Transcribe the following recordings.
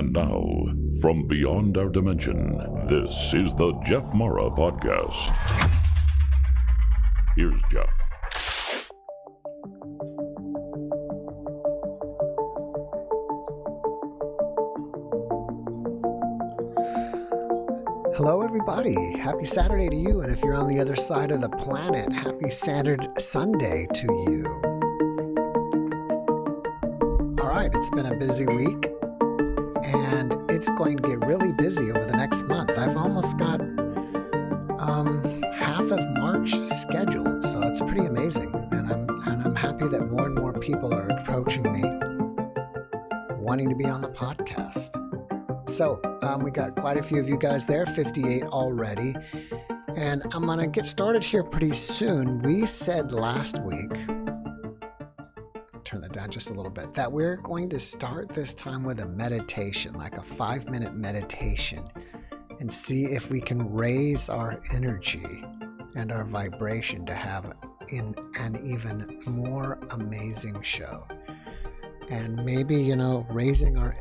And now, from beyond our dimension, this is the JeffMara Podcast. Here's Jeff. Hello, everybody. Happy Saturday to you. And if you're on the other side of the planet, happy Sunday to you. All right, it's been a busy week, and it's going to get really busy over the next month. I've almost got half of March scheduled, so that's pretty amazing. And I'm happy that more and more people are approaching me, wanting to be on the podcast. So we got quite a few of you guys there, 58 already. And I'm going to get started here pretty soon. We said last week, turn that down just a little bit, that we're going to start this time with a meditation, like a 5-minute meditation, and see if we can raise our energy and our vibration to have an even more amazing show. And maybe, raising our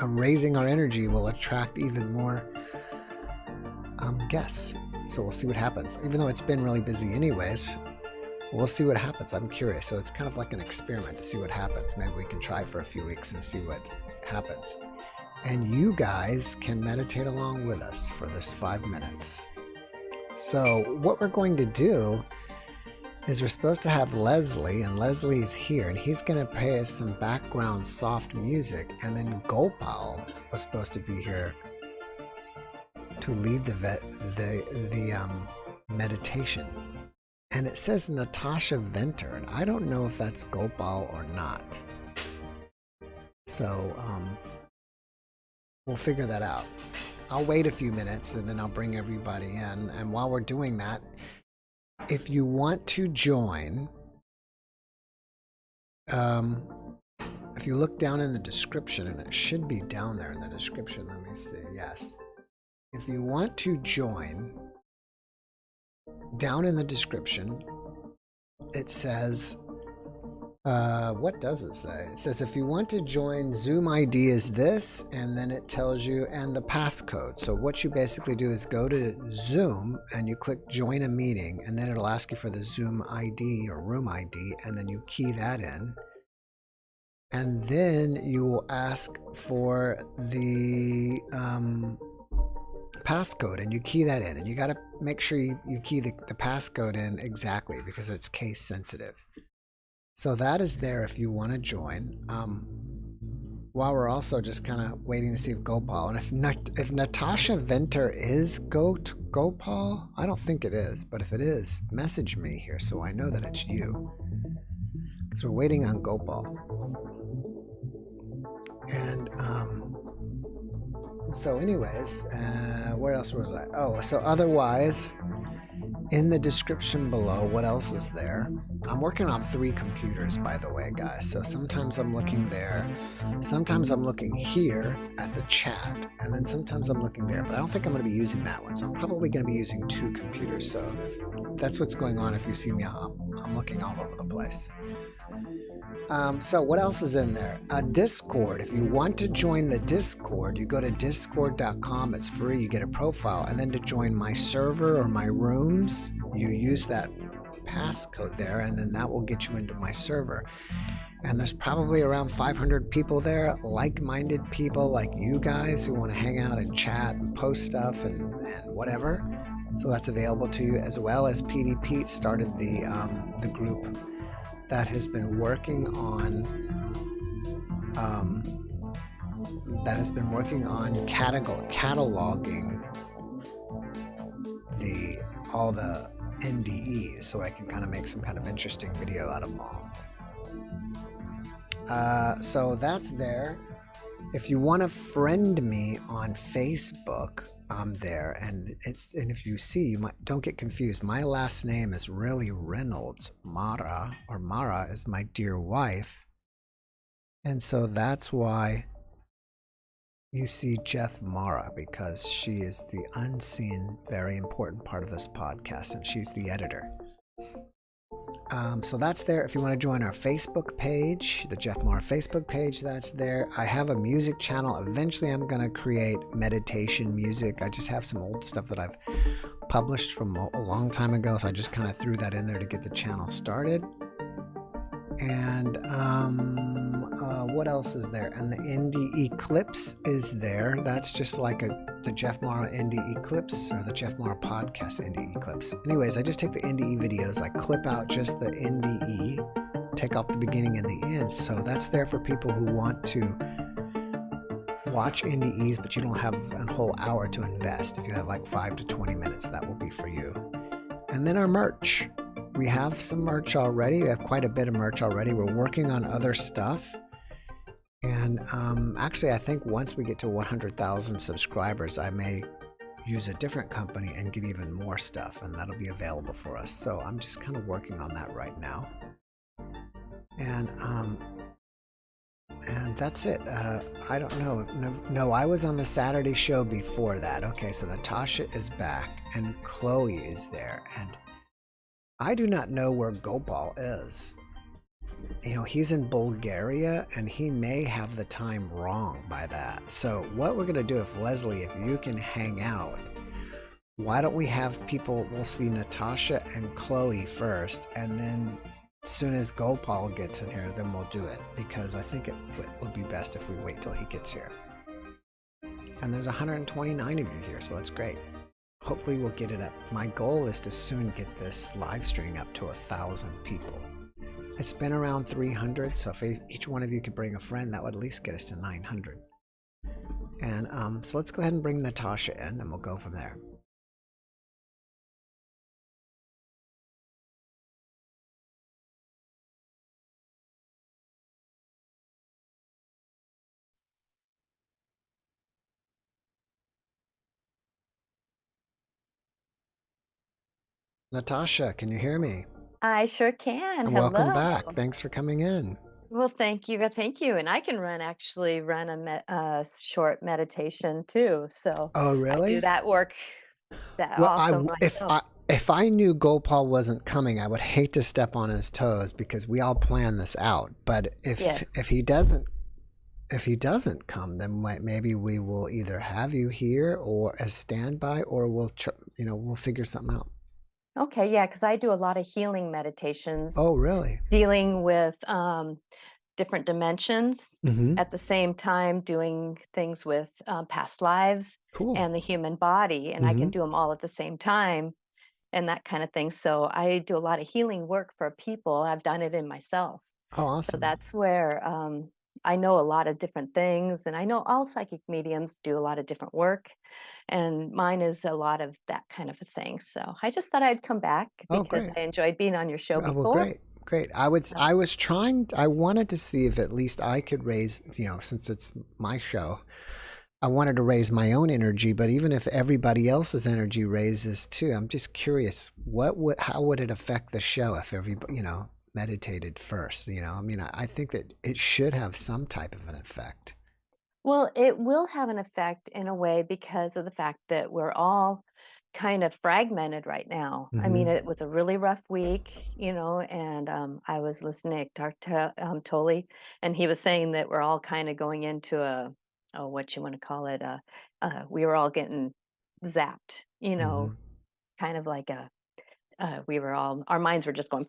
raising our energy will attract even more guests. So we'll see what happens. Even though it's been really busy anyways, we'll see what happens. I'm curious. So it's kind of like an experiment to see what happens. Maybe we can try for a few weeks and see what happens. And you guys can meditate along with us for this 5 minutes. So what we're going to do is we're supposed to have Leslie, and Leslie is here, and he's going to play us some background soft music, and then Gopal was supposed to be here to lead the meditation. And it says Natasha Venter, and I don't know if that's Gopal or not. So we'll figure that out. I'll wait a few minutes, and then I'll bring everybody in, and while we're doing that, if you want to join, if you look down in the description, and it should be down there in the description, let me see, yes. If you want to join, down in the description, it says, what does it say? It says, if you want to join, Zoom ID is this, and then it tells you, and the passcode. So what you basically do is go to Zoom, and you click join a meeting, and then it'll ask you for the Zoom ID or room ID, and then you key that in. And then you will ask for the passcode, and you key that in. And you got to make sure you key the passcode in exactly, because it's case sensitive. So that is there if you want to join. While we're also just kind of waiting to see if Gopal, and if Natasha Venter is Gopal, I don't think it is, but if it is, message me here so I know that it's you. Because we're waiting on Gopal. And so anyways, where else was I? Oh, so otherwise, in the description below, what else is there? I'm working on 3 computers, by the way, guys. So sometimes I'm looking there. Sometimes I'm looking here at the chat. And then sometimes I'm looking there. But I don't think I'm going to be using that one. So I'm probably going to be using 2 computers. So if that's what's going on, if you see me, I'm looking all over the place. So what else is in there? Discord. If you want to join the Discord, you go to discord.com. It's free. You get a profile. And then to join my server or my rooms, you use that passcode there, and then that will get you into my server. And there's probably around 500 people there, like-minded people like you guys who want to hang out and chat and post stuff and whatever. So that's available to you, as well as PD Pete started the group that has been working on cataloging all the NDEs, so I can kind of make some kind of interesting video out of them all. So that's there. If you want to friend me on Facebook, I'm there, and if you see, don't get confused. My last name is really Reynolds. Mara is my dear wife, and so that's why you see JeffMara, because she is the unseen, very important part of this podcast, and she's the editor. So that's there. If you want to join our Facebook page, the JeffMara Facebook page, that's there. I have a music channel. Eventually, I'm going to create meditation music. I just have some old stuff that I've published from a long time ago, so I just kind of threw that in there to get the channel started. And what else is there? And the Indie Eclipse is there. That's just like the JeffMara Indie Eclipse, or the JeffMara Podcast Indie Eclipse. Anyways, I just take the Indie videos, I clip out just the Indie, take off the beginning and the end. So that's there for people who want to watch Indie but you don't have a whole hour to invest. If you have like 5 to 20 minutes, that will be for you. And then our merch. We have some merch already. We have quite a bit of merch already. We're working on other stuff. And actually, I think once we get to 100,000 subscribers, I may use a different company and get even more stuff, and that'll be available for us. So I'm just kind of working on that right now. And that's it. I don't know. No, I was on the Saturday show before that. Okay, so Natasha is back, and Chloe is there, and I do not know where Gopal is. You know, he's in Bulgaria, and he may have the time wrong by that. So what we're going to do, if you can hang out, why don't we have people, we'll see Natasha and Chloe first, and then as soon as Gopal gets in here, then we'll do it, because I think it would be best if we wait till he gets here. And there's 129 of you here, so that's great. Hopefully we'll get it up. My goal is to soon get this live stream up to 1,000 people. It's been around 300, so if each one of you could bring a friend, that would at least get us to 900. And so let's go ahead and bring Natasha in, and we'll go from there. Natasha, can you hear me? I sure can. And welcome Hello. back. Thanks for coming in. Well, thank you. Thank you. And I can actually run a short meditation too. So Oh, I do really? that work that Well, also myself. if I knew Gopal wasn't coming, I would hate to step on his toes, because we all plan this out. But Yes. if he doesn't come, then maybe we will either have you here or as standby, or we'll figure something out. Okay. Yeah. Because I do a lot of healing meditations Oh, really? dealing with different dimensions, Mm-hmm. at the same time doing things with past lives Cool. and the human body. And I can do them all at the same time and that kind of thing. So I do a lot of healing work for people. I've done it in myself. Oh, So awesome. that's where I know a lot of different things. And I know all psychic mediums do a lot of different work. And mine is a lot of that kind of a thing. So I just thought I'd come back Oh, because great. I enjoyed being on your show Oh, well, before. great. I wanted to see if at least I could raise, since it's my show, I wanted to raise my own energy, but even if everybody else's energy raises too, I'm just curious, how would it affect the show if everybody, meditated first? I mean, I think that it should have some type of an effect. Well, it will have an effect in a way because of the fact that we're all kind of fragmented right now. I mean, Mm-hmm. it was a really rough week, and I was listening to Dr. Tolley, and he was saying that we're all kind of going into what you want to call it, we were all getting zapped, Mm-hmm. kind of like our minds were just going,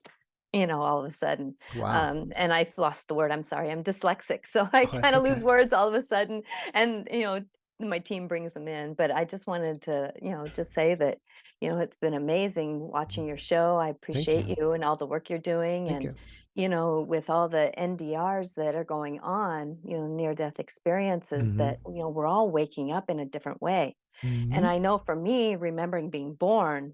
all of a sudden. Wow. And I've lost the word. I'm sorry. I'm dyslexic. So I Oh, that's kind of lose okay. words all of a sudden. And, my team brings them in. But I just wanted to, just say that, it's been amazing watching your show. I Thank appreciate you. you and all the work you're doing. Thank And, you. with all the NDRs that are going on, near death experiences Mm-hmm. that, we're all waking up in a different way. And Mm-hmm. I know for me, remembering being born,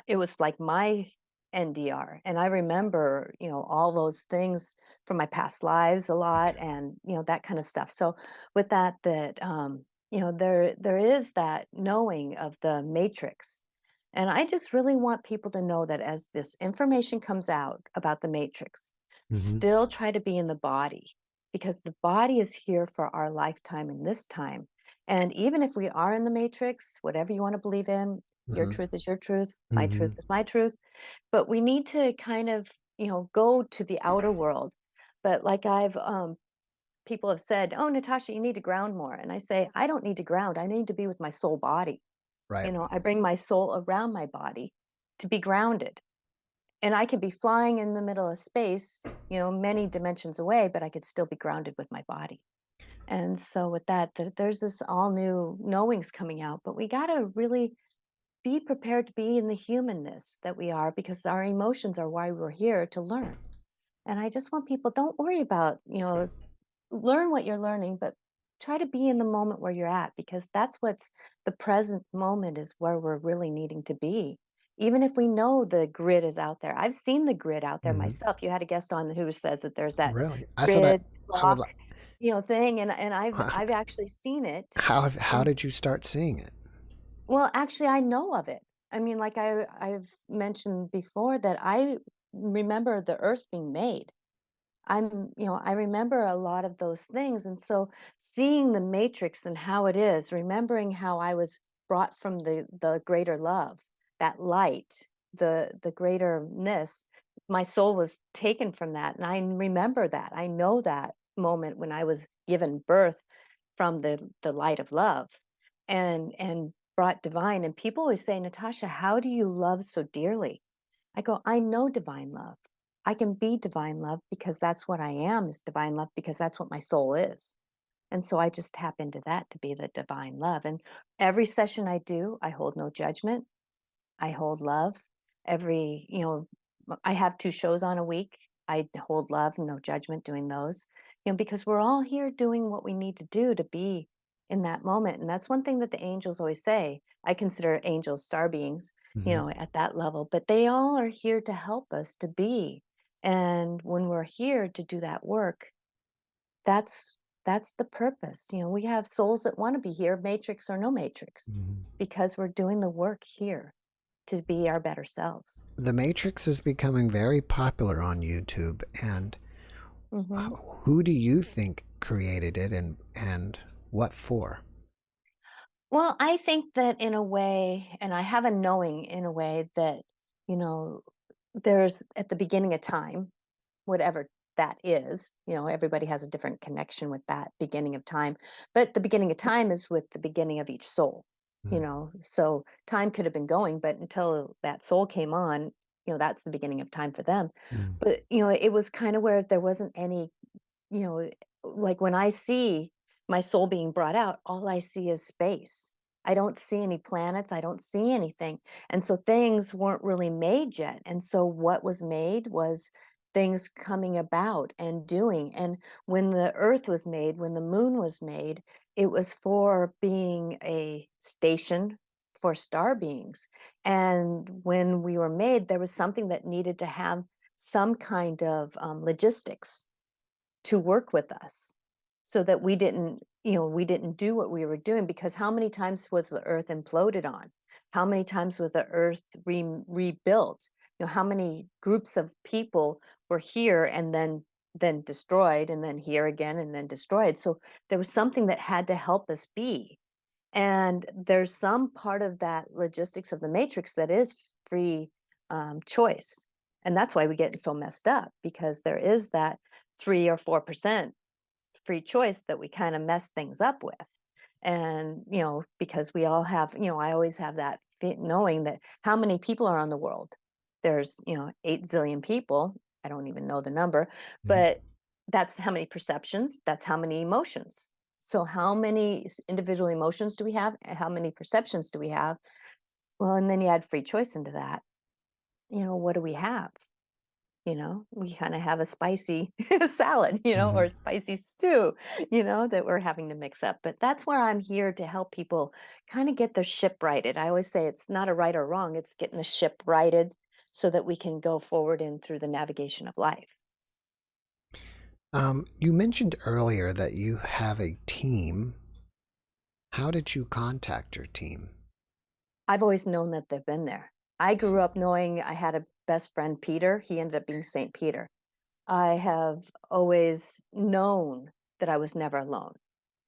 it was like my NDR. And I remember, all those things from my past lives a lot Okay. and, that kind of stuff. So with that, there is that knowing of the matrix. And I just really want people to know that as this information comes out about the matrix, Mm-hmm. still try to be in the body because the body is here for our lifetime in this time. And even if we are in the matrix, whatever you want to believe in, Your Mhm. truth is your truth. My truth Mhm. is my truth. But we need to kind of, go to the outer world. But like people have said, "Oh, Natasha, you need to ground more." And I say, I don't need to ground. I need to be with my soul body. Right. I bring my soul around my body to be grounded. And I could be flying in the middle of space, many dimensions away, but I could still be grounded with my body. And so with that, there's this all new knowings coming out, but we got to really be prepared to be in the humanness that we are, because our emotions are why we're here to learn. And I just want people, don't worry about, learn what you're learning, but try to be in the moment where you're at, because that's what's the present moment is where we're really needing to be. Even if we know the grid is out there. I've seen the grid out there Mhm. myself. You had a guest on who says that there's that Really? That's what grid I would clock, like. thing, and I've actually seen it. How did you start seeing it? Well, actually, I know of it. I mean, like I've mentioned before that I remember the earth being made. I remember a lot of those things. And so seeing the matrix and how it is, remembering how I was brought from the greater love, that light, the greaterness, my soul was taken from that. And I remember that. I know that moment when I was given birth from the light of love and brought divine. And people always say, Natasha, how do you love so dearly? I go, I know divine love. I can be divine love because that's what I am, is divine love, because that's what my soul is. And so I just tap into that to be the divine love. And every session I do, I hold no judgment. I hold love. I have 2 shows on a week. I hold love and no judgment doing those, because we're all here doing what we need to do to be in that moment. And that's one thing that the angels always say. I consider angels star beings, Mhm. at that level, but they all are here to help us to be. And when we're here to do that work, that's that's the purpose. We have souls that want to be here, matrix or no matrix, Mhm. because we're doing the work here to be our better selves. The Matrix is becoming very popular on YouTube, and Hmm. who do you think created it, and what for? Well, I think that in a way, and I have a knowing in a way that, you know, there's at the beginning of time, whatever that is, everybody has a different connection with that beginning of time. But the beginning of time is with the beginning of each soul, Mm. So time could have been going, but until that soul came on, that's the beginning of time for them. Mm. But, it was kind of where there wasn't any, you know, like when I see my soul being brought out, all I see is space. I don't see any planets. I don't see anything. And so things weren't really made yet. And so what was made was things coming about and doing. And when the earth was made, when the moon was made, it was for being a station for star beings. And when we were made, there was something that needed to have some kind of logistics to work with us, so that we didn't do what we were doing. Because how many times was the earth imploded on? How many times was the earth rebuilt? How many groups of people were here and then destroyed, and then here again and then destroyed? So there was something that had to help us be. And there's some part of that logistics of the matrix that is free choice. And that's why we get so messed up, because there is that 3 or 4% free choice that we kind of mess things up with. And, because we all have, I always have that knowing that how many people are on the world. There's, 8 zillion people. I don't even know the number, Mhm. but that's how many perceptions, that's how many emotions. So how many individual emotions do we have? And how many perceptions do we have? Well, and then you add free choice into that. What do we have? We kind of have a spicy salad, or Mhm. spicy stew, that we're having to mix up. But that's where I'm here to help people kind of get their ship righted. I always say it's not a right or wrong, it's getting the ship righted so that we can go forward in through the navigation of life. You mentioned earlier that you have a team. How did you contact your team? I've always known that they've been there. I S- grew up knowing I had a best friend, Peter. He ended up being St. Peter. I have always known that I was never alone.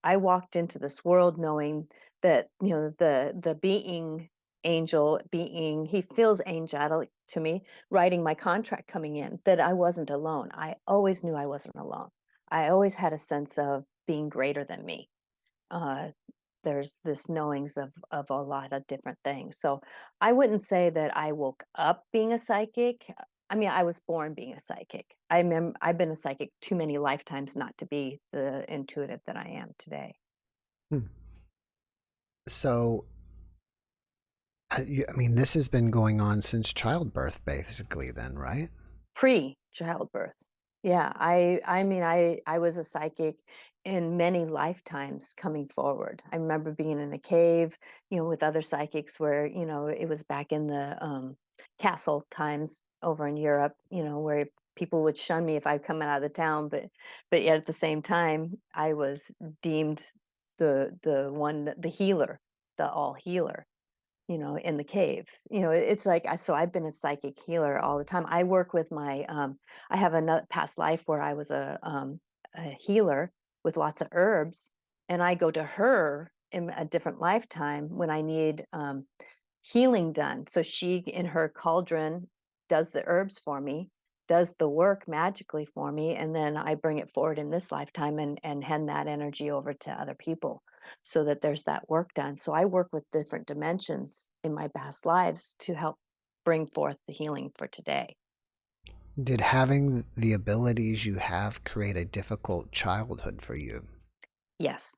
I walked into this world knowing that, the being angel being, he feels angelic to me, writing my contract coming in, that I wasn't alone. I always knew I wasn't alone. I always had a sense of being greater than me. Uh, there's this knowings of a lot of different things. So I wouldn't say that I woke up being a psychic. I mean, I was born being a psychic. I've been a psychic too many lifetimes not to be the intuitive that I am today. Hmm. So, I mean, this has been going on since childbirth, basically, then, right? Pre-childbirth. Yeah, I mean, I was a psychic in many lifetimes coming forward. I remember being in a cave, with other psychics where, it was back in the castle times over in Europe, where people would shun me if I'd come out of the town, but yet at the same time, I was deemed the healer, the all healer. In the cave. It's like so I've been a psychic healer all the time. I work with I have another past life where I was a healer with lots of herbs, and I go to her in a different lifetime when I need healing done. So she, in her cauldron, does the herbs for me, does the work magically for me, and then I bring it forward in this lifetime and hand that energy over to other people so that there's that work done. So I work with different dimensions in my past lives to help bring forth the healing for today. Did having the abilities you have create a difficult childhood for you? Yes.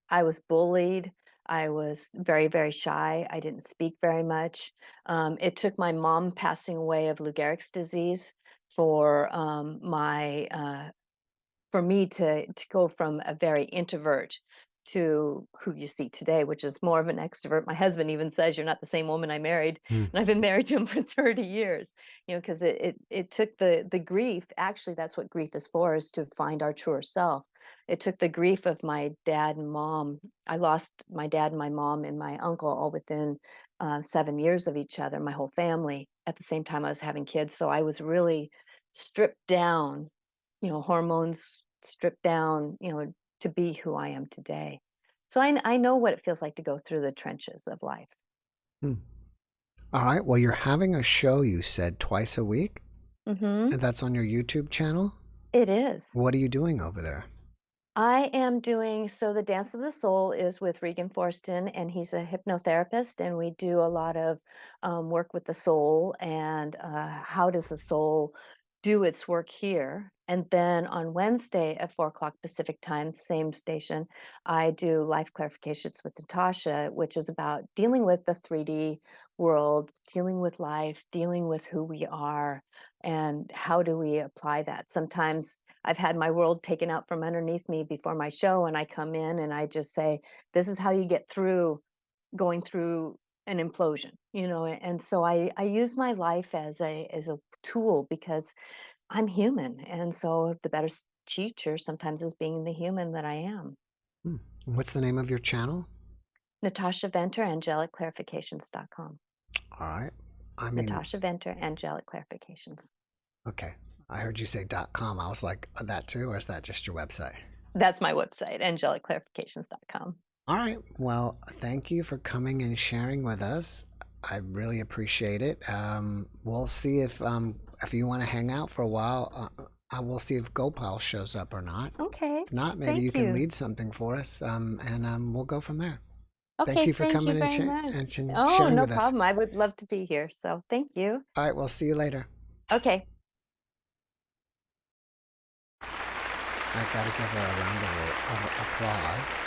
I was bullied. I was very, very shy. I didn't speak very much. It took my mom passing away of Lou Gehrig's disease for for me to go from a very introvert to who you see today, which is more of an extrovert. My husband even says, "You're not the same woman I married," Hmm. and I've been married to him for 30 years. Because it took the grief. Actually, that's what grief is for: is to find our truer self. It took the grief of my dad and mom. I lost my dad and my mom and my uncle all within 7 years of each other. My whole family at the same time I was having kids, so I was really stripped down, hormones stripped down, to be who I am today. So I know what it feels like to go through the trenches of life. Hmm. All right. Well, you're having a show, you said, twice a week, Mm-hmm. and that's on your YouTube channel. It is. What are you doing over there? I am doing so the Dance of the Soul is with Regan Forston, and he's a hypnotherapist, and we do a lot of work with the soul and how does the soul do its work here. And then on Wednesday at 4 o'clock Pacific time, same station, I do life clarifications with Natasha, which is about dealing with the 3D world, dealing with life, dealing with who we are, and how do we apply that. Sometimes I've had my world taken out from underneath me before my show, and I come in and I just say, "This is how you get through going through an implosion," And so I use my life as a tool because I'm human, and so the better teacher sometimes is being the human that I am. Hmm. What's the name of your channel? Natasha Venter, AngelicClarifications.com. All right. I mean, Natasha Venter, Angelic Clarifications. okay. I heard you say .com. I was like, that too, or is that just your website? That's my website, AngelicClarifications.com. All right. Well, thank you for coming and sharing with us. I really appreciate it. We'll see if you want to hang out for a while. I will see if Gopal shows up or not. Okay. If not, maybe Thank you can you. lead something for us, and we'll go from there. Thank Okay, you for thank you coming and, very much. and Oh, sharing no with us. problem. I would love to be here. So thank you. All right. We'll see you later. Okay. I got to give her a round of applause.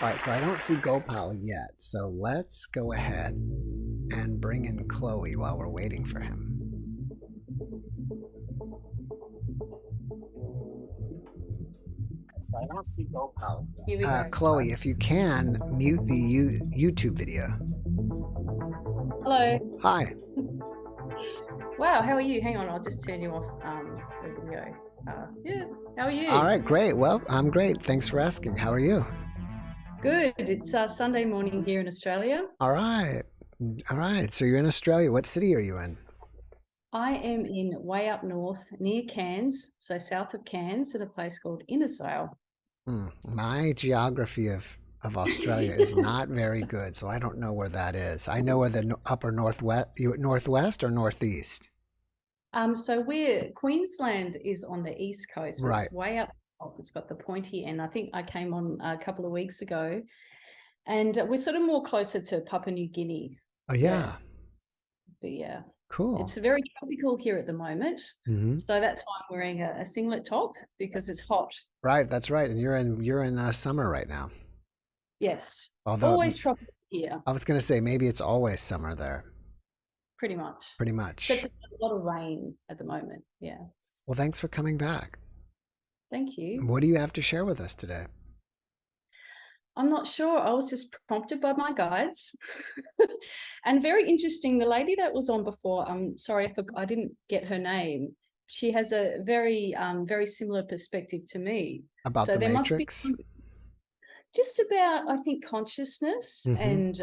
All right, so I don't see Gopal yet, so let's go ahead and bring in Chloe while we're waiting for him. So I don't see Gopal yet. Here we go. Chloe, if you can, mute the YouTube video. Hello. Hi. Wow, how are you? Hang on, I'll just turn you off the video. Yeah, how are you? All right, great. Well, I'm great. Thanks for asking. How are you? Good. It's Sunday morning here in Australia. All right. All right. So you're in Australia. What city are you in? I am in way up north near Cairns, so south of Cairns, at a place called Innisfail. My geography of of Australia is not very good, so I don't know where that is. I know where the upper northwest or northeast. So Queensland is on the east coast, where Right. it's way up top. It's got the pointy end. I think I came on a couple of weeks ago, and we're sort of more closer to Papua New Guinea. Oh yeah. But yeah, Cool. it's very tropical here at the moment. Mm-hmm. So that's why I'm wearing a singlet top, because it's hot. Right, that's right. And you're in summer right now. Yes. Although Always tropical here, I was going to say maybe it's always summer there. pretty much. Pretty much. Except there's a lot of rain at the moment. Yeah. Well, thanks for coming back. Thank you. What do you have to share with us today? I'm not sure. I was just prompted by my guides. And very interesting, the lady that was on before, I'm sorry, I didn't get her name. She has a very, very similar perspective to me. About So the there must be Matrix? just about, I think, consciousness, and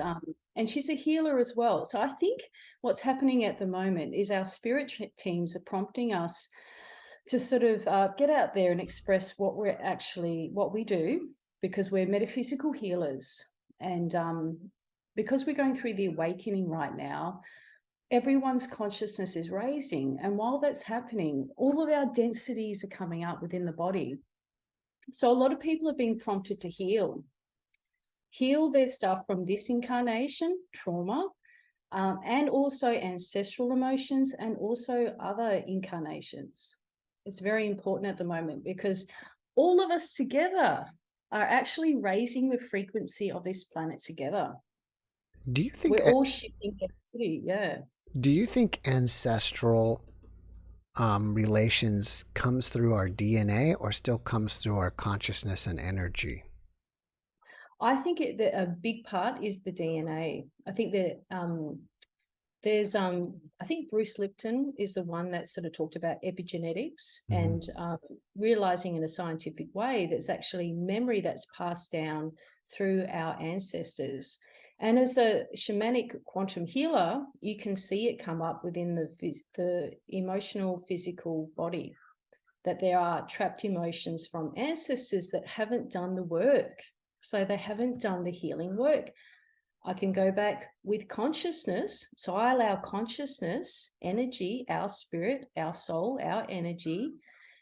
she's a healer as well. So I think what's happening at the moment is our spirit teams are prompting us to sort of get out there and express what we do, because we're metaphysical healers. And because we're going through the awakening right now, everyone's consciousness is raising. And while that's happening, all of our densities are coming up within the body. So a lot of people are being prompted to heal their stuff from this incarnation, trauma, and also ancestral emotions, and also other incarnations. It's very important at the moment, because all of us together are actually raising the frequency of this planet together. Do you think we're all shifting density? Yeah. Do you think ancestral relations comes through our DNA or still comes through our consciousness and energy? I think a big part is the DNA. I think that there's I think Bruce Lipton is the one that sort of talked about epigenetics, and realizing in a scientific way that's actually memory that's passed down through our ancestors. And as a shamanic quantum healer, you can see it come up within the emotional, physical body, that there are trapped emotions from ancestors that haven't done the work. So they haven't done the healing work. I can go back with consciousness. So I allow consciousness, energy, our spirit, our soul, our energy,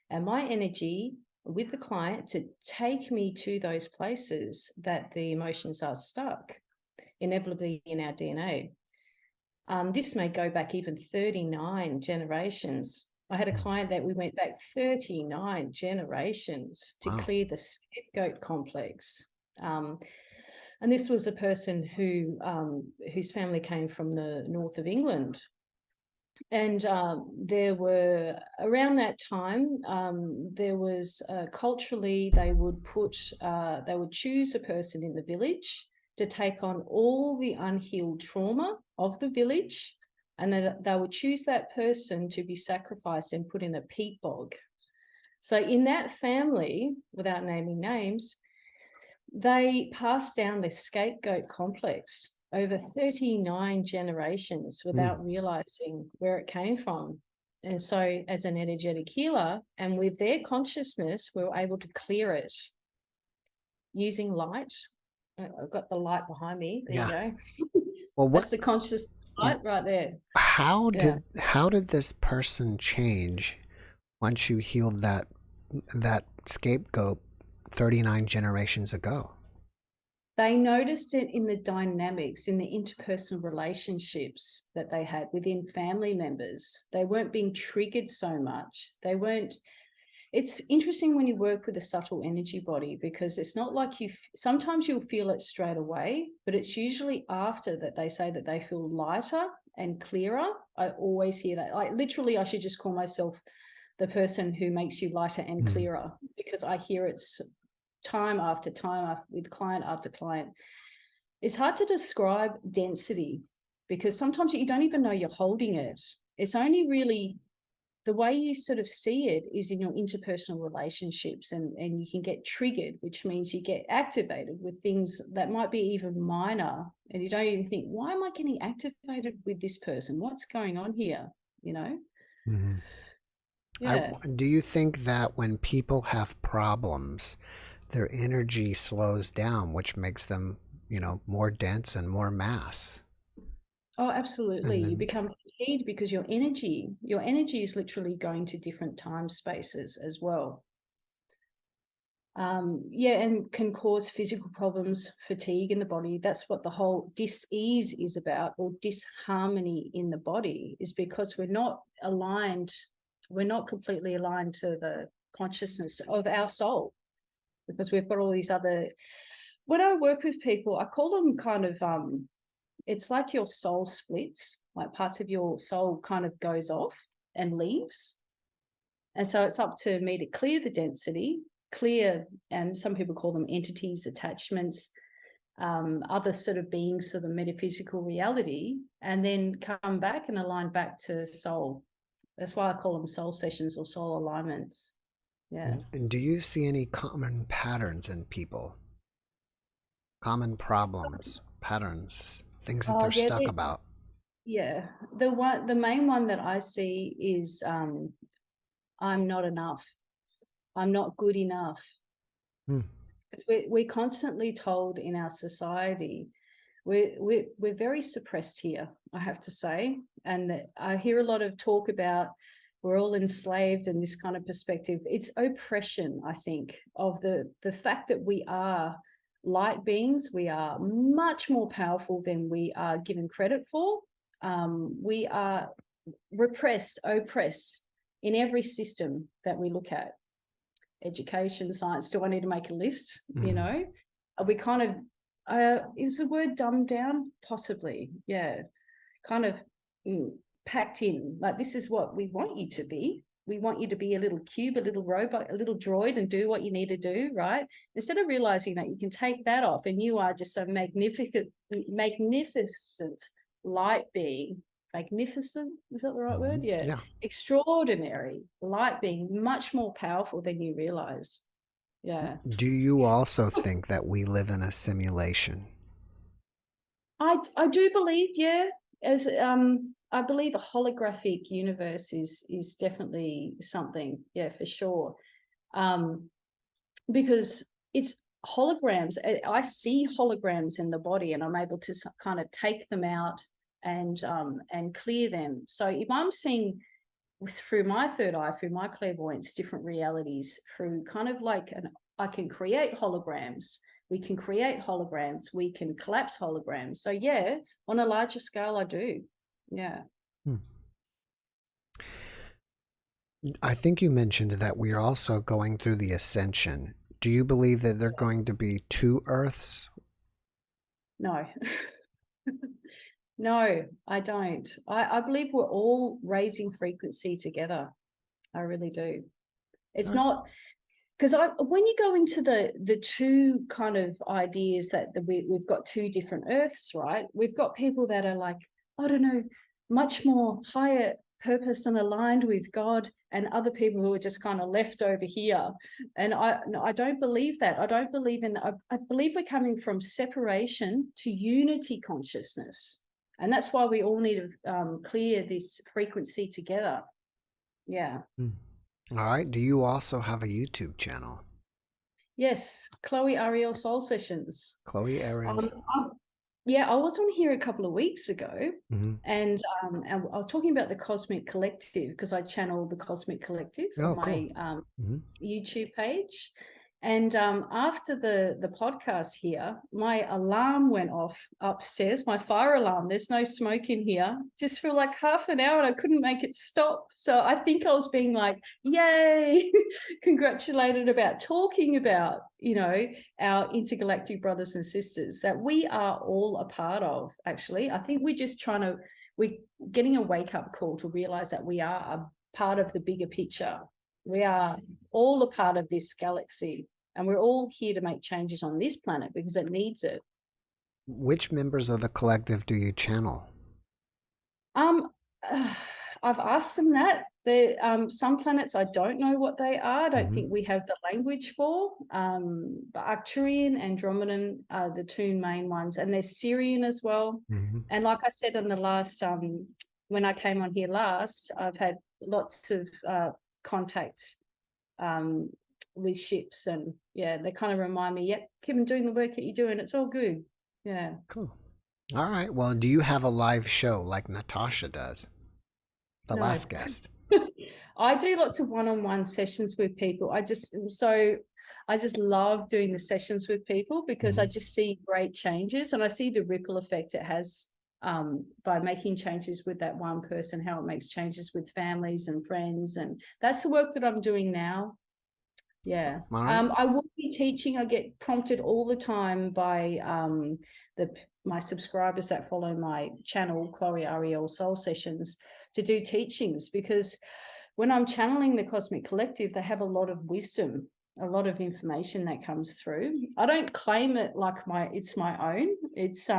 and my energy with the client to take me to those places that the emotions are stuck, inevitably in our DNA. This may go back even 39 generations. I had a client that we went back 39 generations to clear the scapegoat complex. And this was a person who whose family came from the north of England. And there were, around that time, there was culturally, they would choose a person in the village to take on all the unhealed trauma of the village, and they would choose that person to be sacrificed and put in a peat bog. So in that family, without naming names, they passed down the scapegoat complex over 39 generations without realizing where it came from. And so as an energetic healer, and with their consciousness, we were able to clear it using light. I've got the light behind me. There you go. Well, that's the conscious light right there. How did this person change once you healed that scapegoat 39 generations ago? They noticed it in the dynamics, in the interpersonal relationships that they had within family members. They weren't being triggered so much. It's interesting when you work with a subtle energy body, because it's not like sometimes you'll feel it straight away, but it's usually after that they say that they feel lighter and clearer. I always hear that. Literally, I should just call myself the person who makes you lighter and clearer, because I hear it time after time with client after client. It's hard to describe density, because sometimes you don't even know you're holding it. It's only really the way you sort of see it is in your interpersonal relationships, and you can get triggered, which means you get activated with things that might be even minor, and you don't even think, why am I getting activated with this person? What's going on here? You know? Do you think that when people have problems, their energy slows down, which makes them, more dense and more mass. Oh, absolutely. And You then, become fatigued because your energy is literally going to different time spaces as well. Yeah, and can cause physical problems, fatigue in the body. That's what the whole dis-ease is about, or disharmony in the body, is because we're not completely aligned to the consciousness of our soul, because we've got all these other. When I work with people, I call them kind of it's like your soul splits, like parts of your soul kind of goes off and leaves. And so it's up to me to clear the density, and some people call them entities, attachments, other sort of beings, sort of metaphysical reality, and then come back and align back to soul. That's why I call them soul sessions or soul alignments. Yeah. and do you see any common patterns in people? Common problems, patterns, things that Oh, they're yeah. stuck about? Yeah. The main one that I see is I'm not enough. I'm not good enough. Hmm. We're constantly told in our society, we're very suppressed here, I have to say. And I hear a lot of talk about we're all enslaved and this kind of perspective. It's oppression, I think, of the fact that we are light beings. We are much more powerful than we are given credit for. We are repressed, oppressed in every system that we look at. Education, science. Do I need to make a list? Are we kind of is the word dumbed down? Possibly. Yeah. Kind of packed in. Like, this is what we want you to be. We want you to be a little cube, a little robot, a little droid, and do what you need to do, right? Instead of realizing that you can take that off and you are just a magnificent light being. Magnificent, is that the right word? Yeah. Yeah. Extraordinary light being, much more powerful than you realize. Yeah. Do you also think that we live in a simulation? I do believe, yeah, as I believe a holographic universe is definitely something, yeah, for sure. Because it's holograms. I see holograms in the body, and I'm able to kind of take them out and clear them. So if I'm seeing through my third eye, through my clairvoyance, different realities, through kind of like I can create holograms. We can create holograms. We can collapse holograms. So yeah, on a larger scale, I do. Yeah. I think you mentioned that we are also going through the ascension. Do you believe that there are going to be two Earths? No. No, I don't. I believe we're all raising frequency together. I really do. It's not because when you go into the two kind of ideas that we've got two different Earths, right? We've got people that are like, I don't know, much more higher purpose and aligned with God, and other people who are just kind of left over here. And I don't believe that. I don't believe in that. I believe we're coming from separation to unity consciousness. And that's why we all need to clear this frequency together. Yeah. All right. Do you also have a YouTube channel? Yes, Chloe Ariel Soul Sessions. Chloe Ariel. Yeah, I was on here a couple of weeks ago, and I was talking about the Cosmic Collective, because I channel the Cosmic Collective on my YouTube page. And after the podcast here, my alarm went off upstairs, my fire alarm. There's no smoke in here, just for like half an hour, and I couldn't make it stop. So I think I was being like, yay, congratulated about talking about, our intergalactic brothers and sisters that we are all a part of, actually. I think we're getting a wake-up call to realize that we are a part of the bigger picture. We are all a part of this galaxy, and we're all here to make changes on this planet because it needs it. Which members of the collective do you channel? I've asked them that. Some planets I don't know what they are. I don't think we have the language for. But Arcturian, Andromedan are the two main ones, and there's Sirian as well. And like I said in the last, when I came on here last, I've had lots of contact with ships and yeah, they kind of remind me, yep, keep on doing the work that you're doing. It's all good. Yeah. Cool. All right. Well, do you have a live show like Natasha does? The No. last guest. I do lots of one-on-one sessions with people. I just love doing the sessions with people because I just see great changes, and I see the ripple effect it has by making changes with that one person, how it makes changes with families and friends. And that's the work that I'm doing now. Yeah. All right. I will be teaching. I get prompted all the time by my subscribers that follow my channel, Chloe Ariel Soul Sessions, to do teachings, because when I'm channeling the Cosmic Collective, they have a lot of wisdom, a lot of information that comes through. I don't claim it like it's my own. It's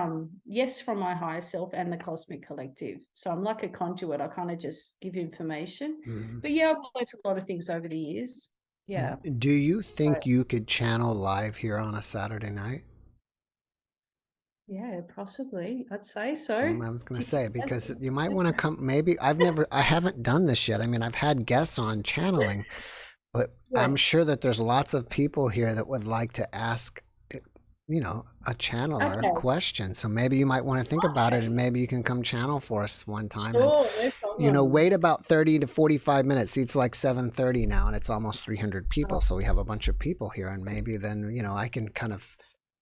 yes, from my higher self and the Cosmic Collective. So I'm like a conduit. I kind of just give information. But yeah, I've learned a lot of things over the years. Yeah. Do you think you could channel live here on a Saturday night? Yeah, possibly. I'd say so. I was going to say, because you might want to come. Maybe I haven't done this yet. I mean, I've had guests on channeling, but I'm sure that there's lots of people here that would like to ask, a channeler a question. So maybe you might want to think about it, and maybe you can come channel for us one time. Sure, And, wait about 30 to 45 minutes. See, it's like 7:30 now, and it's almost 300 people. So we have a bunch of people here, and maybe then, I can kind of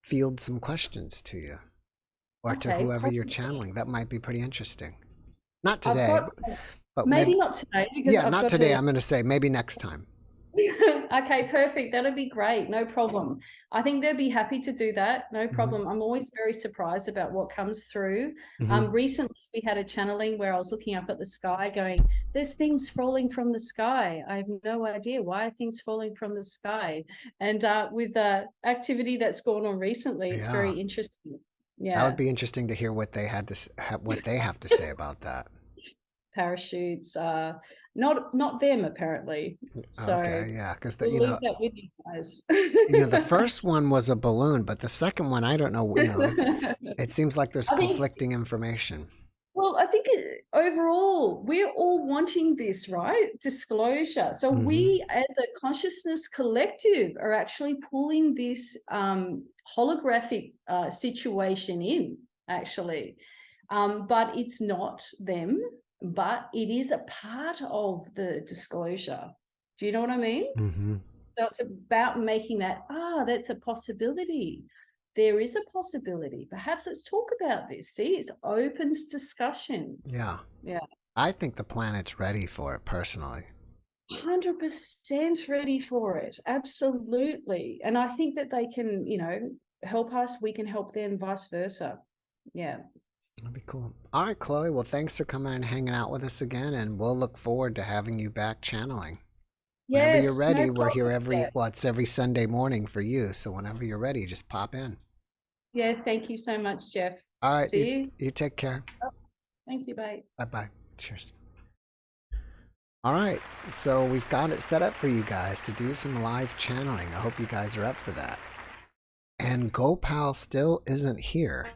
field some questions to you. Or to whoever you're channeling. That might be pretty interesting. Not today, but maybe not today. Because not today. I'm going to say maybe next time. Okay, perfect. That'll be great. No problem. I think they'd be happy to do that. No problem. I'm always very surprised about what comes through. Recently, we had a channeling where I was looking up at the sky going, there's things falling from the sky. I have no idea. Why are things falling from the sky? And with the activity that's gone on recently, it's very interesting. Yeah, that would be interesting to hear what they have to say about that. Parachutes, not them apparently. So okay, yeah, because we'll leave that with you guys. The first one was a balloon, but the second one, I don't know. It seems like there's conflicting information. Well, I think overall, we're all wanting this, right? Disclosure. So we, as a consciousness collective, are actually pulling this holographic situation in, actually. But it's not them, but it is a part of the disclosure. Do you know what I mean? So it's about making that, that's a possibility. There is a possibility. Perhaps let's talk about this. See, it opens discussion. Yeah. Yeah. I think the planet's ready for it personally. 100% ready for it. Absolutely. And I think that they can, help us. We can help them, vice versa. Yeah. That'd be cool. All right, Chloe. Well, thanks for coming and hanging out with us again. And we'll look forward to having you back channeling. Whenever you're ready, we're here it's every Sunday morning for you. So whenever you're ready, just pop in. Yeah, thank you so much, Jeff. All right, See you take care. Thank you, bye. Bye-bye. Cheers. All right, so we've got it set up for you guys to do some live channeling. I hope you guys are up for that. And Gopal still isn't here.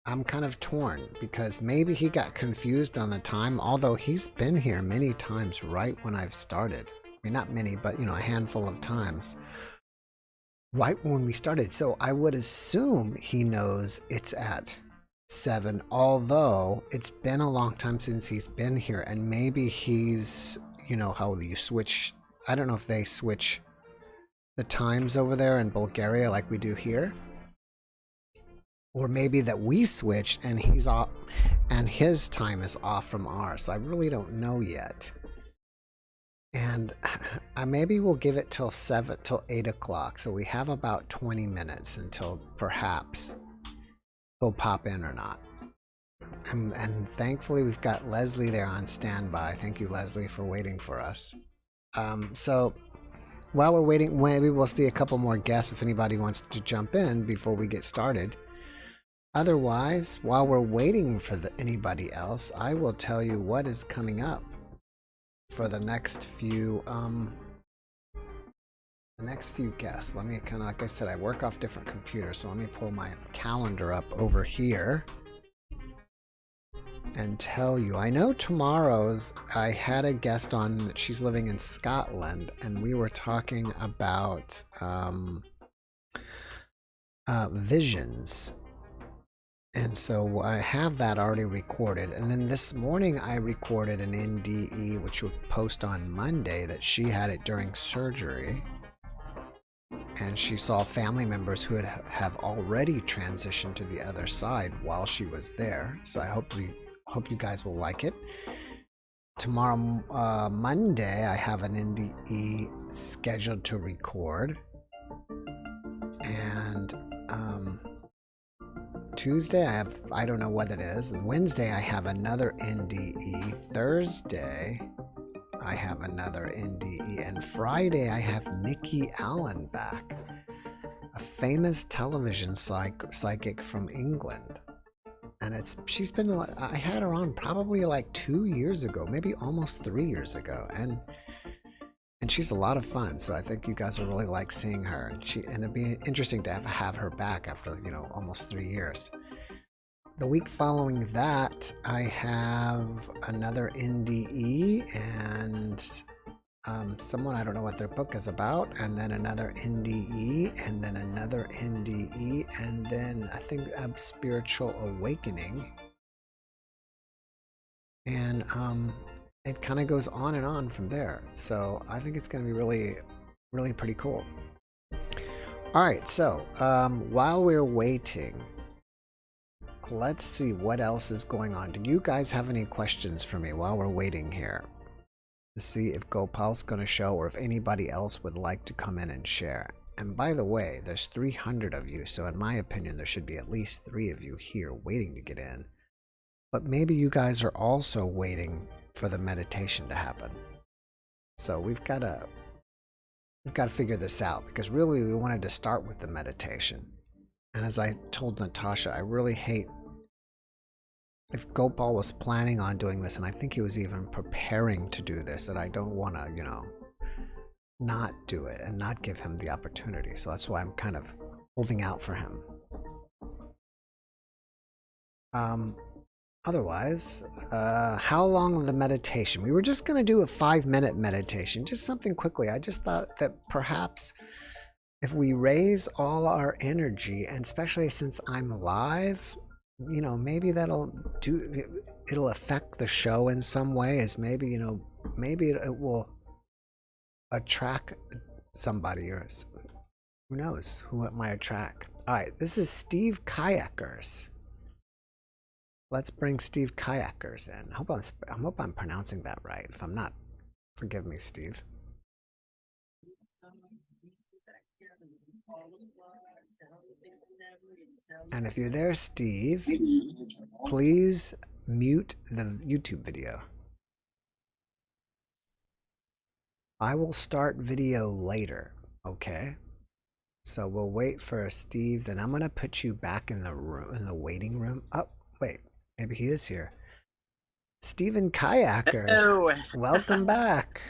I'm kind of torn because maybe he got confused on the time, although he's been here many times right when I've started. I mean, not many, but, a handful of times. Right when we started. So I would assume he knows it's at 7, although it's been a long time since he's been here. And maybe he's, how you switch. I don't know if they switch the times over there in Bulgaria like we do here. Or maybe that we switched and he's off and his time is off from ours. So I really don't know yet. And maybe we'll give it till 8 o'clock. So we have about 20 minutes until perhaps he'll pop in or not. And thankfully we've got Leslie there on standby. Thank you, Leslie, for waiting for us. So while we're waiting, maybe we'll see a couple more guests if anybody wants to jump in before we get started. Otherwise, while we're waiting for anybody else, I will tell you what is coming up for the next few guests. Let me like I said, I work off different computers, so let me pull my calendar up over here. and tell you. I know tomorrow's, I had a guest on, she's living in Scotland, and we were talking about visions. And so I have that already recorded. And then this morning I recorded an NDE, which will post on Monday, that she had it during surgery. And she saw family members who have already transitioned to the other side while she was there. So I hope you guys will like it. Tomorrow, Monday, I have an NDE scheduled to record. And Tuesday, I don't know what it is. Wednesday, I have another NDE. Thursday, I have another NDE. And Friday, I have Nikki Allen back, a famous television psychic from England. And she's been, I had her on probably like 2 years ago, maybe almost 3 years ago. And she's a lot of fun. So I think you guys will really like seeing her. And it'd be interesting to have her back after, almost 3 years. The week following that, I have another NDE and someone, I don't know what their book is about, and then another NDE, and then another NDE, and then I think a spiritual awakening. And it kind of goes on and on from there. So I think it's going to be really, really pretty cool. All right, so while we're waiting, let's see what else is going on. Do you guys have any questions for me while we're waiting here to see if Gopal's going to show or if anybody else would like to come in and share? And by the way, there's 300 of you, so in my opinion, there should be at least 3 of you here waiting to get in. But maybe you guys are also waiting for the meditation to happen. So we've got to figure this out, because really we wanted to start with the meditation. And as I told Natasha, I really hate if Gopal was planning on doing this, and I think he was even preparing to do this, that I don't want to, not do it and not give him the opportunity. So that's why I'm kind of holding out for him. Otherwise, how long of the meditation? We were just going to do a 5-minute meditation, just something quickly. I just thought that perhaps if we raise all our energy, and especially since I'm live, maybe it'll affect the show in some way, as maybe, maybe it will attract somebody, or who knows who it might attract. All right, this is Steve Kayakers. Let's bring Steve Kayakers in. I hope I'm pronouncing that right. If I'm not, forgive me, Steve. And if you're there, Steve, please mute the YouTube video. I will start video later, okay? So we'll wait for Steve. Then I'm gonna put you back in the room, in the waiting room. Oh, wait, maybe he is here. Stephen Kayakers, Hello. welcome back.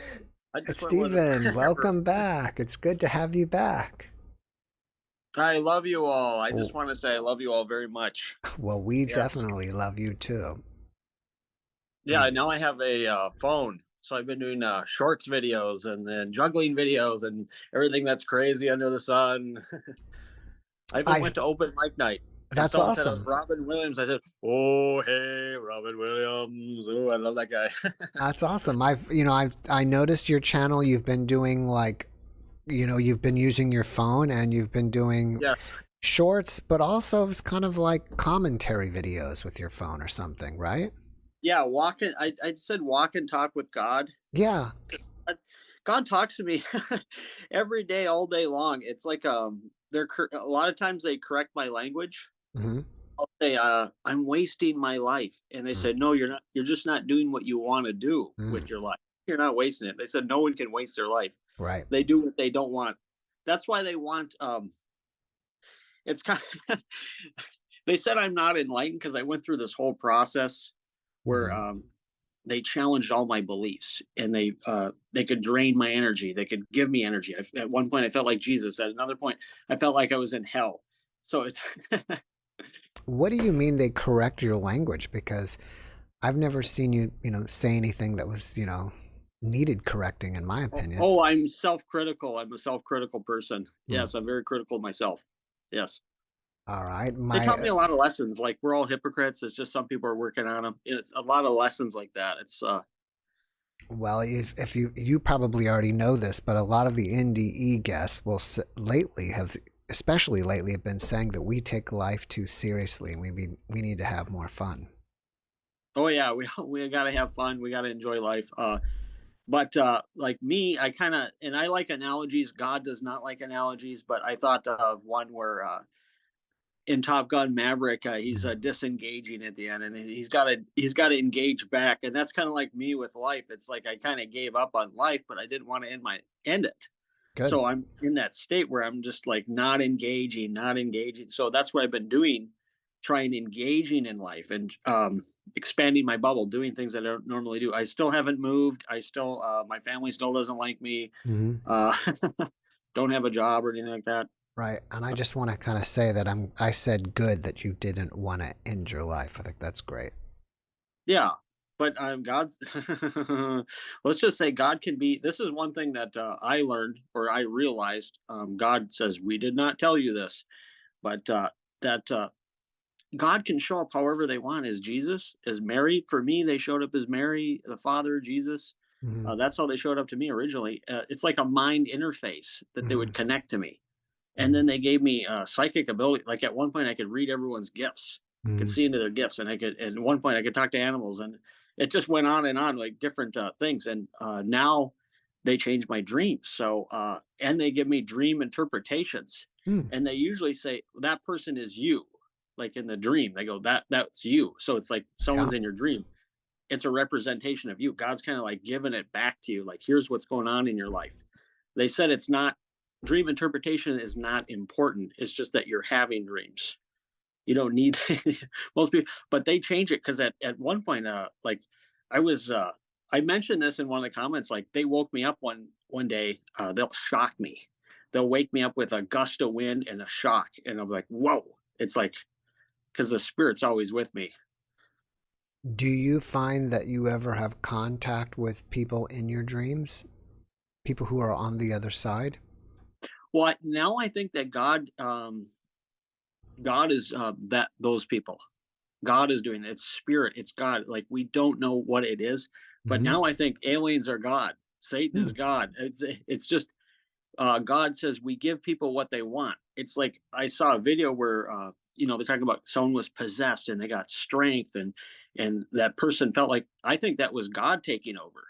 Stephen, welcome back. It's good to have you back. I love you all. I just want to say I love you all very much. Well, we definitely love you too. Yeah, now I have a phone. So I've been doing shorts videos and then juggling videos and everything that's crazy under the sun. I even went to open mic night. That's awesome. Robin Williams. I said, "Oh, hey, Robin Williams." Oh, I love that guy. That's awesome. I noticed your channel. You've been doing you've been using your phone and you've been doing shorts, but also it's kind of like commentary videos with your phone or something, right? Yeah, I said walk and talk with God. Yeah. God talks to me every day, all day long. It's like a lot of times they correct my language. Mm-hmm. I'll say, I'm wasting my life. And they said, no, you're not. You're just not doing what you want to do with your life. You're not wasting it. They said no one can waste their life. Right. They do what they don't want. That's why they want, it's kind of, they said I'm not enlightened because I went through this whole process where they challenged all my beliefs, and they could drain my energy. They could give me energy. At one point I felt like Jesus. At another point I felt like I was in hell. So it's What do you mean they correct your language? Because I've never seen you, say anything that was, needed correcting, in my opinion. Oh, I'm self-critical. I'm a self-critical person. Hmm. Yes, I'm very critical of myself. Yes. All right. They taught me a lot of lessons. Like, we're all hypocrites. It's just some people are working on them. It's a lot of lessons like that. It's Well, if you probably already know this, but a lot of the NDE guests especially lately, have been saying that we take life too seriously and we need to have more fun. oh yeah, we got to have fun. We got to enjoy life. But like me, and I like analogies. God does not like analogies, but I thought of one where in Top Gun Maverick, he's disengaging at the end, and he's got to engage back, and that's kind of like me with life. It's like I kind of gave up on life, but I didn't want to end it. Good. So I'm in that state where I'm just like not engaging. So that's what I've been doing, trying engaging in life and expanding my bubble, doing things that I don't normally do. I still haven't moved. I still my family still doesn't like me. Don't have a job or anything like that. Right. And I just want to kind of say that I said good that you didn't want to end your life. I think that's great. Yeah, but God's. Let's just say God can be. This is one thing that I learned or I realized. God says, "We did not tell you this," but that God can show up however they want. As Jesus, as Mary. For me, they showed up as Mary, the Father, Jesus. That's how they showed up to me originally. It's like a mind interface that they would connect to me. And then they gave me psychic ability. Like, at one point I could read everyone's gifts. I could see into their gifts, and at one point I could talk to animals, and it just went on and on, like different things. And now they change my dreams. So, and they give me dream interpretations, and they usually say that person is you, like in the dream, they go, that's you. So it's like someone's in your dream. It's a representation of you. God's kind of like giving it back to you. Like, here's what's going on in your life. They said it's not, dream interpretation is not important. It's just that you're having dreams. You don't need most people, but they change it. Cause at one point, like I mentioned this in one of the comments, like they woke me up one day, they'll shock me. They'll wake me up with a gust of wind and a shock. And I'm like, whoa, it's like, cause the spirit's always with me. Do you find that you ever have contact with people in your dreams? People who are on the other side? Well, now I think that God is those people. God is doing it. It's spirit. It's God. Like, we don't know what it is, but now I think aliens are God. Satan is God. It's just God says we give people what they want. It's like I saw a video where they're talking about someone was possessed and they got strength, and that person felt like, I think that was God taking over.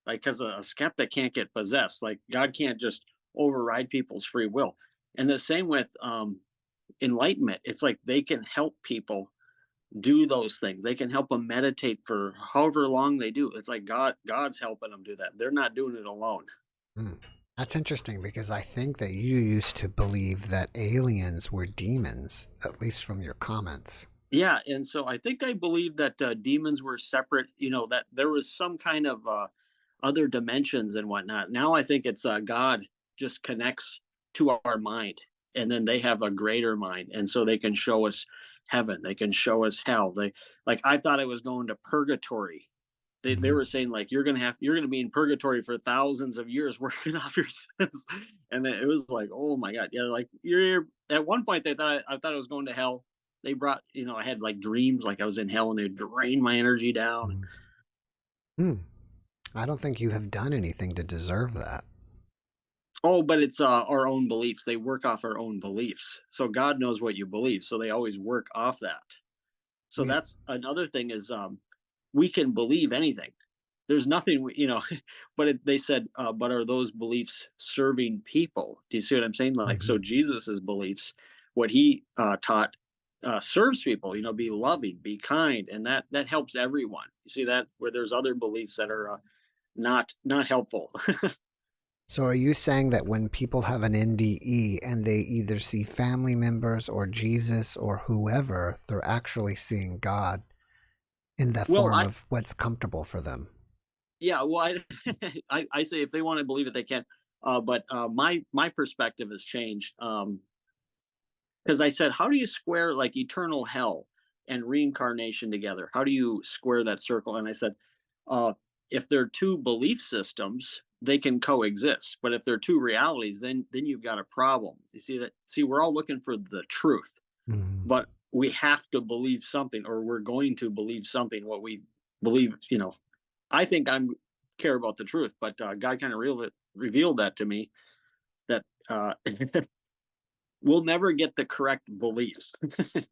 Like, because a skeptic can't get possessed. Like, God can't just override people's free will. And the same with enlightenment. It's like they can help people do those things. They can help them meditate for however long they do. It's like God's helping them do that. They're not doing it alone. That's interesting, because I think that you used to believe that aliens were demons, at least from your comments. Yeah, and so I think I believe that demons were separate. That there was some kind of other dimensions and whatnot. Now I think it's God just connects to our mind, and then they have a greater mind, and so they can show us heaven, they can show us hell. I thought I was going to purgatory. They were saying, like, you're gonna be in purgatory for thousands of years working off your sins. And it was like, oh my God. Yeah, like, you're at one point I thought I was going to hell. They brought, I had like dreams like I was in hell, and they drained my energy down. I don't think you have done anything to deserve that. Oh, but it's our own beliefs. They work off our own beliefs. So God knows what you believe. So they always work off that. So that's another thing is we can believe anything. There's nothing, but they said, but are those beliefs serving people? Do you see what I'm saying? Like, so Jesus's beliefs, what he taught serves people, be loving, be kind. And that helps everyone. You see that, where there's other beliefs that are not helpful. So are you saying that when people have an NDE and they either see family members or Jesus or whoever, they're actually seeing God in the form of what's comfortable for them? Yeah, well, I say if they want to believe it, they can. But my perspective has changed. Because I said, how do you square like eternal hell and reincarnation together? How do you square that circle? And I said, if they're two belief systems, they can coexist. But if they're two realities, then you've got a problem. You see that? See, we're all looking for the truth, but we have to believe something, or we're going to believe something. What we believe, I think I care about the truth, but God kind of revealed that to me, that we'll never get the correct beliefs.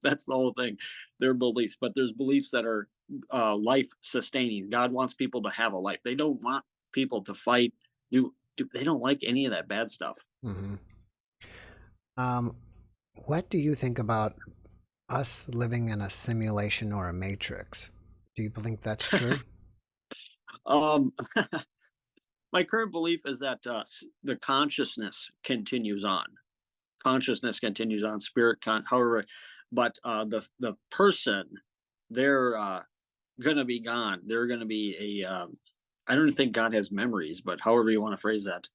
That's the whole thing. They're beliefs, but there's beliefs that are life sustaining. God wants people to have a life. They don't want people to fight. They don't like any of that bad stuff. What do you think about us living in a simulation or a matrix? Do you think that's true? My current belief is that the consciousness continues on. Consciousness continues on, spirit, however, but the person, they're going to be gone. They're going to be I don't think God has memories, but however you want to phrase that.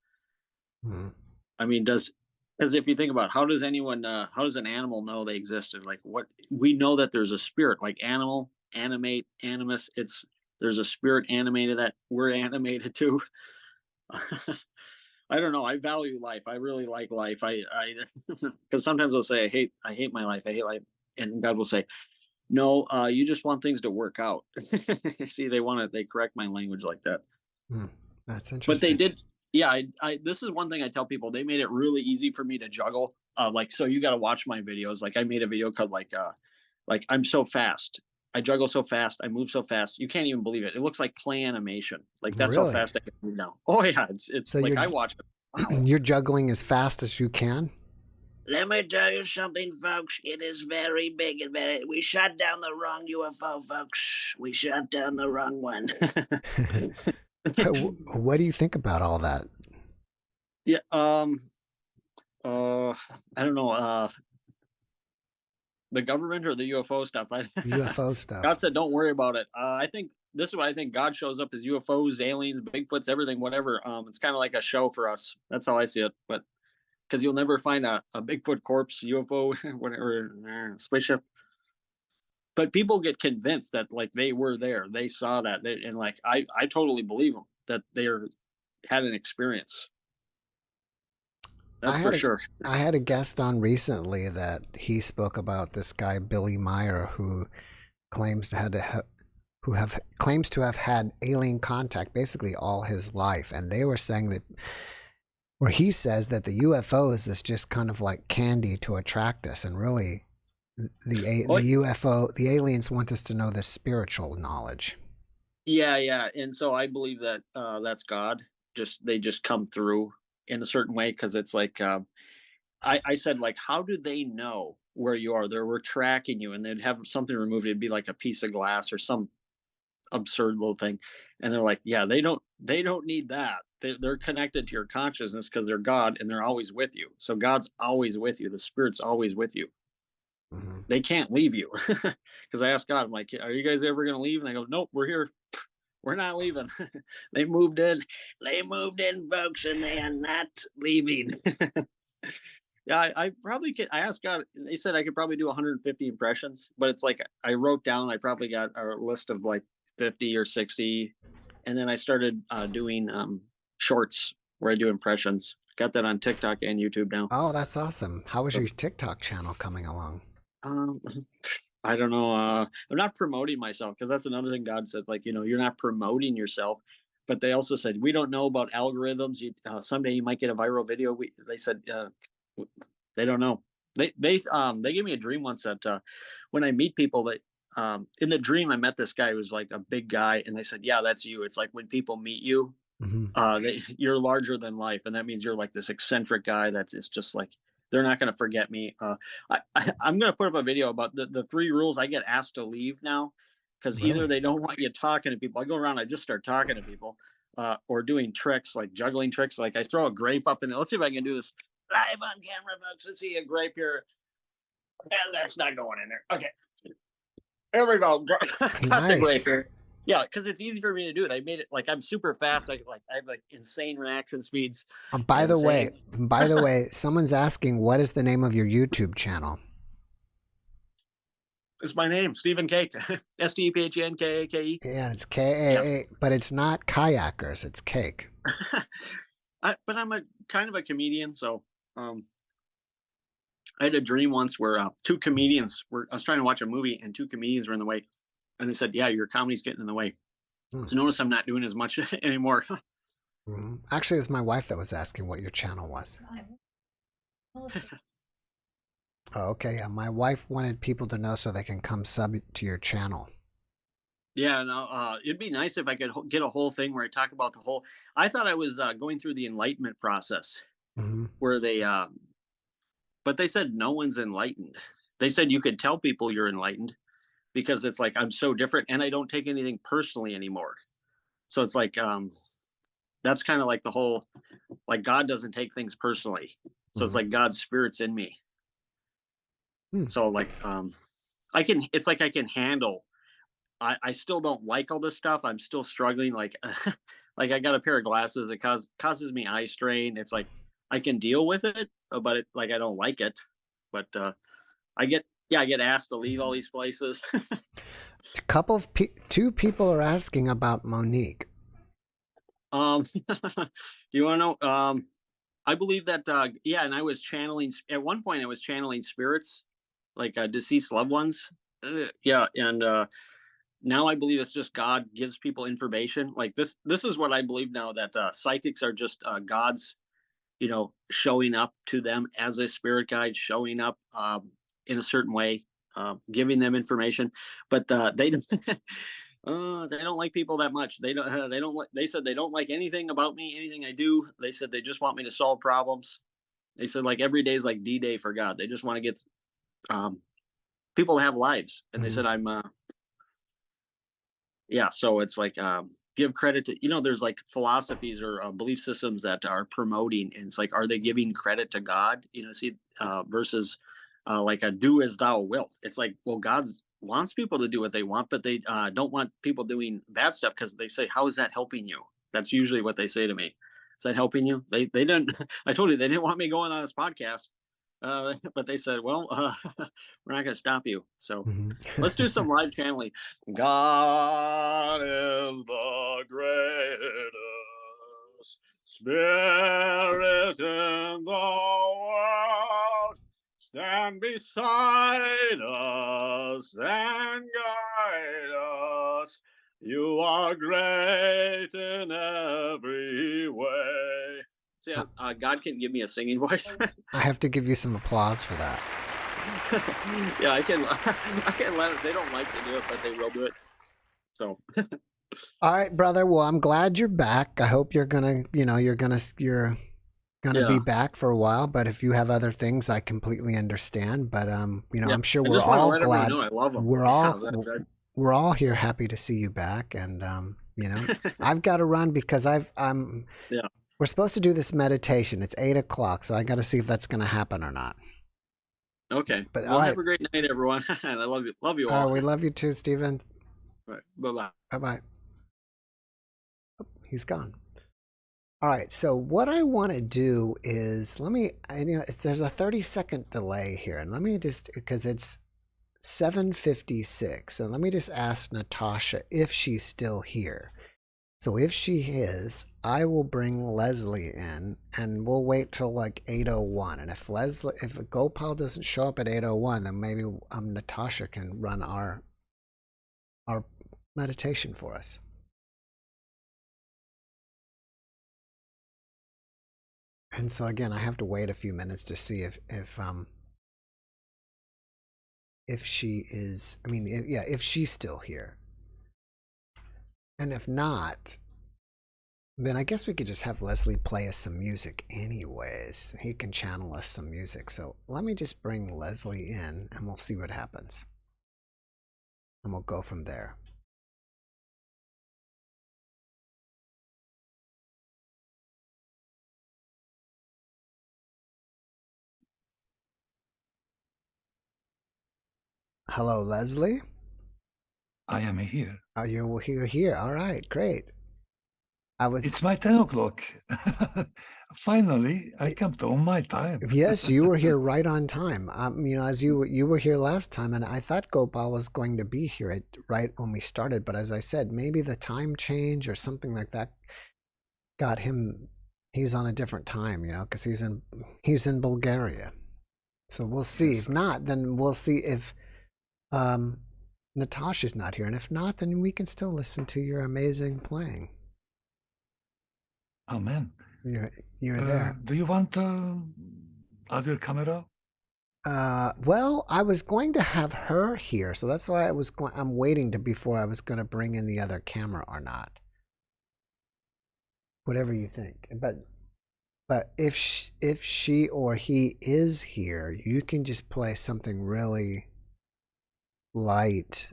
I mean, because if you think about it, how does an animal know they existed? Like, what we know that there's a spirit, like animal, animate, animus. There's a spirit animated that we're animated too. I don't know. I value life. I really like life. I because sometimes I'll say I hate my life. I hate life, and God will say, no, you just want things to work out. See, they correct my language like that. That's interesting. But they did. Yeah, this is one thing I tell people. They made it really easy for me to juggle. So you got to watch my videos. Like, I made a video called like I'm so fast. I juggle so fast. I move so fast. You can't even believe it. It looks like clay animation. Like, that's how fast I can move now. Oh yeah, it's so like I watch it. Wow. You're juggling as fast as you can. Let me tell you something, folks. It is very big and we shot down the wrong UFO, folks. We shot down the wrong one. What do you think about all that? Yeah. I don't know. The government or the UFO stuff? UFO stuff. God said, don't worry about it. I think this is what I think God shows up as: UFOs, aliens, Bigfoots, everything, whatever. It's kind of like a show for us. That's how I see it. But because you'll never find a Bigfoot corpse, UFO, whatever, spaceship. But people get convinced that like they were there, they saw that, and like I totally believe them that they had an experience. That's for sure. I had a guest on recently that he spoke about this guy Billy Meyer, who claims to have had alien contact basically all his life, and they were saying that, where he says that the UFOs is just kind of like candy to attract us, and really the aliens want us to know the spiritual knowledge. Yeah, and so I believe that that's God. They just come through in a certain way, because it's like I said, like, how do they know where you are? They were tracking you, and they'd have something removed. It'd be like a piece of glass or some absurd little thing, and they're like, yeah, they don't need that. They're connected to your consciousness because they're God, and they're always with you. So God's always with you. The Spirit's always with you. They can't leave you. Because I asked God, I'm like, are you guys ever going to leave? And they go, nope, we're here. We're not leaving. They moved in, folks, and they are not leaving. Yeah, I probably could. I asked God, they said I could probably do 150 impressions, but it's like I wrote down, I probably got a list of like 50 or 60. And then I started doing shorts where I do impressions. Got that on TikTok and YouTube now. Oh, that's awesome. How is your TikTok channel coming along? I don't know. I'm not promoting myself, because that's another thing God said, like, you're not promoting yourself. But they also said, we don't know about algorithms. Someday you might get a viral video. They said they don't know. They gave me a dream once that when I meet people, that in the dream I met this guy who was like a big guy, and they said, yeah, that's you. It's like when people meet you, you're larger than life, and that means you're like this eccentric guy it's just like, they're not going to forget me. I'm going to put up a video about the 3 rules. I get asked to leave now, because either they don't want you talking to people. I go around, I just start talking to people, or doing tricks, like juggling tricks. Like I throw a grape up in there. Let's see if I can do this live on camera, folks. Let's see a grape here. And that's not going in there. Okay. There we go. Nice. Yeah, because it's easy for me to do it. I made it like I'm super fast. I have like insane reaction speeds. By the way, someone's asking, what is the name of your YouTube channel? It's my name, Stephen Cake. StephenKake. Yeah, it's K-A-A, but it's not kayakers, it's cake. But I'm a kind of a comedian, so I had a dream once where two comedians were. I was trying to watch a movie, and two comedians were in the way, and they said, "Yeah, your comedy's getting in the way." So notice I'm not doing as much anymore. Actually, it was my wife that was asking what your channel was. Oh, okay. Yeah, my wife wanted people to know so they can come sub to your channel. Yeah, no, it'd be nice if I could get a whole thing where I talk about the whole. I thought I was going through the enlightenment process, where they, but they said no one's enlightened. They said you could tell people you're enlightened because it's like I'm so different, and I don't take anything personally anymore. So it's like that's kind of like the whole, like God doesn't take things personally. So it's like God's spirit's in me. So like it's like I can handle. I still don't like all this stuff. I'm still struggling. Like like I got a pair of glasses that causes me eye strain. It's like I can deal with it, but it, like I don't like it. But I get asked to leave all these places. Two people are asking about Monique. You want to know? I believe that and I was channeling at one point. I was channeling spirits, like deceased loved ones. And now I believe it's just God gives people information. Like this is what I believe now, that psychics are just God's, showing up to them as a spirit guide, showing up in a certain way, giving them information. But they don't. They don't like people that much. They don't. They said they don't like anything about me, anything I do. They said they just want me to solve problems. They said like every day is like D-Day for God. They just want to get people to have lives, and they said I'm. So it's like give credit to, there's like philosophies or belief systems that are promoting, and it's like, are they giving credit to God? Versus like a do as thou wilt. It's like, well, God wants people to do what they want, but they don't want people doing bad stuff, because they say, how is that helping you? That's usually what they say to me. Is that helping you? They didn't. I told you they didn't want me going on this podcast. But they said, well, we're not going to stop you. So let's do some live channeling. God is the greatest spirit in the world. Stand beside us and guide us. You are great in every way. See, God can give me a singing voice. I have to give you some applause for that. Yeah, I can let it. They don't like to do it, but they will do it. So. All right, brother. Well, I'm glad you're back. I hope you're gonna be back for a while. But if you have other things, I completely understand. But I'm sure we're all glad. I love them. We're all here happy to see you back. And I've got to run because we're supposed to do this meditation. It's 8:00, so I got to see if that's going to happen or not. Okay. But have a great night, everyone. I love you. Love you all. We love you too, Stephen. All right. Bye-bye. Bye-bye. Oh, he's gone. All right. So what I want to do is there's a 30-second delay here, and let me just, because it's 7:56, and let me just ask Natasha if she's still here. So if she is, I will bring Leslie in, and we'll wait till like 8:01. And if Gopal doesn't show up at 8:01, then maybe Natasha can run our meditation for us. And so again, I have to wait a few minutes to see if she is. If she's still here. And if not, then I guess we could just have Leslie play us some music anyways. He can channel us some music. So let me just bring Leslie in, and we'll see what happens. And we'll go from there. Hello, Leslie? I am here. Oh, you're here. All right, great. It's my 10 o'clock. Finally, I come to on my time. Yes, you were here right on time. As you were here last time, and I thought Gopal was going to be here right when we started. But as I said, maybe the time change or something like that got him. He's on a different time, because he's in Bulgaria. So we'll see. If not, then we'll see if Natasha's not here, and if not, then we can still listen to your amazing playing. Amen. You're there. Do you want other camera? Well, I was going to have her here, so that's why I'm waiting before I was going to bring in the other camera or not. Whatever you think. But if she or he is here, you can just play something really light,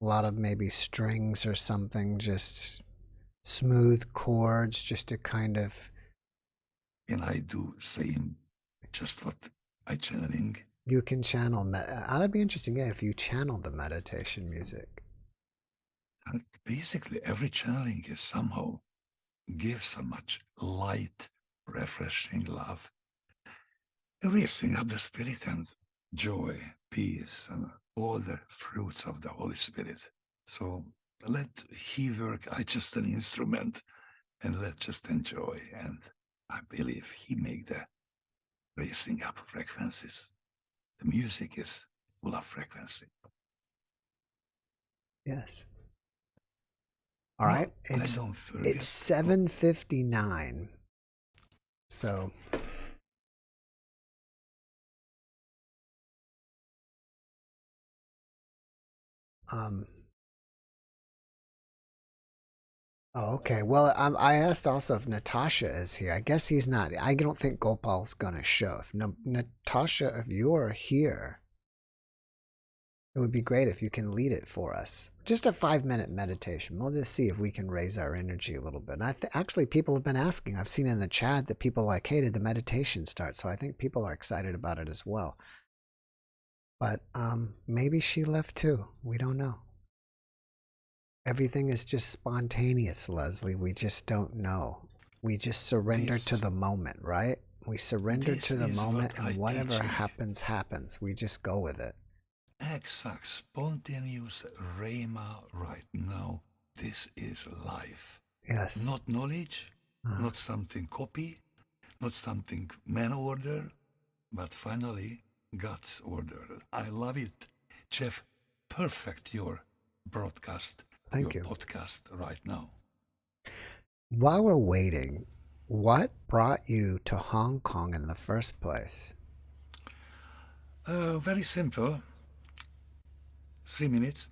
a lot of maybe strings or something, just smooth chords, just to kind of. And I do same, just what I channeling. You can channel. That'd be interesting, yeah, if you channeled the meditation music. Basically, every channeling is somehow gives so much light, refreshing love, raising up the spirit and joy, peace, and all the fruits of the Holy Spirit. So let he work. I just an instrument, and let's just enjoy. And I believe he make the raising up frequencies. The music is full of frequency. Yes. All right. It's 7:59. So. Oh, okay. Well, I asked also if Natasha is here. I guess he's not. I don't think Gopal's gonna show. If Natasha, if you're here, it would be great if you can lead it for us. Just a 5-minute meditation. We'll just see if we can raise our energy a little bit. And actually, people have been asking. I've seen in the chat that people like, hey, did the meditation start? So I think people are excited about it as well. But maybe she left too. We don't know. Everything is just spontaneous, Leslie. We just don't know. We just surrender to the moment, right? We surrender to the moment, and whatever happens, happens. We just go with it. Exact, spontaneous Rhema right now. This is life. Yes. Not knowledge, not something copy, not something man order, but finally God's order. I love it. Jeff, perfect your broadcast. Thank you. Podcast right now. While we're waiting, what brought you to Hong Kong in the first place? Very simple. 3 minutes.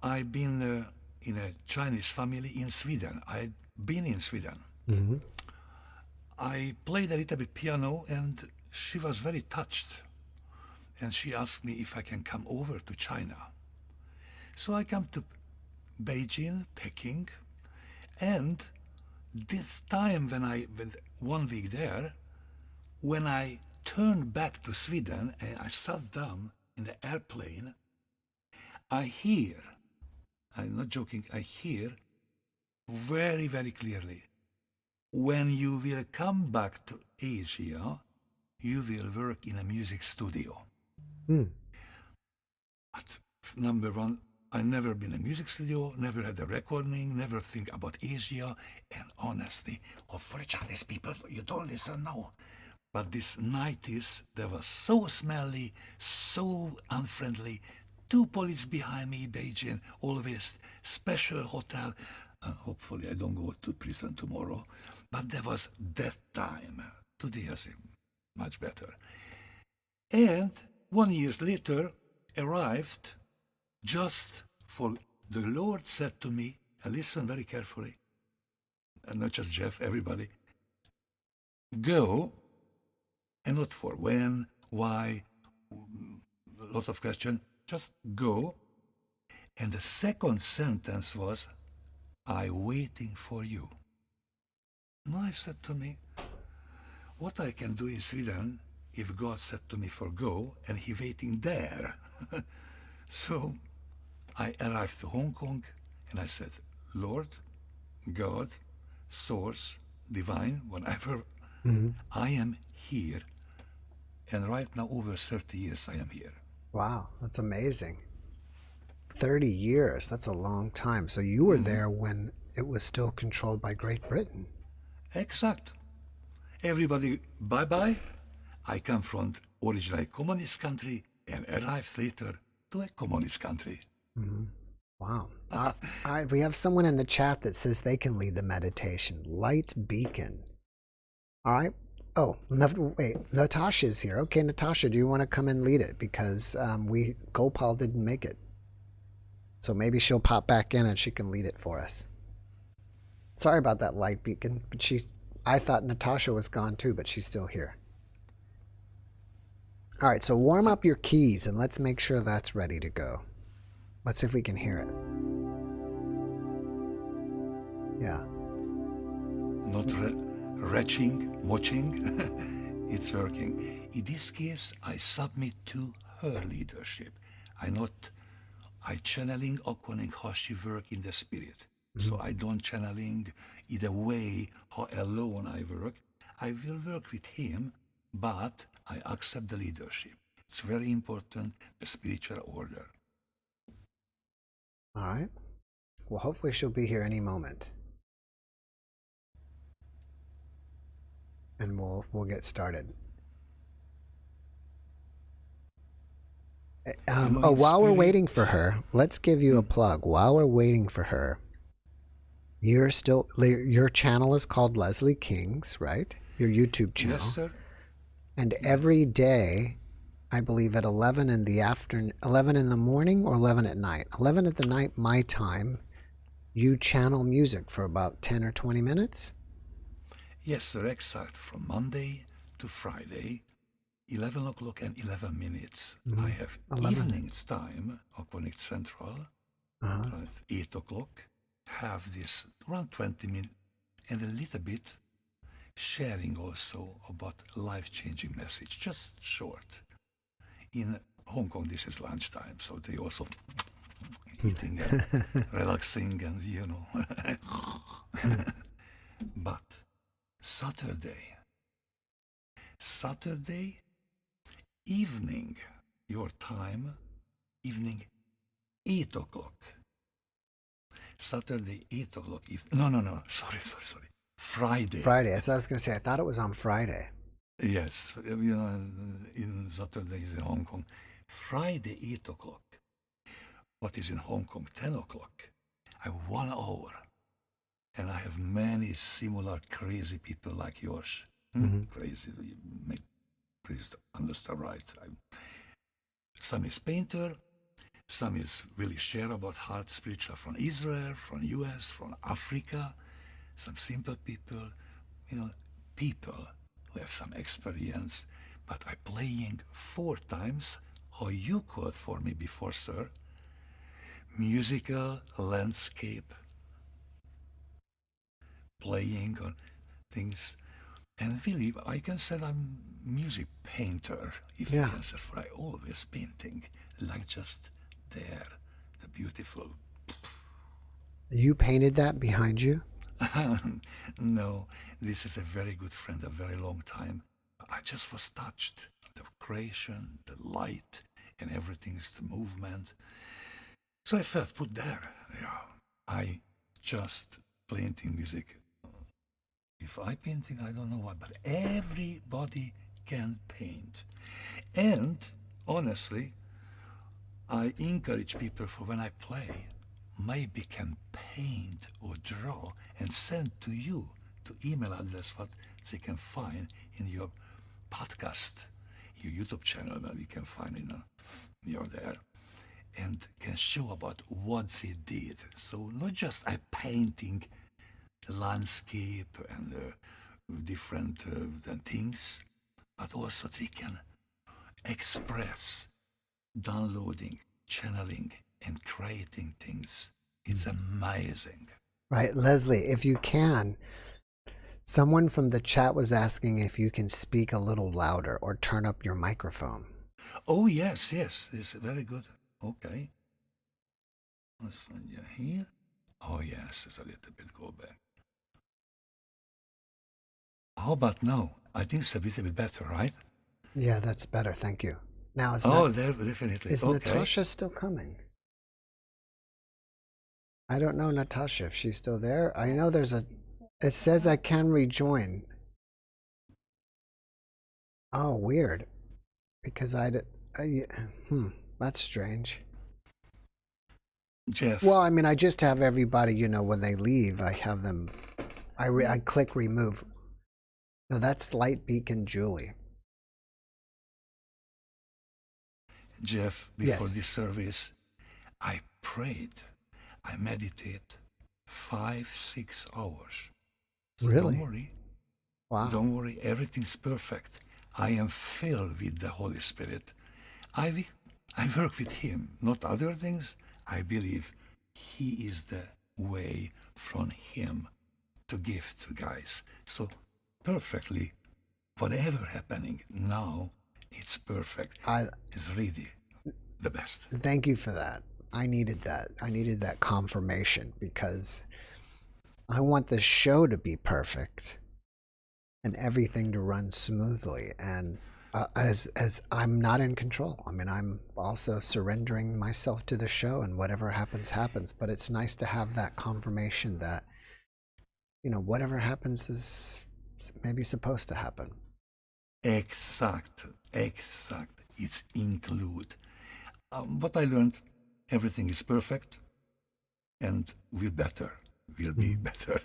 I've been in a Chinese family in Sweden. I've been in Sweden. Mm-hmm. I played a little bit piano, and she was very touched. And she asked me if I can come over to China. So I come to Beijing, Peking, and this time when 1 week there, when I turned back to Sweden and I sat down in the airplane, I hear, I'm not joking, I hear very, very clearly, when you will come back to Asia, you will work in a music studio. But number one, I never been in a music studio, never had a recording, never think about Asia, and honestly, for Chinese people, you don't listen now. But this 90s, they were so smelly, so unfriendly. 2 police behind me, Beijing, always special hotel. Hopefully I don't go to prison tomorrow. But there was that time. Today is much better. And 1 year later, arrived just for the Lord said to me, and listen very carefully, and not just Jeff, everybody, go, and not for when, why, a lot of questions, just go. And the second sentence was, I'm waiting for you. And I said to me, what I can do in Sweden if God said to me for go, and he waiting there. So I arrived to Hong Kong, and I said, Lord, God, source, divine, whatever. Hmm. I am here. And right now, over 30 years, I am here. Wow, that's amazing. 30 years, that's a long time. So you were there when it was still controlled by Great Britain. Exact. Everybody, bye-bye. I come from originally communist country and arrived later to a communist country. Wow. We have someone in the chat that says they can lead the meditation. Light Beacon. All right. Oh, wait. Natasha's here. Okay, Natasha, do you want to come and lead it? Because Gopal didn't make it. So maybe she'll pop back in and she can lead it for us. Sorry about that, Light Beacon. But I thought Natasha was gone too, but she's still here. All right, so warm up your keys and let's make sure that's ready to go. Let's see if we can hear it. Yeah. Not retching, watching. It's working. In this case, I submit to her leadership. I channeling according how she work in the spirit. So I don't channeling either way how alone I work. I will work with him, but I accept the leadership. It's very important, the spiritual order. All right. Well, hopefully she'll be here any moment. And we'll get started. While we're waiting for her, let's give you a plug. While we're waiting for her, your channel is called Leslie King's, right? Your YouTube channel. Yes, sir. And every day, I believe at 11 in the morning or 11 at night. 11 at the night, my time, you channel music for about 10 or 20 minutes? Yes, sir, exact. From Monday to Friday, 11 o'clock and 11 minutes. I have 11. Evening time, according to Central, at 8 o'clock. Have this around 20 minutes and a little bit sharing also about life-changing message, just short. In Hong Kong, this is lunchtime, so they also eating and relaxing and, But Saturday evening, your time, evening 8 o'clock. Saturday 8 o'clock. No. Sorry. Friday. Friday. That's what I was going to say. I thought it was on Friday. Yes, in Saturdays in Hong Kong. Friday 8 o'clock. What is in Hong Kong 10 o'clock. I have 1 hour. And I have many similar crazy people like yours. Crazy, please understand right. Some is painter, some is really share about heart spiritual from Israel, from US, from Africa, some simple people, people who have some experience, but I playing 4 times how you called for me before, sir. Musical landscape, playing on things. And really, I can say I'm music painter, if you can say, for I always painting, like just there, the beautiful. You painted that behind you? No, this is a very good friend, a very long time. I just was touched. The creation, the light, and everything's the movement. So I felt put there. Yeah, I just painting music. If I painting, I don't know why, but everybody can paint. And honestly, I encourage people for when I play, maybe can paint or draw and send to you to email address what they can find in your podcast, your YouTube channel, that we can find you're there, and can show about what they did. So not just I painting landscape and different things, but also they can express, downloading, channeling, and creating things. It's amazing. Right, Leslie, if you can, someone from the chat was asking if you can speak a little louder or turn up your microphone. Oh, yes, it's very good. Okay. Let's here. Oh, yes, it's a little bit go back. How about now? I think it's a little bit better, right? Yeah, that's better. Thank you. Now, Oh, definitely. is Okay. Natasha still coming? I don't know, Natasha, if she's still there. I know it says I can rejoin. Oh, weird. Because that's strange. Jeff, Well, I mean, I just have everybody, when they leave, I have them, I click remove. No, that's Light Beacon Julie. Jeff, before Yes. this service, I prayed, I meditate 5-6 hours. So Really? don't worry. Wow. Don't worry, everything's perfect. I am filled with the Holy Spirit. I work with Him, not other things. I believe He is the way from Him to give to guys. So perfectly, whatever happening now, it's perfect. It's really the best. Thank you for that. I needed that. I needed that confirmation because I want the show to be perfect and everything to run smoothly. And as I'm not in control. I mean, I'm also surrendering myself to the show, and whatever happens, happens. But it's nice to have that confirmation that, whatever happens is maybe supposed to happen. Exact. It's include. What I learned, everything is perfect and will be better.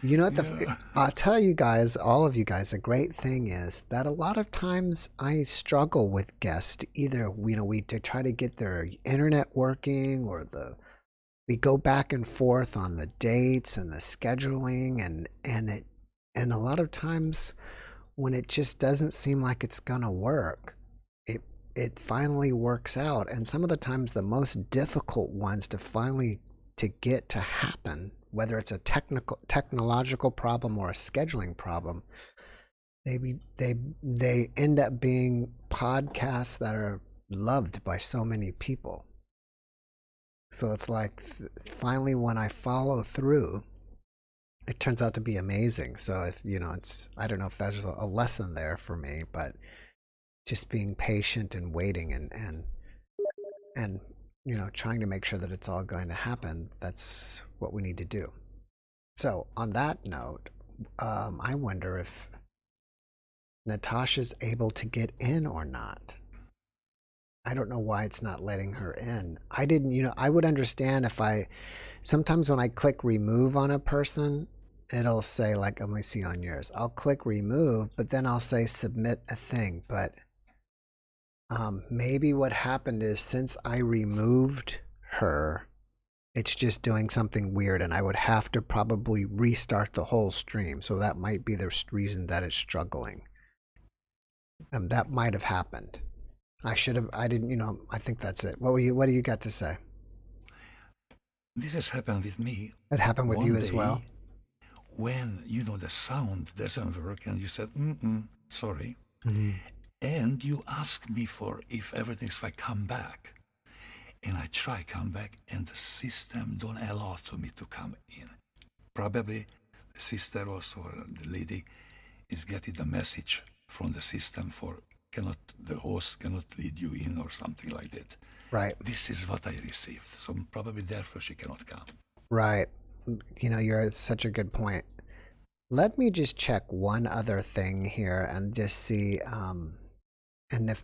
You know what? I'll tell you guys, all of you guys, the great thing is that a lot of times I struggle with guests. Either, we to try to get their internet working, or we go back and forth on the dates and the scheduling, and a lot of times when it just doesn't seem like it's gonna work, it finally works out. And some of the times the most difficult ones to get to happen, whether it's a technological problem or a scheduling problem, they end up being podcasts that are loved by so many people. So it's like finally when I follow through, it turns out to be amazing. So if I don't know if there's a lesson there for me, but just being patient and waiting and trying to make sure that it's all going to happen. That's what we need to do. So on that note, I wonder if Natasha's able to get in or not. I don't know why it's not letting her in. I would understand if sometimes when I click remove on a person, it'll say, like, let me see on yours. I'll click remove, but then I'll say submit a thing. But maybe what happened is since I removed her, it's just doing something weird, and I would have to probably restart the whole stream. So that might be the reason that it's struggling. That might have happened. I didn't, I think that's it. What do you got to say? This has happened with me. It happened with you as well? When, the sound doesn't work and you said, sorry. Mm-hmm. And you ask me for if everything's fine, come back. And I try come back, and the system don't allow to me to come in. Probably the sister also, or the lady, is getting the message from the system the host cannot lead you in or something like that. Right. This is what I received. So probably therefore she cannot come. Right. You're such a good point. Let me just check one other thing here and just see, and if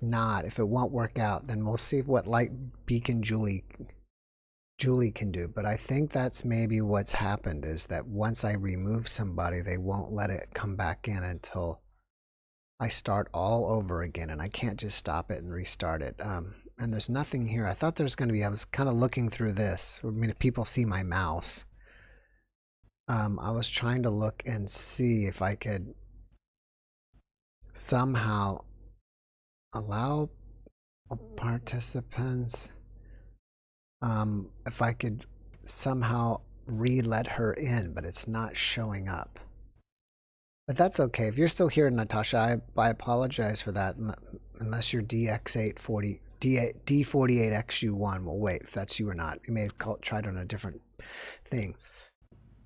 it won't work out, then we'll see what Light Beacon Julie can do. But I think that's maybe what's happened, is that once I remove somebody, they won't let it come back in until I start all over again, and I can't just stop it and restart it. And there's nothing here. I thought there's going to be, I was kind of looking through this. I mean, if people see my mouse, I was trying to look and see if I could somehow allow participants, if I could somehow re-let her in, but it's not showing up. But that's okay. If you're still here, Natasha, I apologize for that, unless you're DX840. D48XU1. Well, wait, if that's you or not. You may have tried on a different thing.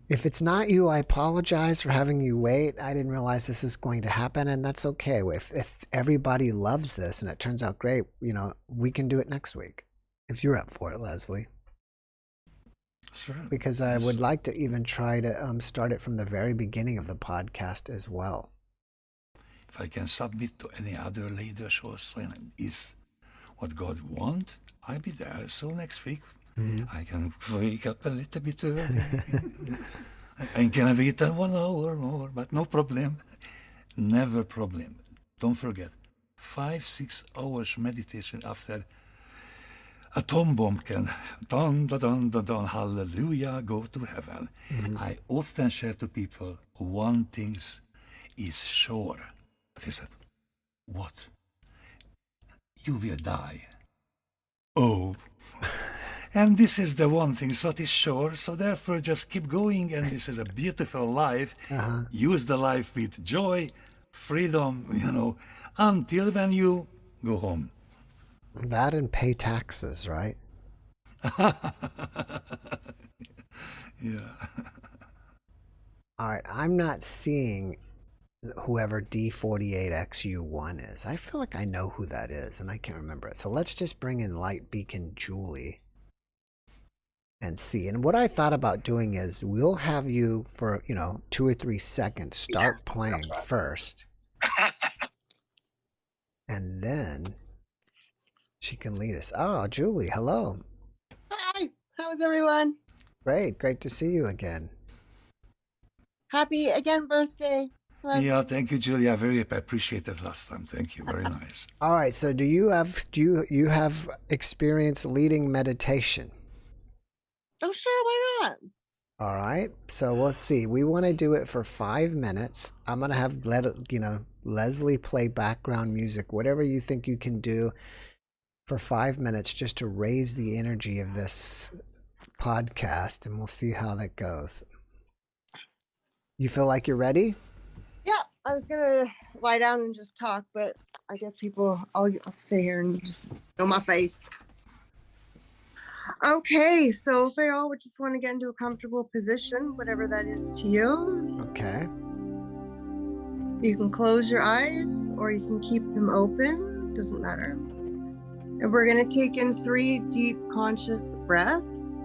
If it's not you, I apologize for having you wait. I didn't realize this is going to happen, and that's okay. If everybody loves this and it turns out great, we can do it next week. If you're up for it, Leslie. Sure. Because I would like to even try to start it from the very beginning of the podcast as well. If I can submit to any other later shows, is what God wants, I'll be there. So next week, I can wake up a little bit early. I can wait 1 hour more, but no problem. Never problem. Don't forget, 5-6 hours meditation after a tom bomb can, dun, dun, dun, dun, dun, hallelujah, go to heaven. I often share to people, one thing is sure. They said, what? You will die. Oh. And this is the one thing that is sure, so therefore just keep going, and this is a beautiful life. Use the life with joy, freedom, until when you go home. That and pay taxes, right? Yeah. All right, I'm not seeing whoever D48XU1 is. I feel like I know who that is, and I can't remember it. So let's just bring in Light Beacon Julie and see. And what I thought about doing is we'll have you for, 2 or 3 seconds start playing first. And then she can lead us. Oh, Julie, hello. Hi, how's everyone? Great to see you again. Happy again birthday. Hello. Yeah, thank you, Julia. I very appreciated last time. Thank you. Very nice. All right, so do you have experience leading meditation? Oh, sure, why not? All right, so we'll see. We want to do it for 5 minutes. I'm going to have Leslie play background music, whatever you think you can do for 5 minutes just to raise the energy of this podcast, and we'll see how that goes. You feel like you're ready? Yeah, I was gonna lie down and just talk, but I guess I'll sit here and just show my face. Okay, so if y'all would just want to get into a comfortable position, whatever that is to you. Okay. You can close your eyes or you can keep them open, doesn't matter. And we're gonna take in 3 deep conscious breaths.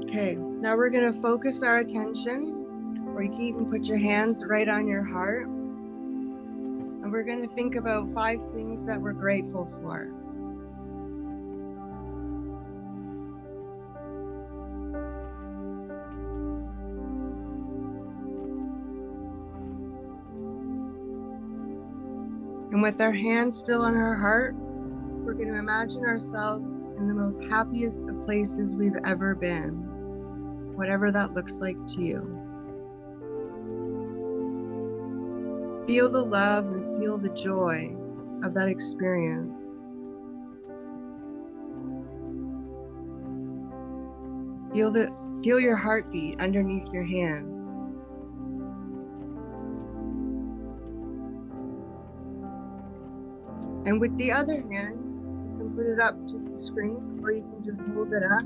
Okay, now we're going to focus our attention, or you can even put your hands right on your heart. And we're going to think about 5 things that we're grateful for. And with our hands still on our heart, we're going to imagine ourselves in the most happiest of places we've ever been. Whatever that looks like to you. Feel the love and feel the joy of that experience. Feel your heartbeat underneath your hand. And with the other hand, you can put it up to the screen, or you can just hold it up.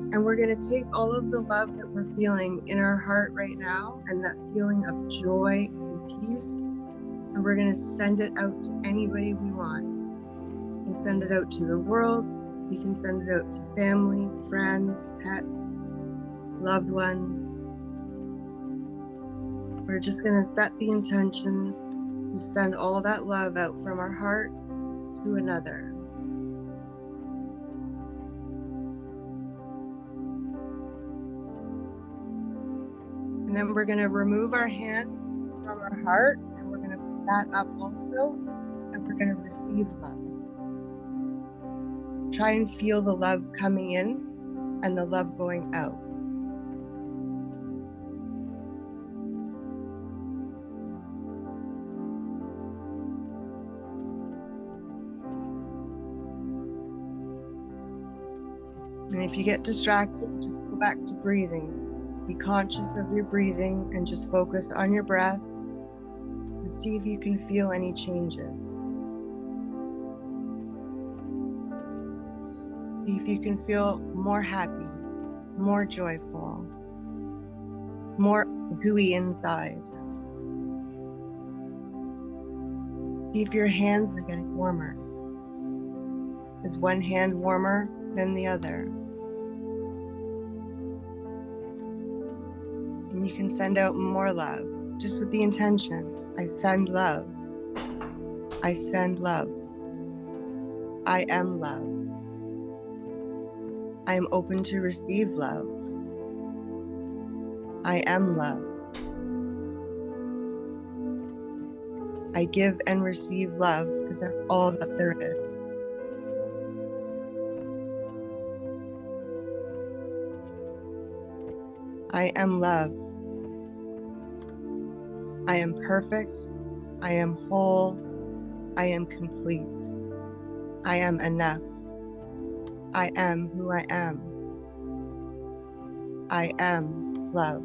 And we're going to take all of the love that we're feeling in our heart right now, and that feeling of joy and peace, and we're going to send it out to anybody we want. You can send it out to the world. You can send it out to family, friends, pets, loved ones. We're just going to set the intention to send all that love out from our heart to another. And then we're going to remove our hand from our heart, and we're going to put that up also, and we're going to receive love. Try and feel the love coming in and the love going out. And if you get distracted, just go back to breathing. Be conscious of your breathing and just focus on your breath and see if you can feel any changes. See if you can feel more happy, more joyful, more gooey inside. See if your hands are getting warmer. Is one hand warmer than the other? And you can send out more love, just with the intention. I send love. I send love. I am love. I am open to receive love. I am love. I give and receive love because that's all that there is. I am love. I am perfect. I am whole. I am complete. I am enough. I am who I am. I am love.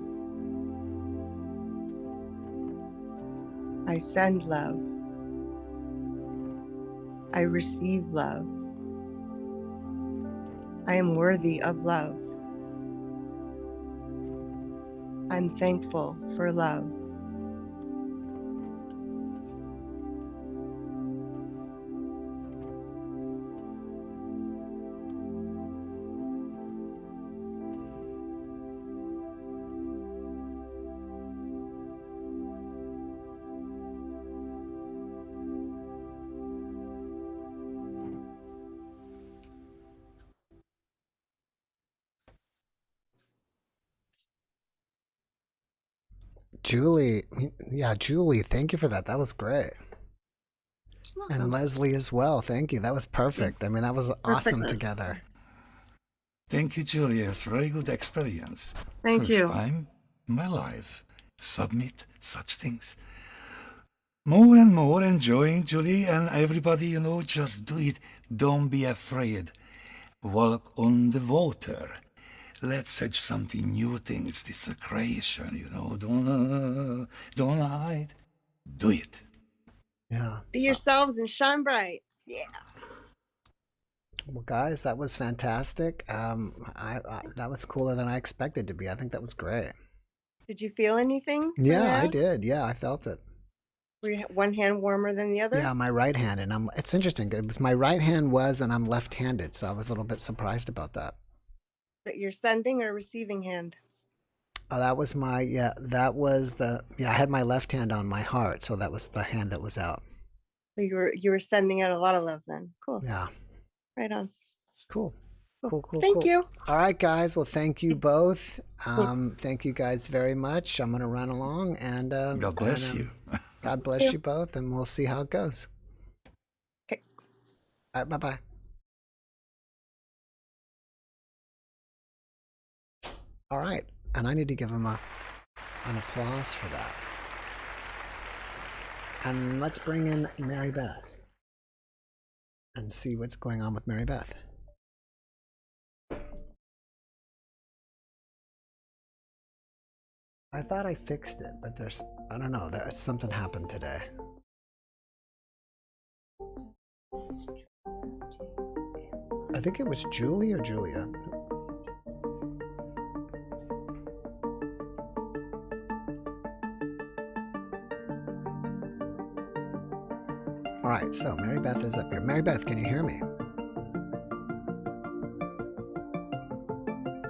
I send love. I receive love. I am worthy of love. I'm thankful for love. Julie, thank you for that. That was great. And Leslie as well. Thank you. That was perfect. I mean, that was awesome Perfectness. together. Thank you, Julia. It's a very good experience. Thank you. First time in my life. Submit such things. More and more enjoying, Julie, and everybody, just do it. Don't be afraid. Walk on the water. Let's say something new things. This is a creation, Don't hide. Do it. Yeah. Be yourselves and shine bright. Yeah. Well, guys, that was fantastic. That was cooler than I expected to be. I think that was great. Did you feel anything? Yeah, I Vanessa? did. Yeah, I felt it. Were you one hand warmer than the other? Yeah, my right hand, and it's interesting. My right hand was, and I'm left-handed, so I was a little bit surprised about that. That you're sending or receiving hand? Oh, that was I had my left hand on my heart, so that was the hand that was out. So you were sending out a lot of love then. Cool. Yeah. Right on. Cool. Thank you. All right, guys. Well, thank you both. Thank you guys very much. I'm going to run along and God bless you. God bless you both, and we'll see how it goes. Okay. All right. Bye-bye. All right. And I need to give him an applause for that. And let's bring in Mary Beth and see what's going on with Mary Beth. I thought I fixed it, but I don't know, something happened today. I think it was Julie or Julia. All right, so Mary Beth is up here. Mary Beth, can you hear me?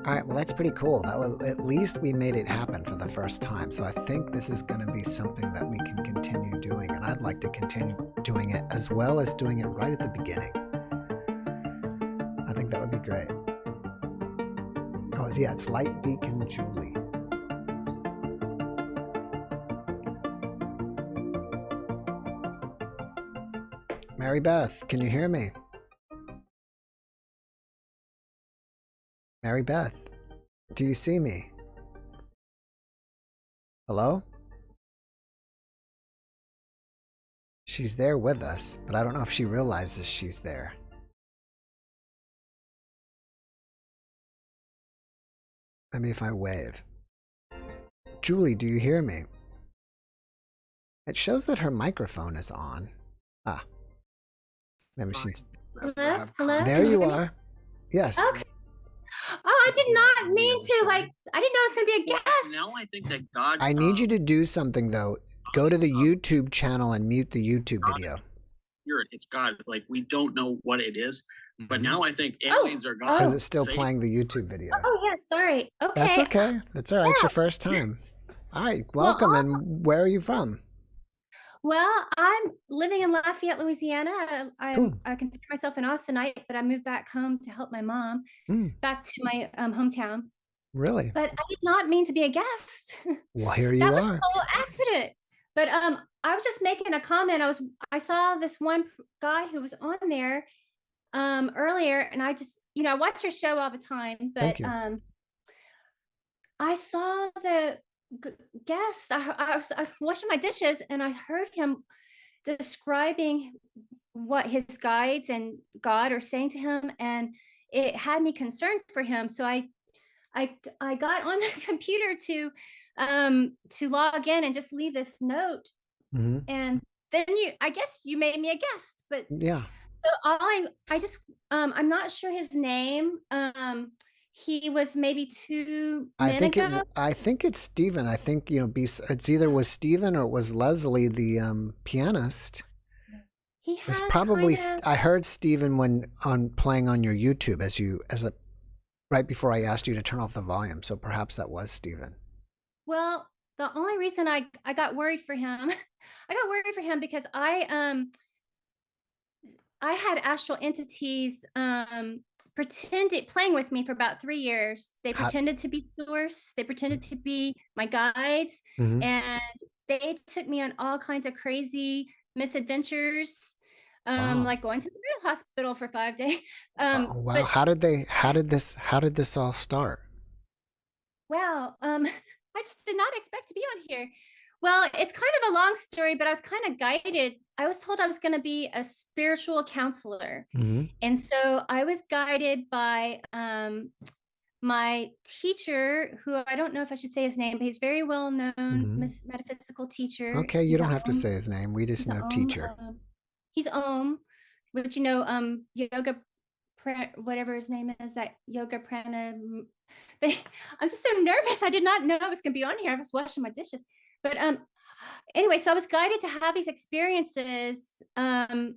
All right, well, that's pretty cool. At least we made it happen for the first time. So I think this is going to be something that we can continue doing. And I'd like to continue doing it as well as doing it right at the beginning. I think that would be great. Oh, yeah, it's Light Beacon Julie. Mary Beth, can you hear me? Mary Beth, do you see me? Hello? She's there with us, but I don't know if she realizes she's there. Maybe if I wave. Julie, do you hear me? It shows that her microphone is on. Ah. Maybe she's... Hello? Hello? There you are. Yes. Okay. Oh, I did not mean to. I didn't know it was going to be a guest. Now I think that God. I need you to do something, though. Go to the YouTube channel and mute the YouTube video. Spirit, it's God. Like, we don't know what it is, but now I think aliens are God. Because it's still playing the YouTube video. Oh, yeah, sorry. Okay. That's okay. That's all right. It's your first time. All right. Welcome. And where are you from? Well, I'm living in Lafayette, Louisiana. Cool. I consider myself an Austinite, but I moved back home to help my mom back to my hometown. Really? But I did not mean to be a guest. Well, here you That was are. a total accident. But I was just making a comment. I saw this one guy who was on there earlier, and I just, I watch your show all the time. Thank But you. I saw the guest. I was washing my dishes, and I heard him describing what his guides and God are saying to him, and it had me concerned for him. So I got on the computer to log in and just leave this note, and then I guess you made me a guest. But yeah. So I'm not sure his name. He was maybe 2 minutes ago. I think it's Stephen. I think, it's either was Stephen or it was Leslie, the pianist. He has It's probably, I heard Stephen playing on your YouTube right before I asked you to turn off the volume. So perhaps that was Stephen. Well, the only reason I got worried for him, because I had astral entities pretended playing with me for about 3 years. They pretended to be source. They pretended to be my guides, and they took me on all kinds of crazy misadventures, like going to the real hospital for 5 days. Wow. But, How did this all start? wow. I just did not expect to be on here. Well, it's kind of a long story, but I was kind of guided. I was told I was going to be a spiritual counselor. And so I was guided by my teacher, who I don't know if I should say his name, but he's very well known metaphysical teacher. Okay, you don't have to say his name. We just know teacher. He's which yoga, whatever his name is, that yoga prana. But I'm just so nervous. I did not know I was going to be on here. I was washing my dishes. But anyway, so I was guided to have these experiences. It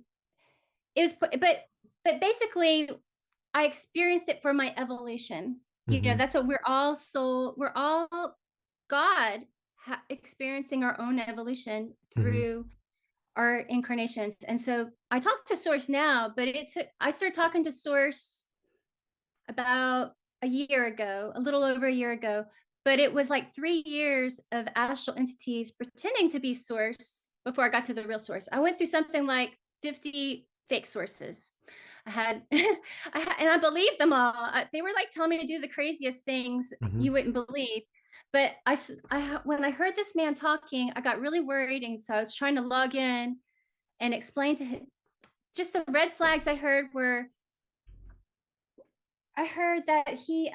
was, but basically, I experienced it for my evolution. That's what we're all God experiencing our own evolution through our incarnations. And so I talk to Source now, but I started talking to Source about a little over a year ago. But it was like 3 years of astral entities pretending to be Source before I got to the real Source. I went through something like 50 fake sources. And I believed them all. They were like telling me to do the craziest things you wouldn't believe. But when I heard this man talking, I got really worried. And so I was trying to log in and explain to him. Just the red flags I heard that he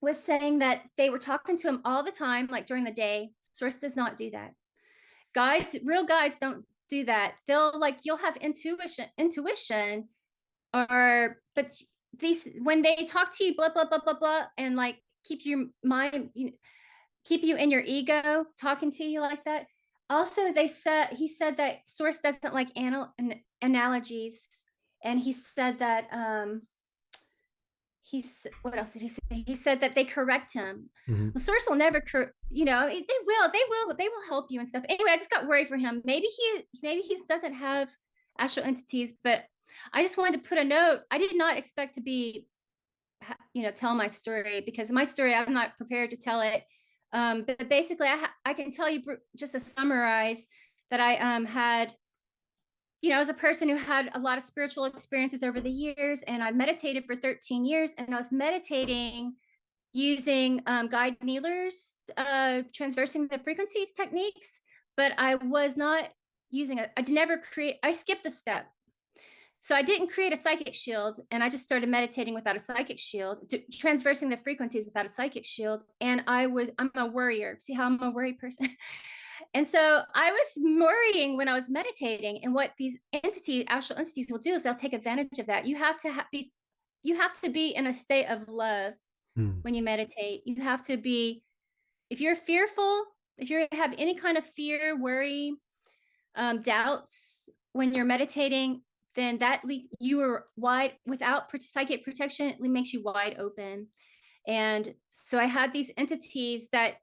was saying that they were talking to him all the time, like during the day. Source does not do that. Real guides don't do that. You'll have intuition, but these, when they talk to you, blah, blah, blah, blah, blah, and like keep your mind, keep you in your ego, talking to you like that. Also, he said that Source doesn't like analogies. And he said that, what else did he say? He said that they correct him. Well, Source will never, they will help you and stuff. Anyway, I just got worried for him. Maybe he doesn't have astral entities, but I just wanted to put a note. I did not expect to tell my story, because my story, I'm not prepared to tell it. But basically I can tell you, just to summarize, that I had, I was a person who had a lot of spiritual experiences over the years, and I meditated for 13 years, and I was meditating using guide kneelers, transversing the frequencies techniques, but I was not using it. I skipped the step. So I didn't create a psychic shield, and I just started meditating without a psychic shield, transversing the frequencies without a psychic shield. And I'm a worrier. See how I'm a worry person? And so I was worrying when I was meditating, and what these astral entities will do is they'll take advantage of that. You have to be in a state of love when you meditate. You have to be, if you're fearful, if you have any kind of fear, worry, doubts when you're meditating, then you are wide without psychic protection. It makes you wide open. And so I had these entities that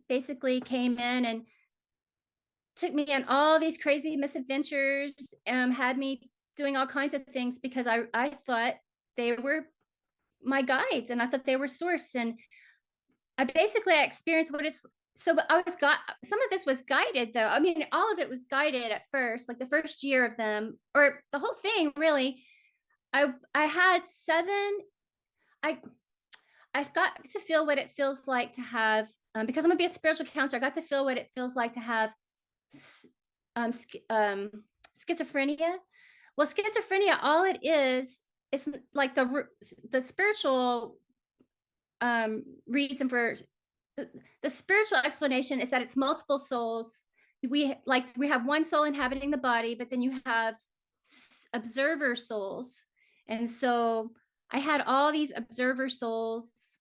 basically came in and took me on all these crazy misadventures, had me doing all kinds of things because I thought they were my guides, and I thought they were source. And I experienced some of this was guided, though. I mean, all of it was guided at first, like the first year of them, or the whole thing, really. I had 7, I've got to feel what it feels like to have, because I'm gonna be a spiritual counselor, I got to feel what it feels like to have schizophrenia. Well, schizophrenia, all it is like the spiritual reason for the spiritual explanation is that it's multiple souls. We have one soul inhabiting the body, but then you have observer souls. And so I had all these observer souls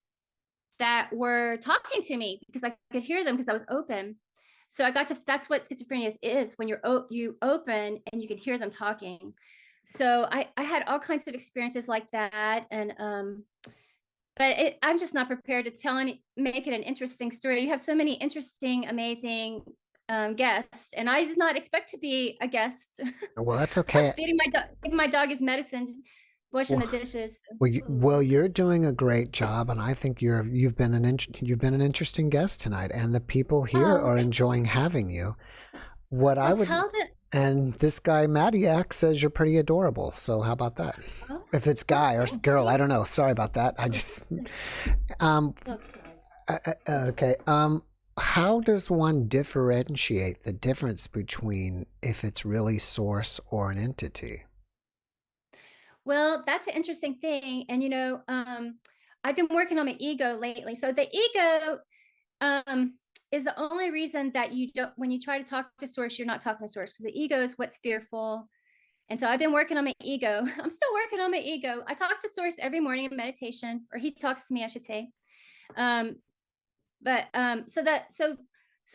that were talking to me because I could hear them because I was open. So that's what schizophrenia is when you open and you can hear them talking. So I had all kinds of experiences like that. And but I'm just not prepared to make it an interesting story. You have so many interesting, amazing guests, and I did not expect to be a guest. Well, that's okay. Feeding my dog his medicine, washing the dishes. Well, you're doing a great job, and I think you've been an interesting guest tonight, and the people here are enjoying having you. And this guy Madiak says you're pretty adorable. So how about that? Oh. If it's guy or girl, I don't know. Sorry about that. I just okay. How does one differentiate the difference between if it's really source or an entity? Well, that's an interesting thing. And I've been working on my ego lately. So the ego is the only reason that when you try to talk to source, you're not talking to source, because the ego is what's fearful. And so I've been working on my ego. I'm still working on my ego. I talk to source every morning in meditation, or he talks to me, I should say. So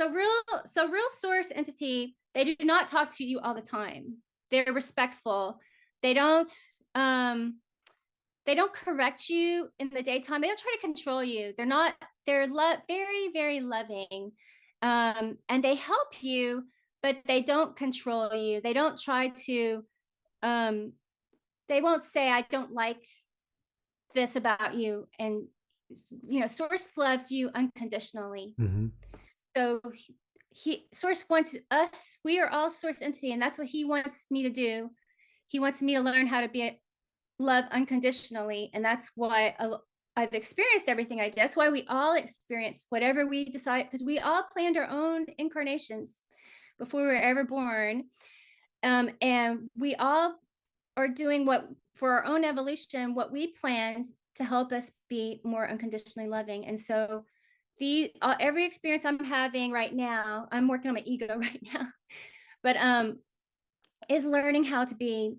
real source entity, they do not talk to you all the time. They're respectful. They don't correct you in the daytime. They don't try to control you. They're very, very loving. And they help you, but they don't control you. They don't try to, they won't say, I don't like this about you. And, source loves you unconditionally. Mm-hmm. So source wants us, we are all source entity, and that's what he wants me to do. He wants me to learn how to love unconditionally. And that's why I've experienced everything I did. That's why we all experience whatever we decide, because we all planned our own incarnations before we were ever born. And we all are doing for our own evolution, what we planned to help us be more unconditionally loving. And so every experience I'm having right now, I'm working on my ego right now, but is learning how to be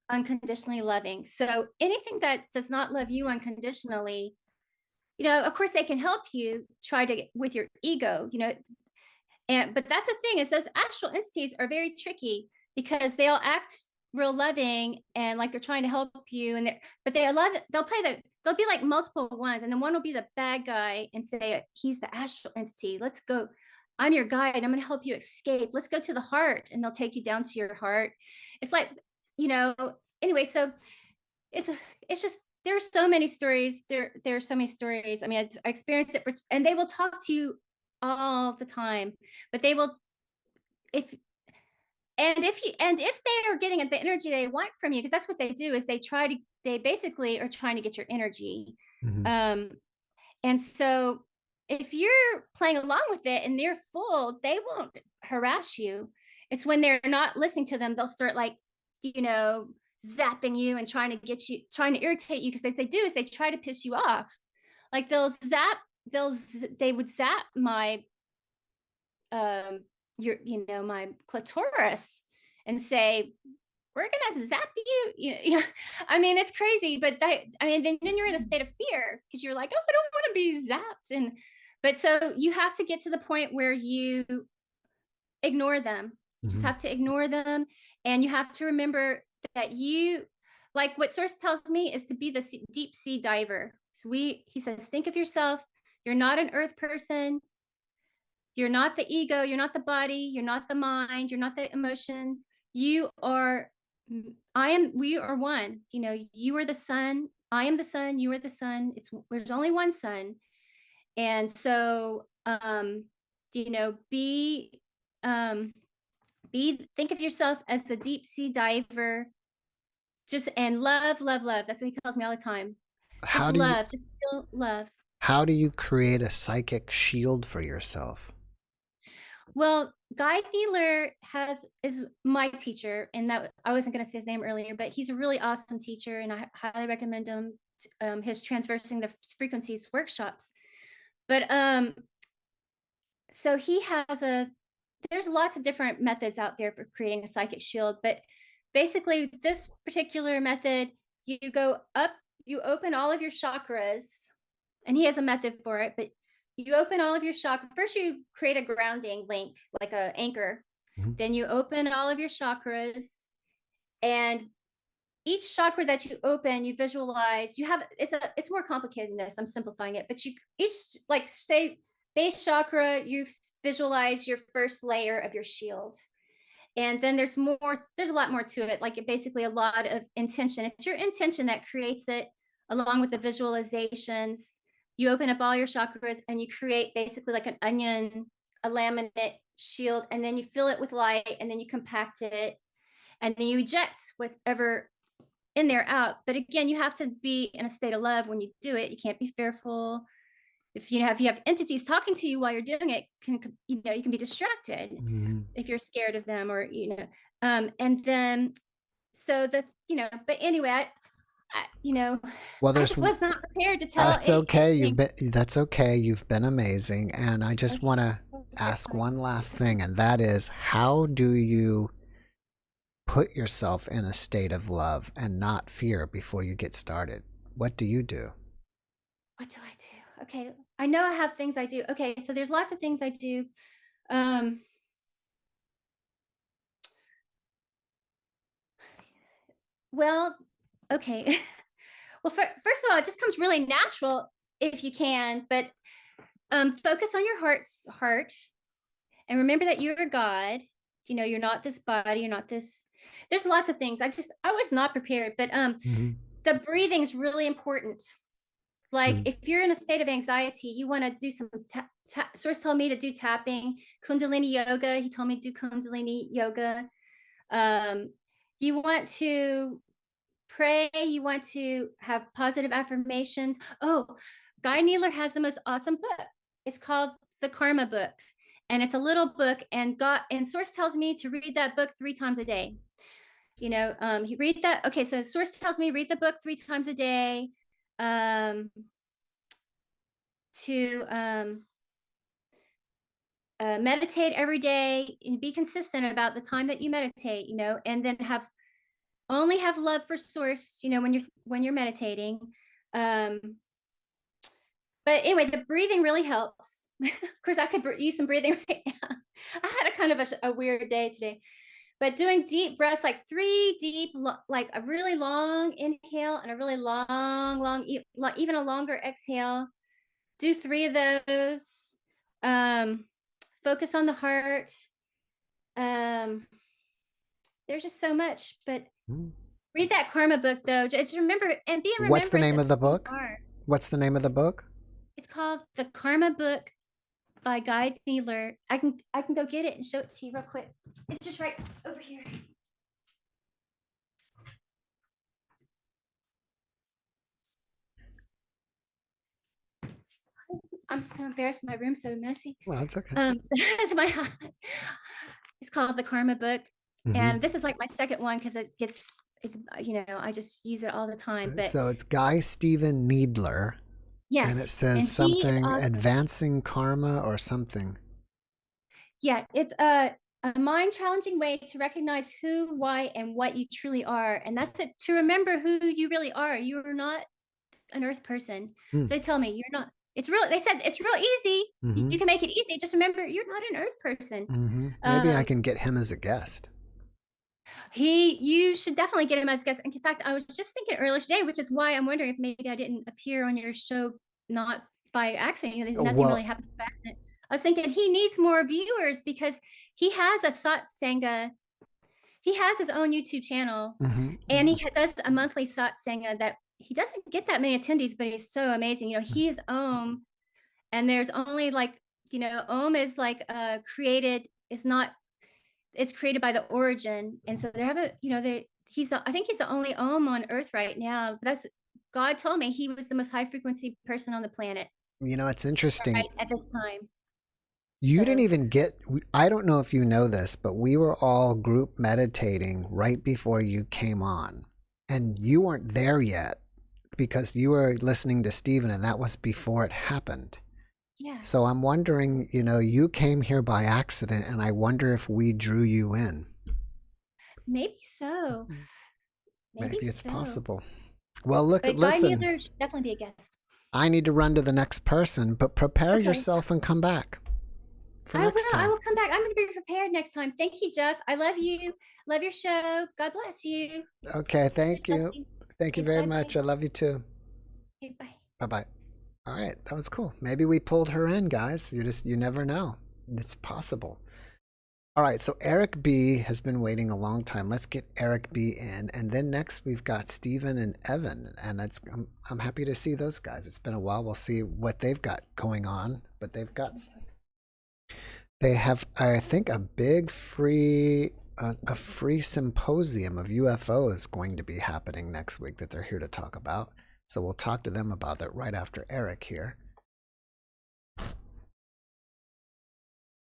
unconditionally loving. So anything that does not love you unconditionally, of course they can help you with your ego, but that's the thing, is those astral entities are very tricky, because they'll act real loving and like they're trying to help you, they'll be like multiple ones, and then one will be the bad guy and say, he's the astral entity, let's go, I'm your guide, I'm going to help you escape, let's go to the heart, and they'll take you down to your heart. It's like, anyway, so it's just, there's so many stories. There are so many stories. I mean, I experienced it, and they will talk to you all the time, but they will, if they are getting the energy they want from you, because that's what they do, is they basically are trying to get your energy. Mm-hmm. And so if you're playing along with it and they're full, they won't harass you. It's when they're not listening to them, they'll start zapping you and trying to irritate you, because they do is they try to piss you off. Like they would zap my my clitoris and say, we're gonna zap you. I mean, it's crazy, but then you're in a state of fear because you're like, oh, I don't want to be zapped. But so you have to get to the point where you ignore them. You just have to ignore them, and you have to remember that you, like what Source tells me, is to be the deep sea diver. So he says, think of yourself. You're not an earth person. You're not the ego. You're not the body. You're not the mind. You're not the emotions. We are one. You are the sun. I am the sun. You are the sun. There's only one sun. And so, think of yourself as the deep sea diver, and love. That's what he tells me all the time. Just feel love. How do you create a psychic shield for yourself? Well, Guy Needler is my teacher, and that I wasn't going to say his name earlier, but he's a really awesome teacher, and I highly recommend him. His Transversing the Frequencies workshops. But so he has there's lots of different methods out there for creating a psychic shield, but basically this particular method, you go up, you open all of your chakras, and he has a method for it, but you open all of your chakras. First, you create a grounding link, like an anchor. Then you open all of your chakras, and each chakra that you open, you visualize. It's more complicated than this. I'm simplifying it, but say base chakra, you visualize your first layer of your shield, and then there's a lot more to it. Like basically a lot of intention. It's your intention that creates it, along with the visualizations. You open up all your chakras and you create basically like an onion, a laminate shield, and then you fill it with light, and then you compact it, and then you eject whatever in there out. But again, you have to be in a state of love when you do it. You can't be fearful. If you have entities talking to you while you're doing it, you can be distracted if you're scared of them, or and then but anyway, well, I just was not prepared to tell. That's okay. That's okay. You've been amazing, and I just want to ask one last thing, and that is, how do you put yourself in a state of love and not fear before you get started? What do you do? What do I do? Okay, I know I have things I do. Okay, so there's lots of things I do. Well, okay. Well, first of all, it just comes really natural if you can, but focus on your heart, and remember that you're God. You're not this body. You're not this. There's lots of things. I was not prepared, but the breathing is really important. Like if you're in a state of anxiety, you want to do some Source told me to do tapping, Kundalini yoga. He told me to do Kundalini yoga. You want to pray. You want to have positive affirmations. Oh, Guy Needler has the most awesome book. It's called The Karma Book, and it's a little book. And Source tells me to read that book 3 times a day. He read that. Okay, so Source tells me read the book 3 times a day. To meditate every day and be consistent about the time that you meditate, and then only have love for Source, when you're meditating. But anyway, the breathing really helps. Of course, I could use some breathing right now. I had a kind of a weird day today, but doing deep breaths, like 3 deep, like a really long inhale and a really long, even a longer exhale. Do 3 of those. Focus on the heart. There's just so much, but read that Karma book though. Just remember and be remembered. What's the name of the book? What's the name of the book? It's called The Karma Book by Guy Needler. I can go get it and show it to you real quick. It's just right over here. I'm so embarrassed. My room's so messy. Well, that's okay. It's called The Karma Book. And this is like my second one because it gets it's, I just use it all the time. But So it's Guy Stephen Needler, and it yes, says and he is something awesome. advancing karma or something. Yeah, it's a mind-challenging way to recognize who, why, and what you truly are. And that's it, to remember who you really are. You are not an earth person. Hmm. So they tell me you're not. It's real. They said it's real easy. Mhm. You can make it easy. Just remember you're not an earth person. Maybe I can get him as a guest. You should definitely get him as a guest. In fact, I was just thinking earlier today, which is why I'm wondering if maybe I didn't appear on your show not by accident. Nothing Well- really happened by accident. I was thinking he needs more viewers because he has a satsanga. He has his own YouTube channel, and he does a monthly satsanga that he doesn't get that many attendees, but he's so amazing. He is Om, and there's only Om is created. It's created by the origin, and so they haven't. I think he's the only Om on Earth right now. That's God told me he was the most high frequency person on the planet. It's interesting. Right at this time. You didn't even get, I don't know if you know this, but we were all group meditating right before you came on. And you weren't there yet because you were listening to Stephen, and that was before it happened. Yeah. So I'm wondering, you came here by accident, and I wonder if we drew you in. Maybe so. Maybe it's so. possible. Well, But listen. Guy Needler should definitely be a guest. I need to run to the next person, but prepare yourself and come back. I will come back. I'm going to be prepared next time. Thank you, Jeff. I love you. Love your show. God bless you. Okay, thank you. Thank you very Bye-bye. much. I love you too. Okay, bye. Bye-bye. All right, that was cool. Maybe we pulled her in, guys. You never know. It's possible. All right, so Eric B has been waiting a long time. Let's get Eric B in, and then next we've got Stephen and Evan, and I'm happy to see those guys. It's been a while. We'll see what they've got going on, but they have, I think, a big free symposium of UFOs going to be happening next week that they're here to talk about. So we'll talk to them about that right after Eric here.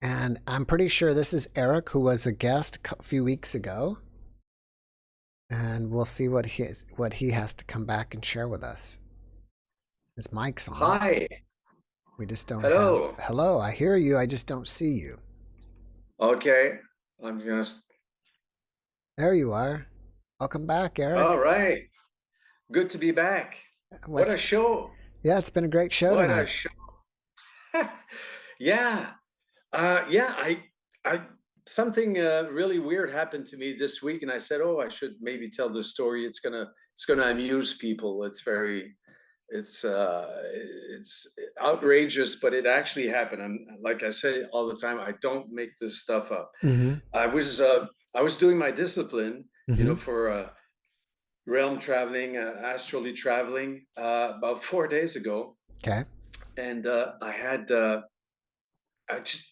And I'm pretty sure this is Eric, who was a guest a few weeks ago. And we'll see what he has to come back and share with us. His mic's on. Hi. We just don't Hello. Hello, I hear you. I just don't see you. Okay. I'm just. There you are. Welcome back, Eric. All right. Good to be back. What a show. Yeah, it's been a great show What tonight. a show. Yeah. I something really weird happened to me this week, and I said, "Oh, I should maybe tell this story. It's gonna amuse people. It's outrageous, but it actually happened. And like I say all the time, I don't make this stuff up. I was doing my discipline, for realm traveling, astrally traveling, about 4 days ago. Okay. And I just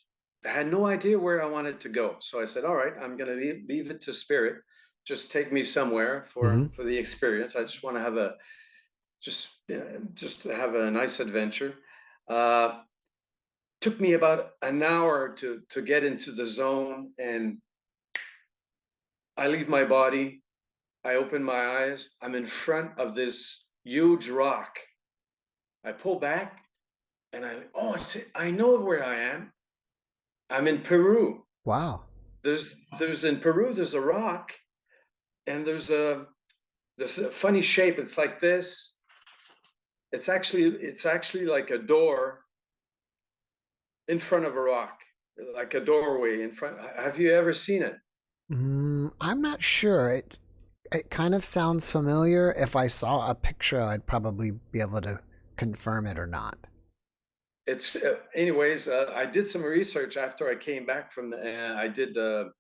had no idea where I wanted to go. So I said, all right, I'm going to leave it to spirit. Just take me somewhere for the experience. I just want to have just to have a nice adventure. Took me about an hour to get into the zone, and I leave my body. I open my eyes. I'm in front of this huge rock. I pull back, and I know where I am. I'm in Peru. Wow. There's in Peru. There's a rock, and there's a funny shape. It's like this. It's actually like a door in front of a rock, like a doorway in front. Have you ever seen it? I'm not sure. It kind of sounds familiar. If I saw a picture, I'd probably be able to confirm it or not. It's anyways. I did some research after I came back from the.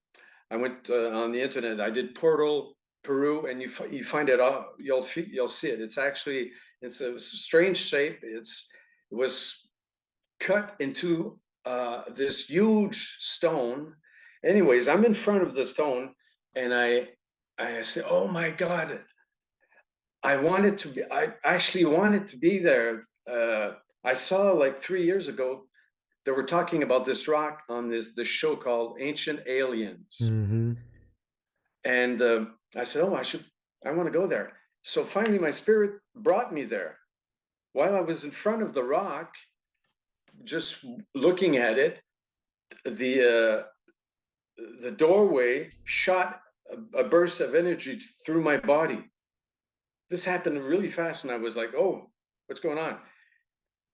I went on the internet. I did Portal Peru, and you find it all. You'll see it. It's a strange shape. It was cut into this huge stone. Anyways, I'm in front of the stone, and I say, "Oh my God! I actually wanted to be there." I saw like 3 years ago, they were talking about this rock on this show called Ancient Aliens, and I said, "Oh, I want to go there. So finally my spirit brought me there. While I was in front of the rock, just looking at it, the doorway shot a burst of energy through my body. This happened really fast, and I was like, "Oh, what's going on?"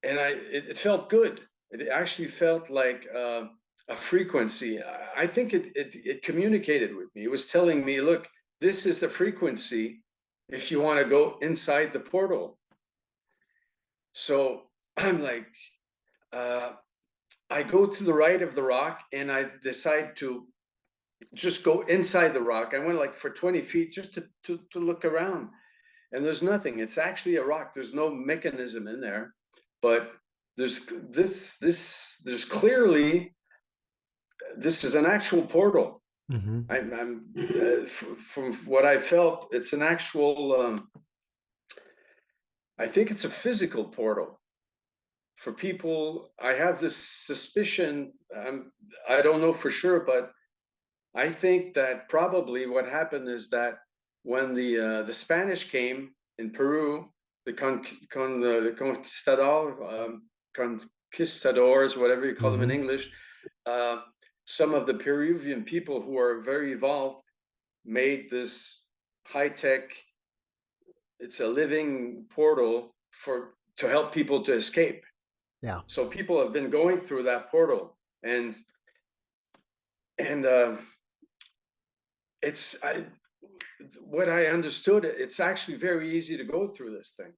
And it felt good. It actually felt like a frequency. I think it communicated with me. It was telling me, "Look, this is the frequency if you want to go inside the portal." So I'm like, I go to the right of the rock, and I decide to just go inside the rock. I went like for 20 feet just to look around, and there's nothing. It's actually a rock. There's no mechanism in there, but there's clearly, this is an actual portal. From what I felt, it's an actual, I think it's a physical portal. For people, I have this suspicion, I don't know for sure, but I think that probably what happened is that when the Spanish came in Peru, the conquistadors, whatever you call them in English, some of the Peruvian people who are very evolved made this high-tech, it's a living portal to help people to escape. Yeah. So people have been going through that portal, and what I understood, it's actually very easy to go through this thing.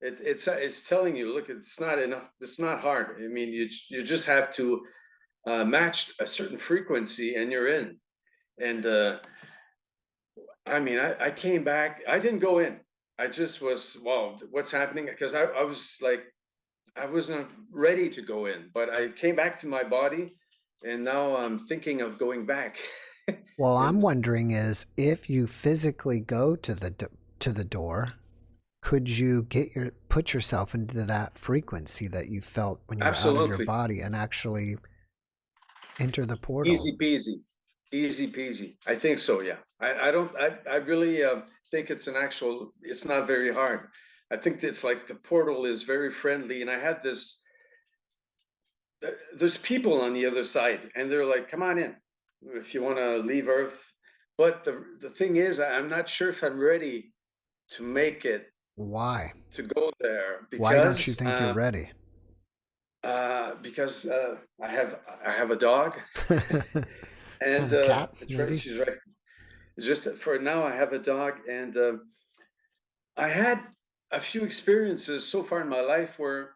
It's telling you, look, it's not enough. It's not hard. I mean, you just have to match a certain frequency, and you're in. And I mean, I came back. I didn't go in. I just was, wow, what's happening? Because I was like, I wasn't ready to go in, but I came back to my body, and now I'm thinking of going back. Well, I'm wondering is if you physically go to the door, could you put yourself into that frequency that you felt when you were out of your body and actually enter the portal? Easy peasy, easy peasy. I think so. Yeah. I really think it's it's not very hard. I think it's like the portal is very friendly, and I had this, there's people on the other side, and they're like, come on in if you want to leave Earth. But the thing is, I'm not sure if I'm ready to make it. Why? To go there. Because, why don't you think you're ready? Because I have a dog. And a cat, it's right, she's right. It's just for now, I have a dog, and I had a few experiences so far in my life where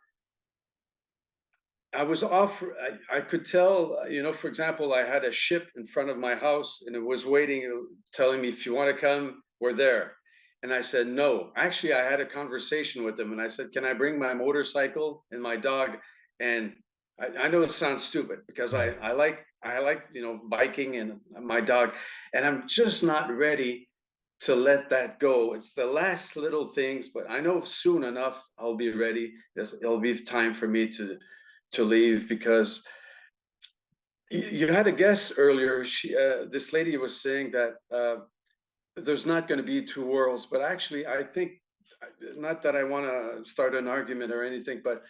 I was off. I could tell, for example, I had a ship in front of my house, and it was waiting, telling me, if you want to come, we're there. And I said, no. Actually, I had a conversation with them, and I said, can I bring my motorcycle and my dog? And I know it sounds stupid, because I like biking and my dog, and I'm just not ready to let that go. It's the last little things, but I know soon enough I'll be ready. It'll be time for me to leave, because you had a guest earlier. This lady was saying that there's not going to be two worlds, but actually I think, not that I want to start an argument or anything, but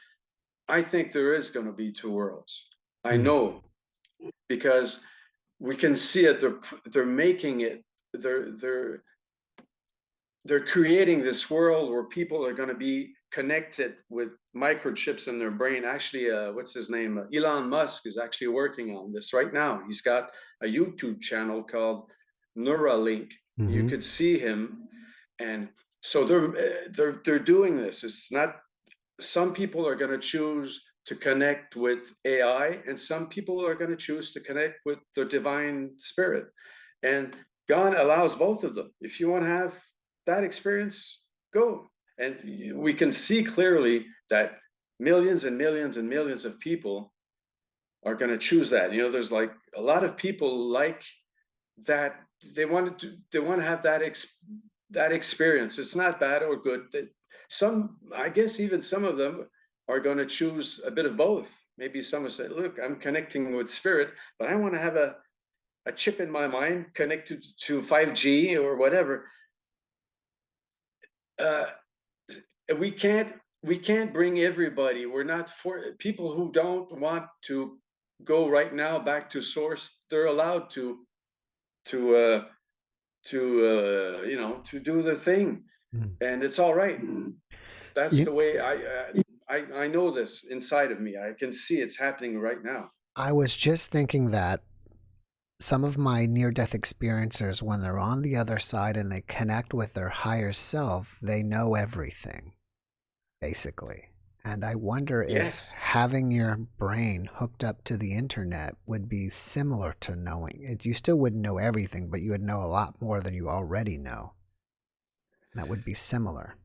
I think there is going to be two worlds. I know, because we can see it. They're making it. They're creating this world where people are going to be connected with microchips in their brain. Actually, what's his name? Elon Musk is actually working on this right now. He's got a YouTube channel called Neuralink. You could see him, and so they're doing this. It's not. Some people are going to choose to connect with AI, and some people are going to choose to connect with the divine spirit. And God allows both of them. If you want to have that experience, go. And we can see clearly that millions and millions and millions of people are going to choose that. There's like a lot of people like that. They want to have that experience. It's not bad or good. I guess even some of them are going to choose a bit of both. Maybe some will say, look, I'm connecting with spirit, but I want to have a chip in my mind connected to 5G or whatever. uh, we can't bring everybody. We're not for people who don't want to go right now back to source. They're allowed to to to do the thing, and it's all right. That's the way I know this inside of me. I can see it's happening right now. I was just thinking that some of my near-death experiencers, when they're on the other side and they connect with their higher self, they know everything, basically. And I wonder if having your brain hooked up to the internet would be similar to knowing it. You still wouldn't know everything, but you would know a lot more than you already know. That would be similar.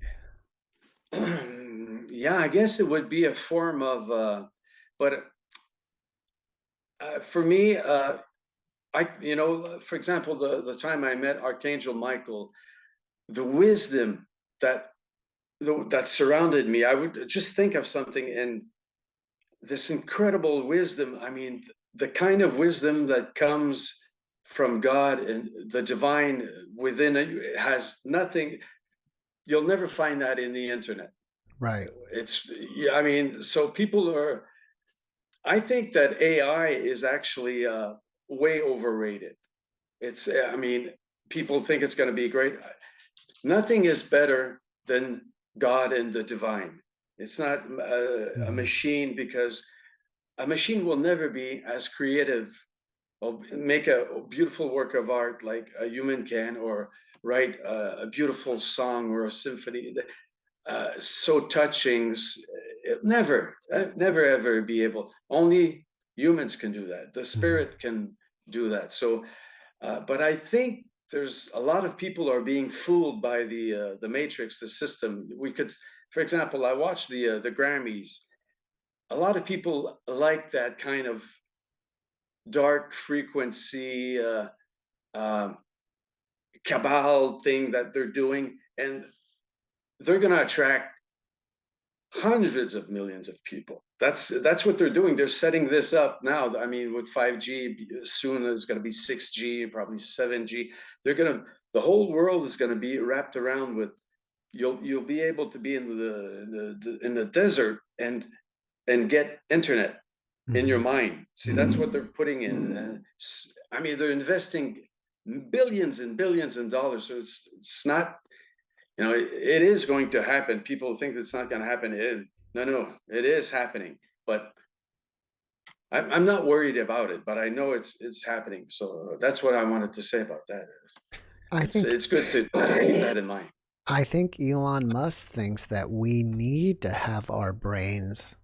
Yeah, I guess it would be a form of, but for me, for example, the time I met Archangel Michael, the wisdom that surrounded me, I would just think of something, and this incredible wisdom. I mean, the kind of wisdom that comes from God and the divine within it has nothing. You'll never find that in the internet. Right. I mean, so I think that AI is actually way overrated. I mean, people think it's going to be great. Nothing is better than God and the divine. It's not a machine, because a machine will never be as creative or make a beautiful work of art like a human can, or write a beautiful song or a symphony. So touching. Never ever be able. Only humans can do that. The spirit can do that. So, but I think there's a lot of people are being fooled by the matrix, the system. We could, for example, I watched the Grammys. A lot of people like that kind of dark frequency cabal thing that they're doing, and they're going to attract hundreds of millions of people. That's what they're doing. They're setting this up now. I mean, with 5G, soon there's going to be 6G, probably 7G. The whole world is going to be wrapped around with. You'll be able to be in the desert and get internet in your mind. See, that's what they're putting in. I mean, they're investing billions and billions of dollars. So it's not. It is going to happen. People think it's not going to happen. No, it is happening. But I'm not worried about it. But I know it's happening. So that's what I wanted to say about that. I think it's good to keep that in mind. I think Elon Musk thinks that we need to have our brains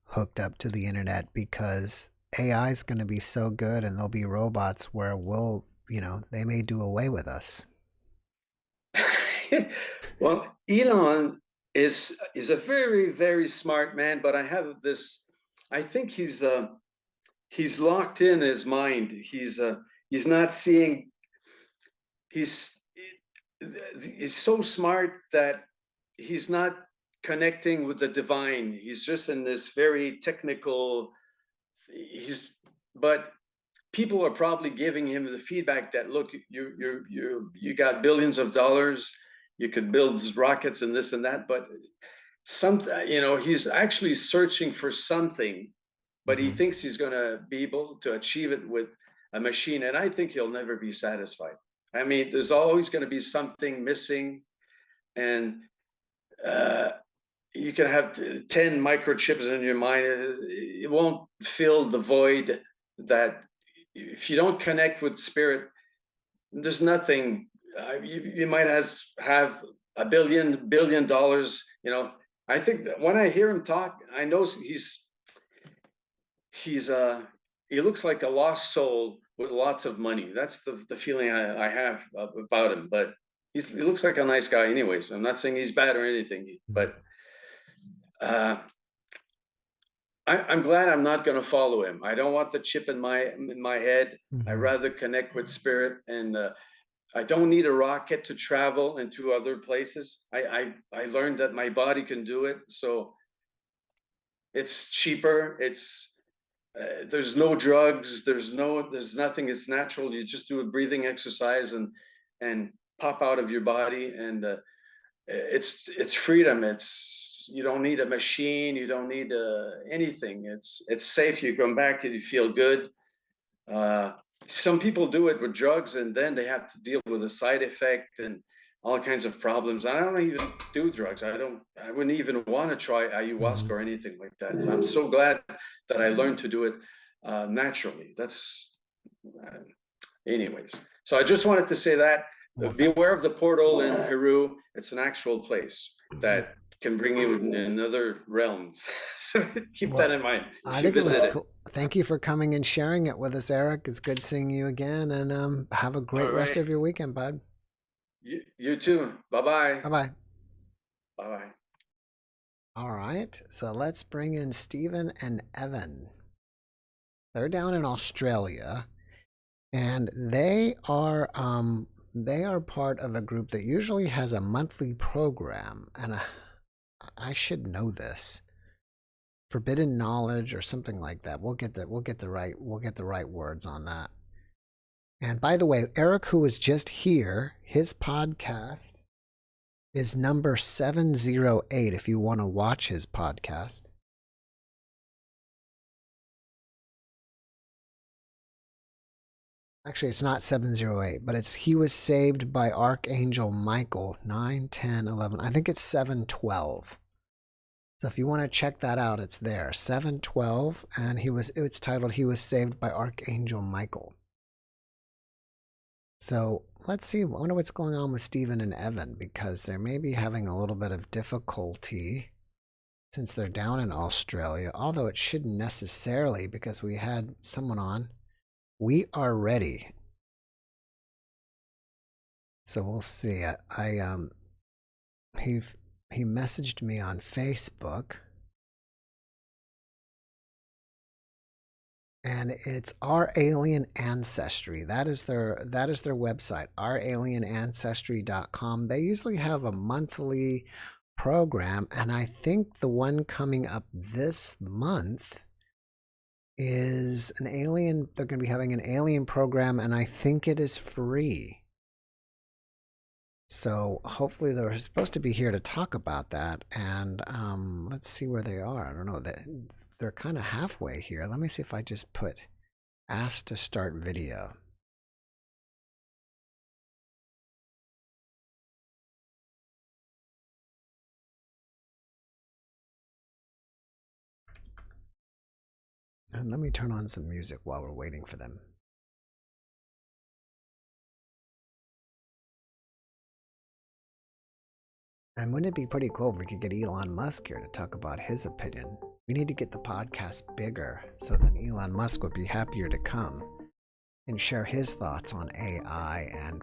hooked up to the internet, because AI is going to be so good, and there'll be robots where they may do away with us. Well, Elon is a very, very smart man, but I think he's locked in his mind. He's not seeing. He's so smart that he's not connecting with the divine. He's just in this very technical. But people are probably giving him the feedback that, look, you got billions of dollars. You could build rockets and this and that, but he's actually searching for something, but he thinks he's going to be able to achieve it with a machine. And I think he'll never be satisfied. I mean, there's always going to be something missing, and you can have 10 microchips in your mind. It won't fill the void that if you don't connect with spirit, there's nothing. You might have $1 billion. I think that when I hear him talk, I know he looks like a lost soul with lots of money. That's the feeling I have about him. But he looks like a nice guy, anyways. I'm not saying he's bad or anything, but I'm glad I'm not going to follow him. I don't want the chip in my head. I'd rather connect with spirit, and I don't need a rocket to travel into other places. I learned that my body can do it, so it's cheaper. There's no drugs. There's nothing. It's natural. You just do a breathing exercise and pop out of your body, and it's freedom. You don't need a machine. You don't need anything. It's safe. You come back and you feel good. Some people do it with drugs, and then they have to deal with a side effect and all kinds of problems. I don't even do drugs. I wouldn't even want to try ayahuasca or anything like that. I'm so glad that I learned to do it naturally. That's anyways. So I just wanted to say that beware of the portal in Peru. It's an actual place that can bring you in another realm. So keep that in mind. I think it was cool. Thank you for coming and sharing it with us, Eric. It's good seeing you again, and have a great rest of your weekend, bud. You too. Bye-bye. Bye-bye. Bye-bye. All right, so let's bring in Stephen and Evan. They're down in Australia, and they are part of a group that usually has a monthly program, and I should know this. Forbidden knowledge or something like that. We'll get the right words on that. And by the way, Eric, who was just here, his podcast is number 708 if you want to watch his podcast. Actually, it's not 708, but he was saved by Archangel Michael, 9, 10, 11. I think it's 712. So if you want to check that out, it's there, 712, and it's titled "He Was Saved by Archangel Michael." So let's see. I wonder what's going on with Stephen and Evan, because they may be having a little bit of difficulty since they're down in Australia. Although it shouldn't necessarily, because we had someone on. We are ready. So we'll see. He messaged me on Facebook, and it's Our Alien Ancestry. That is their website, ouralienancestry.com. They usually have a monthly program, and I think the one coming up this month is an alien. They're going to be having an alien program, and I think it is free. So hopefully they're supposed to be here to talk about that, and let's see where they are. I don't know, they're kind of halfway here. Let me see if I just put ask to start video. And let me turn on some music while we're waiting for them. And wouldn't it be pretty cool if we could get Elon Musk here to talk about his opinion? We need to get the podcast bigger so then Elon Musk would be happier to come and share his thoughts on AI, and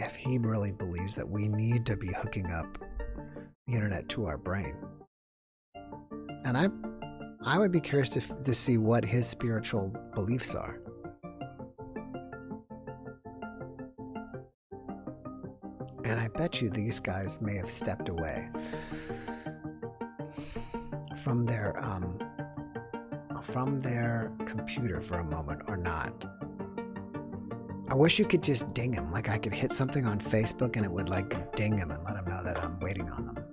if he really believes that we need to be hooking up the internet to our brain. And I would be curious to see what his spiritual beliefs are. And I bet you these guys may have stepped away from their computer for a moment or not. I wish you could just ding him. Like I could hit something on Facebook and it would like ding him and let him know that I'm waiting on them.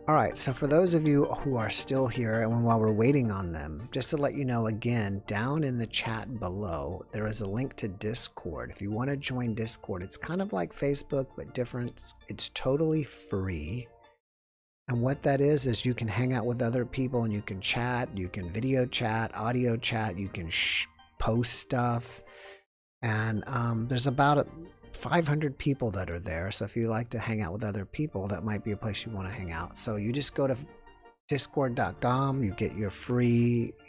All right, so for those of you who are still here and while we're waiting on them, just to let you know again, down in the chat below, there is a link to Discord. If you want to join Discord, it's kind of like Facebook, but different. It's totally free. And what that is you can hang out with other people and you can chat, you can video chat, audio chat, you can post stuff. And there's about 500 people that are there. So if you like to hang out with other people, that might be a place you want to hang out. So you just go to discord.com, you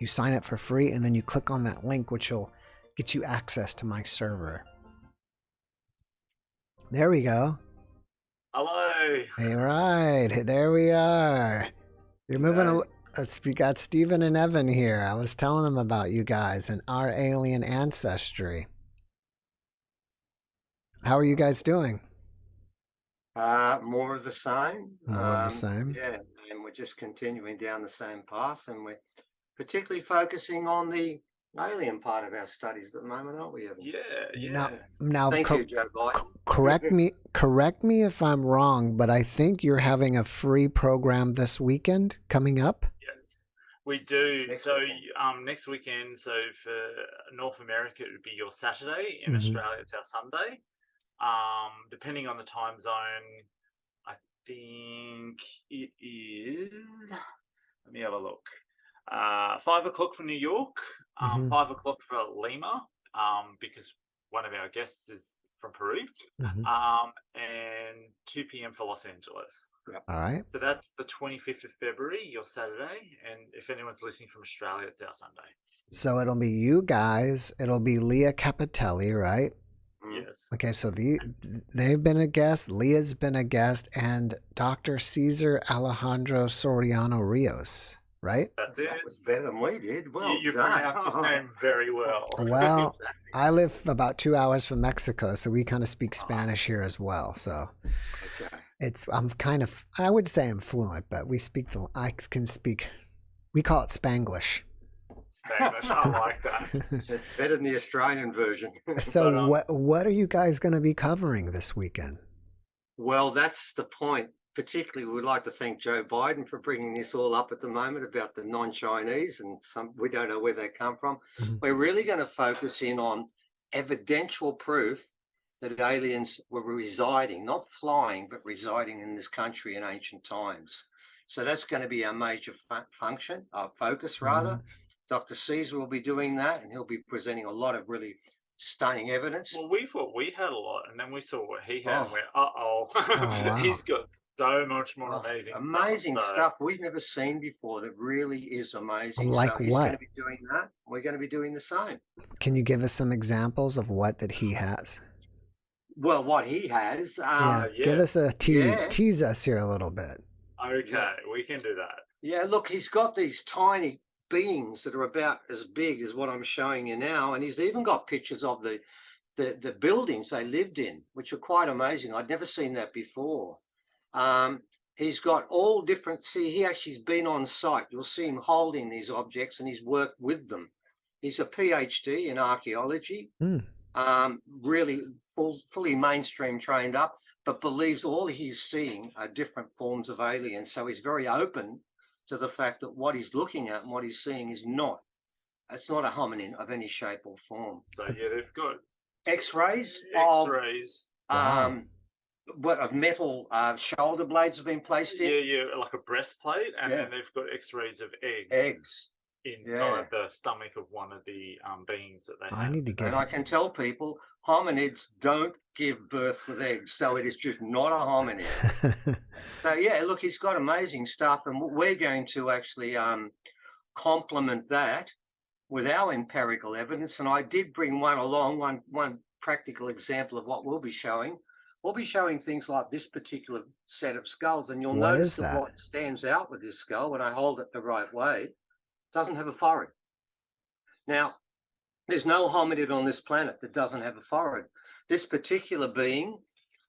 sign up for free, and then you click on that link, which will get you access to my server. There we go. Hello. Hey, right. There we are. You're moving. We got Stephen and Evan here. I was telling them about you guys and Our Alien Ancestry. How are you guys doing? More of the same. More of the same. Yeah, and we're just continuing down the same path, and we're particularly focusing on the alien part of our studies at the moment, aren't we, Evan? Yeah. Now, Thank you, Joe Biden. correct me if I'm wrong, but I think you're having a free program this weekend coming up. Yes, we do. Next So weekend. next weekend, so for North America, it would be your Saturday. In Mhm. Australia, it's our Sunday. Depending on the time zone, I think it is. Let me have a look. 5 o'clock for New York, Mhm. 5 o'clock for Lima, because one of our guests is from Peru, Mhm. and 2 p.m. for Los Angeles. All right. So that's the 25th of February, your Saturday, and if anyone's listening from Australia, it's our Sunday. So it'll be you guys. It'll be Leah Capitelli, right? Yes. Okay, so they've been a guest. Leah's been a guest, and Dr. Cesar Alejandro Soriano Rios, right? That's it. That was better than we did. Well, You pronounced his name very well. Well, Exactly. I live about 2 hours from Mexico, so we kind of speak Spanish here as well. So Okay. I'm kind of, I would say I'm fluent, but I can speak, we call it Spanglish. Spanish, I like that. It's better than the Australian version. So But, what are you guys going to be covering this weekend? Well, that's the point. Particularly, we'd like to thank Joe Biden for bringing this all up at the moment about the non-Chinese, and we don't know where they come from. Mhm. We're really going to focus in on evidential proof that aliens were residing, not flying, but residing in this country in ancient times. So that's going to be our major focus rather. Dr. Caesar will be doing that, and he'll be presenting a lot of really stunning evidence. well, we thought we had a lot, and then we saw what he had, and Oh. went, Oh, wow. he's got so much more amazing Stuff we've never seen before that really is amazing. Like so he's what? going to be doing that. We're going to be doing the same. Can you give us some examples of what that he has? Well, what he has, Give us a tease. yeah. Tease us here a little bit. Okay, we can do that. Yeah, look, he's got these tiny beings that are about as big as what I'm showing you now, and he's even got pictures of the buildings they lived in, which are quite amazing. I'd never seen that before. He's got all different. See, he actually's been on site. You'll see him holding these objects, and he's worked with them. He's a PhD in archaeology. Really fully mainstream trained up, but believes all he's seeing are different forms of aliens. So he's very open to the fact that what he's looking at and what he's seeing is it's not a hominin of any shape or form. So yeah, they've got X-rays. Wow. Of metal shoulder blades have been placed in. Yeah, like a breastplate, and then they've got X-rays of eggs inside the stomach of one of the beings that they have. I need to get And I can tell people hominids don't give birth with eggs, so it is just not a hominid. So yeah, look, he's got amazing stuff, and we're going to actually complement that with our empirical evidence. And I did bring one practical example of what we'll be showing. We'll be showing things like this particular set of skulls, and you'll What notice is that? what stands out with this skull when I hold it the right way, doesn't have a forehead. Now, there's no hominid on this planet that doesn't have a forehead. This particular being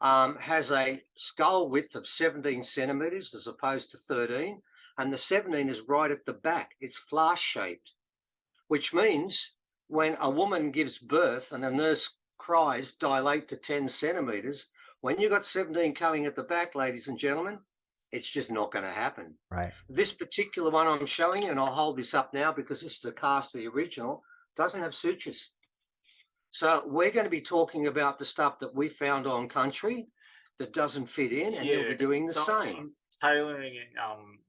has a skull width of 17 centimeters as opposed to 13, and the 17 is right at the back. It's flask-shaped, which means when a woman gives birth and a nurse cries, dilate to 10 centimeters, when you've got 17 coming at the back, ladies and gentlemen, it's just not going to happen. Right. This particular one I'm showing you, and I'll hold this up now because this is the cast of the original, doesn't have sutures. So we're going to be talking about the stuff that we found on country that doesn't fit in, and he'll be doing the same. I'm tailoring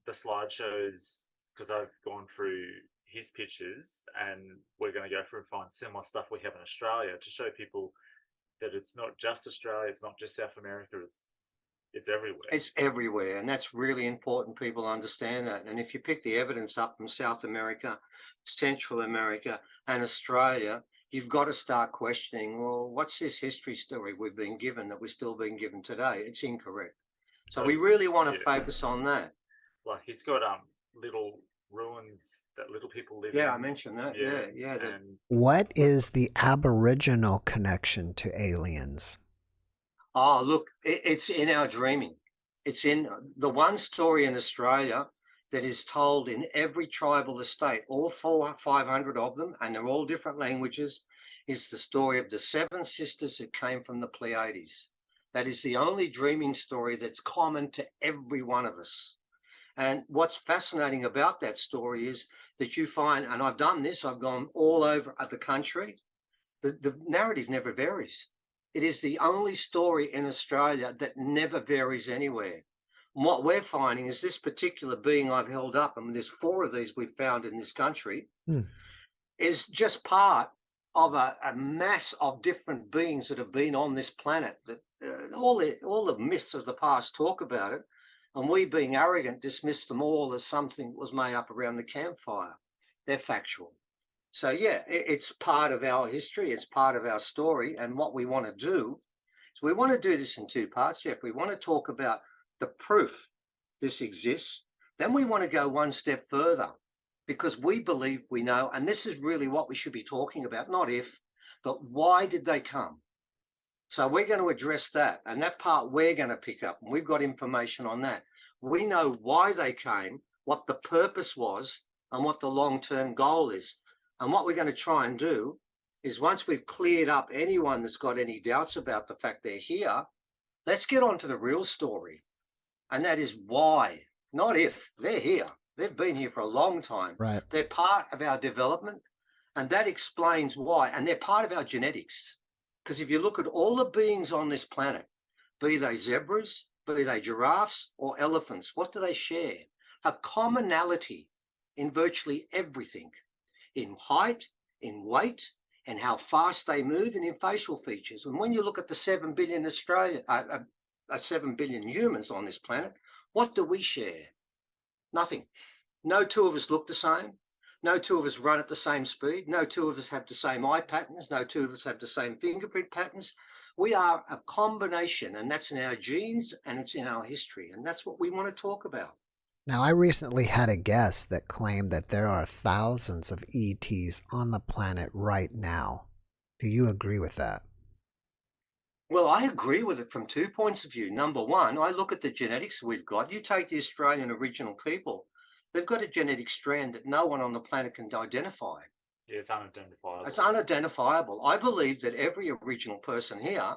the slideshows because I've gone through his pictures, and we're going to go through and find similar stuff we have in Australia to show people that it's not just Australia, it's not just South America, it's everywhere. It's everywhere, and that's really important. People understand that. And if you pick the evidence up from South America, Central America, and Australia, you've got to start questioning, well, what's this history story we've been given that we're still being given today? It's incorrect. So we really want to focus on that. Like he's got little ruins that little people live in. Yeah, I mentioned that. Yeah. And What is the Aboriginal connection to aliens? Oh, look, it's in our dreaming. It's in the one story in Australia that is told in every tribal estate, all 500 of them, and they're all different languages, is the story of the 7 sisters who came from the Pleiades. That is the only dreaming story that's common to every one of us. And what's fascinating about that story is that you find, and I've done this, I've gone all over the country, the narrative never varies. It is the only story in Australia that never varies anywhere. And what we're finding is this particular being I've held up, and there's 4 of these we've found in this country, is just part of a mass of different beings that have been on this planet. That all the myths of the past talk about it, and we, being arrogant, dismiss them all as something that was made up around the campfire. They're factual. So yeah, it's part of our history, it's part of our story, and what we want to do is we want to do this in 2 parts, Jeff. We want to talk about the proof this exists, then we want to go one step further, because we believe we know, and this is really what we should be talking about, not if, but why did they come? So we're going to address that, and that part we're going to pick up, and we've got information on that. We know why they came, what the purpose was, and what the long-term goal is. And what we're going to try and do is, once we've cleared up anyone that's got any doubts about the fact they're here, let's get on to the real story. And that is why, not if. They're here. They've been here for a long time. Right. They're part of our development, and that explains why. And they're part of our genetics. Because if you look at all the beings on this planet, be they zebras, be they giraffes or elephants, what do they share? A commonality in virtually everything. In height, in weight, and how fast they move, and in facial features. And when you look at the 7 billion 7 billion humans on this planet, what do we share? Nothing. No 2 of us look the same. No 2 of us run at the same speed. No 2 of us have the same eye patterns. No 2 of us have the same fingerprint patterns. We are a combination, and that's in our genes and it's in our history. And that's what we want to talk about. Now, I recently had a guest that claimed that there are thousands of ETs on the planet right now. Do you agree with that? Well, I agree with it from 2 points of view. Number one, I look at the genetics we've got. You take the Australian Aboriginal people, they've got a genetic strand that no one on the planet can identify. Yeah, it's unidentifiable. It's unidentifiable. I believe that every Aboriginal person here,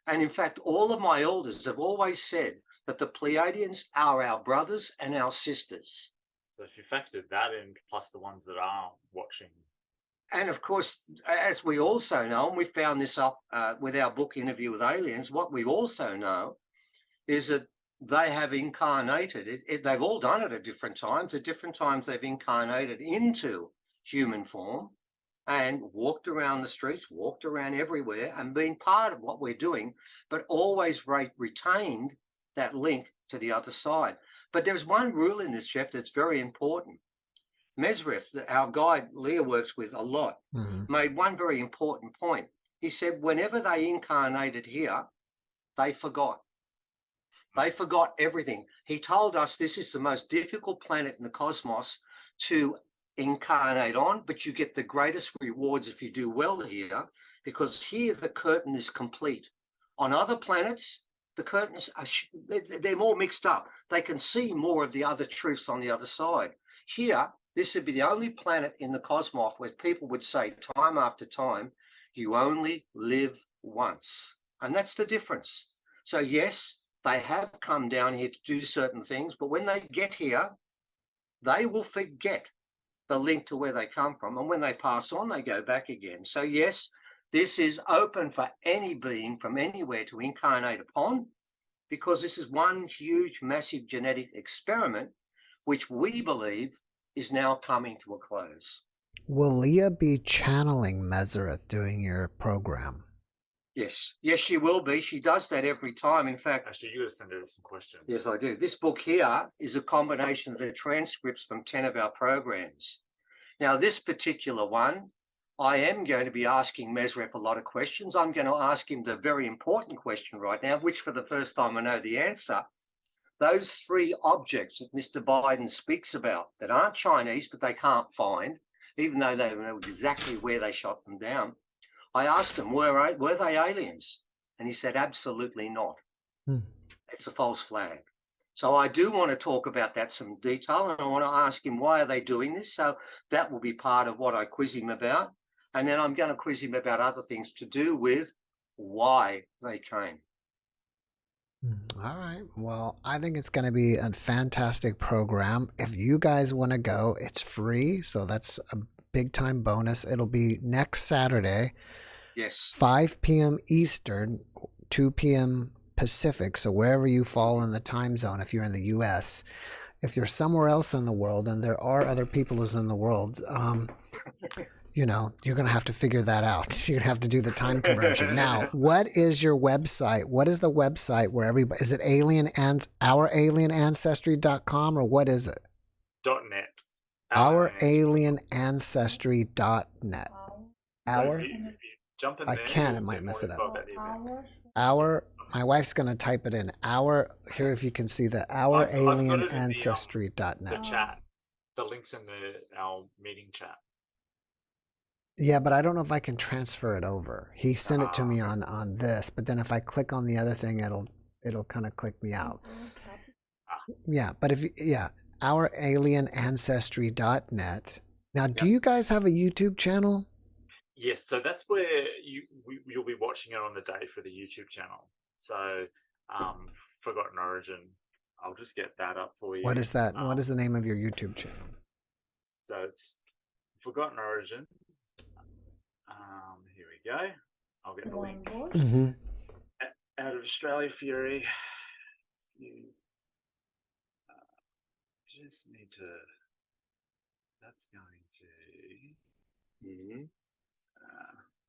and in fact, all of my elders have always said that the Pleiadians are our brothers and our sisters. So if you factored that in, plus the ones that are watching. And of course, as we also know, and we found this up with our book Interview with Aliens, what we also know is that they have incarnated, they've all done it at different times. At different times, they've incarnated into human form and walked around the streets, walked around everywhere and been part of what we're doing, but always retained that link to the other side. But there's one rule in this, Jeff, that's very important. Mesrith, our guide Leah works with a lot, made one very important point. He said whenever they incarnated here, they forgot. They forgot everything. He told us this is the most difficult planet in the cosmos to incarnate on, but you get the greatest rewards if you do well here, because here the curtain is complete. On other planets, the curtains are they're more mixed up. They can see more of the other truths on the other side. Here, this would be the only planet in the cosmos where people would say time after time, you only live once. And that's the difference. So yes, they have come down here to do certain things, but when they get here, they will forget the link to where they come from. And when they pass on, they go back again. So yes, this is open for any being from anywhere to incarnate upon, because this is one huge, massive genetic experiment, which we believe is now coming to a close. Will Leah be channeling Mesrith during your program? Yes, she will be. She does that every time. In fact, actually, you got to send her some questions. Yes, I do. This book here is a combination of the transcripts from 10 of our programs. Now, this particular one, I am going to be asking Mesrith a lot of questions. I'm going to ask him the very important question right now, which for the first time I know the answer. Those 3 objects that Mr. Biden speaks about that aren't Chinese, but they can't find, even though they know exactly where they shot them down. I asked him, were they aliens? And he said, absolutely not. It's a false flag. So I do want to talk about that some detail, and I want to ask him, why are they doing this? So that will be part of what I quiz him about. And then I'm going to quiz him about other things to do with why they came. All right. Well, I think it's going to be a fantastic program. If you guys want to go, it's free. So that's a big time bonus. It'll be next Saturday, Yes. 5 p.m. Eastern, 2 p.m. Pacific. So wherever you fall in the time zone, if you're in the U.S., if you're somewhere else in the world, and there are other peoples in the world, you know, you're going to have to figure that out. You're going to have to do the time conversion. Now, what is your website? What is the website where everybody, is it ouralienancestry.com, or what is it? .net. Ouralienancestry.net. Our? If you jump in I there, can, you'll it might get mess more it info up. about the event. My wife's going to type it in. Here, if you can see that, I've got it in the ouralienancestry.net. chat. The link's in our meeting chat. Yeah, but I don't know if I can transfer it over. He sent it to me on this, but then if I click on the other thing, it'll kind of click me out. Yeah, but ouralienancestry.net. Now, do you guys have a YouTube channel? Yes, so that's where you'll be watching it on the day for the YouTube channel. So, Forgotten Origin. I'll just get that up for you. What is that? What is the name of your YouTube channel? So it's Forgotten Origin. Here we go. I'll get the link. Mm-hmm. Out of Australia Fury. You just need to. That's going to.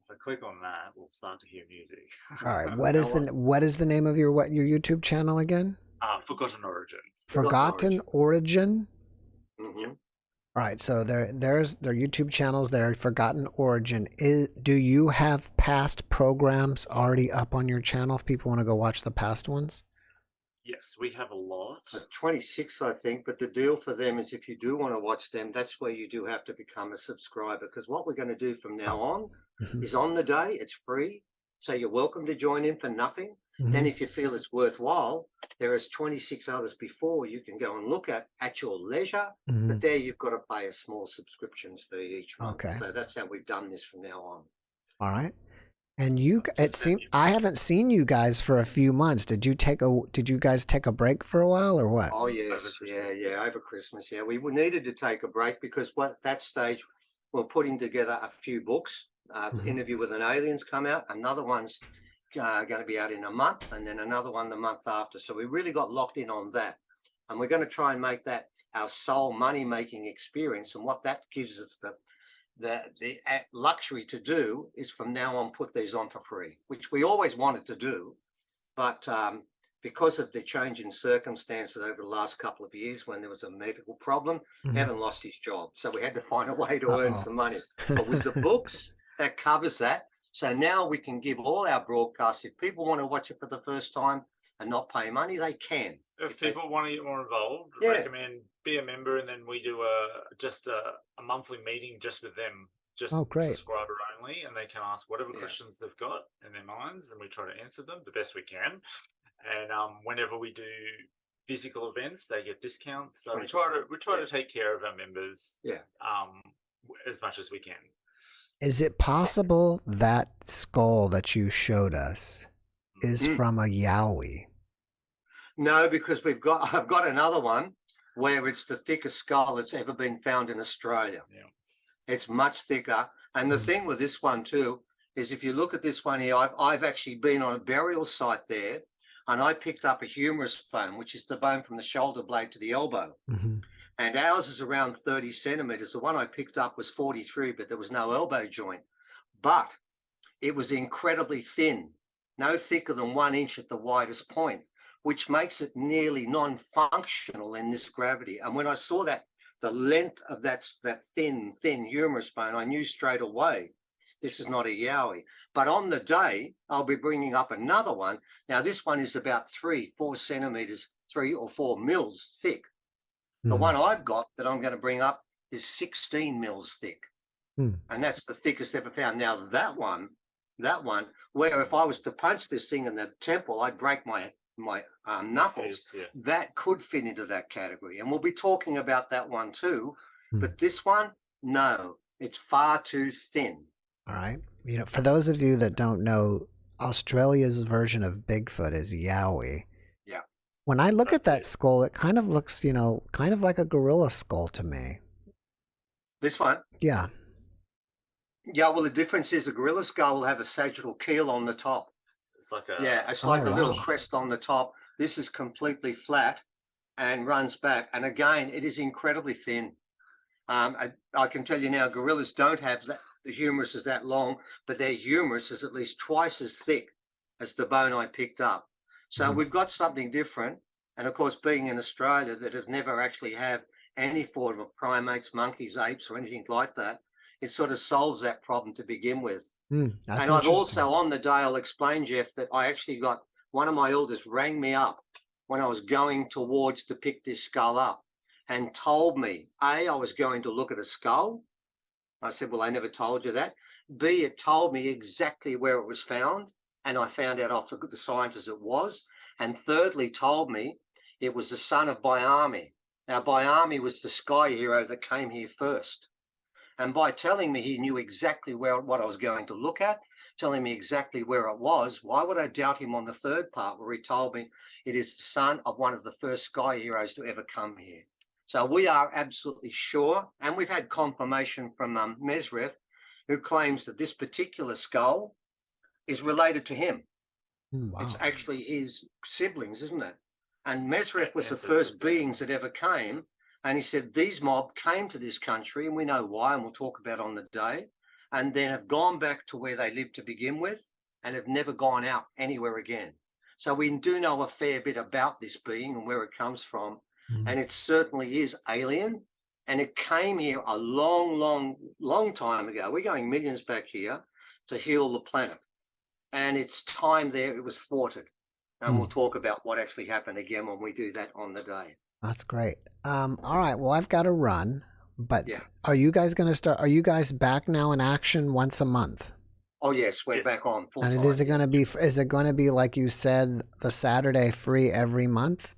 If I click on that, we'll start to hear music. All right. What is the name of your YouTube channel again? Forgotten Origin. Forgotten Origin. Mm-hmm. All right. So there's their YouTube channels there. Forgotten Origin. Do you have past programs already up on your channel if people want to go watch the past ones? Yes, we have a lot. 26, I think, but the deal for them is if you do want to watch them, that's where you do have to become a subscriber, because what we're going to do from now on is on the day, it's free. So you're welcome to join in for nothing. Then if you feel it's worthwhile, there is 26 others before you can go and look at your leisure. But there you've got to pay a small subscrips fee each month. Okay. So that's how we've done this from now on. All right. And I haven't seen you guys for a few months. Did you guys take a break for a while, or what? Oh yes, over Christmas. Yeah, we needed to take a break because at that stage we're putting together a few books. Interview with an Alien's come out. Another one's going to be out in a month, and then another one the month after. So we really got locked in on that, and we're going to try and make that our sole money-making experience. And what that gives us the luxury to do is from now on put these on for free, which we always wanted to do, but because of the change in circumstances over the last couple of years when there was a medical problem, Evan lost his job, so we had to find a way to earn some money. But with the books, that covers that. So now we can give all our broadcasts, if people want to watch it for the first time and not pay money, they can. If people want to get more involved, recommend be a member, and then we do a monthly meeting just with them, just subscriber only, and they can ask whatever questions they've got in their minds, and we try to answer them the best we can. And whenever we do physical events, they get discounts. So we try to take care of our members, as much as we can. Is it possible that skull that you showed us is from a Yowie? No, because I've got another one where it's the thickest skull that's ever been found in Australia. Yeah. It's much thicker. And the thing with this one too is if you look at this one here, I've actually been on a burial site there, and I picked up a humerus bone, which is the bone from the shoulder blade to the elbow. And ours is around 30 centimeters. The one I picked up was 43, but there was no elbow joint. But it was incredibly thin, no thicker than 1 inch at the widest point, which makes it nearly non-functional in this gravity. And when I saw that, the length of that thin humerus bone, I knew straight away, this is not a Yowie. But on the day, I'll be bringing up another one. Now, this one is about 3-4 centimeters, 3 or 4 mils thick. The one I've got that I'm going to bring up is 16 mils thick. And that's the thickest ever found. Now, that one, where if I was to punch this thing in the temple, I'd break my knuckles, Yeah. that could fit into that category. And we'll be talking about that one too. Hmm. But this one, no, it's far too thin. All right. You know, for those of you that don't know, Australia's version of Bigfoot is Yowie. Yeah. When I look at that That's it. skull, it kind of looks, you know, kind of like a gorilla skull to me. This one, Yeah. yeah, well, the difference is a gorilla skull will have a sagittal keel on the top. It's like a Yeah, it's like Oh, a little wow. crest on the top. This is completely flat and runs back. And again, it is incredibly thin. I can tell you now, gorillas don't have that, the humerus is that long, but their humerus is at least twice as thick as the bone I picked up. So Mhm. we've got something different. And of course, being in Australia that have never actually have any form of primates, monkeys, apes, or anything like that, it sort of solves that problem to begin with. That's And I've interesting. also on the day, I'll explain, Jeff, that I actually got one of my elders rang me up when I was going towards to pick this skull up and told me, A, I was going to look at a skull. I said, well, I never told you that. B, it told me exactly where it was found. And I found out off the scientists it was. And thirdly, told me it was the son of Byami. Now, Byami was the sky hero that came here first. And by telling me he knew exactly what I was going to look at, telling me exactly where it was, why would I doubt him on the third part where he told me it is the son of one of the first sky heroes to ever come here? So we are absolutely sure, and we've had confirmation from Mesrith, who claims that this particular skull is related to him. Wow. It's actually his siblings, isn't it? And Mesrith was the Ancestors, first yeah. beings that ever came. And he said these mob came to this country, and we know why, and we'll talk about on the day, and then have gone back to where they lived to begin with and have never gone out anywhere again. So we do know a fair bit about this being and where it comes from. Mhm. And it certainly is alien. And it came here a long time ago. We're going millions back here to heal the planet. And it's time there it was thwarted. And we'll talk about what actually happened again when we do that on the day. That's great. All right. Well, I've got to run, but Yeah. are you guys going to start? Are you guys back now in action once a month? Oh yes, we're Yes. back on full And time. is it going to be? Is it going to be like you said, the Saturday free every month?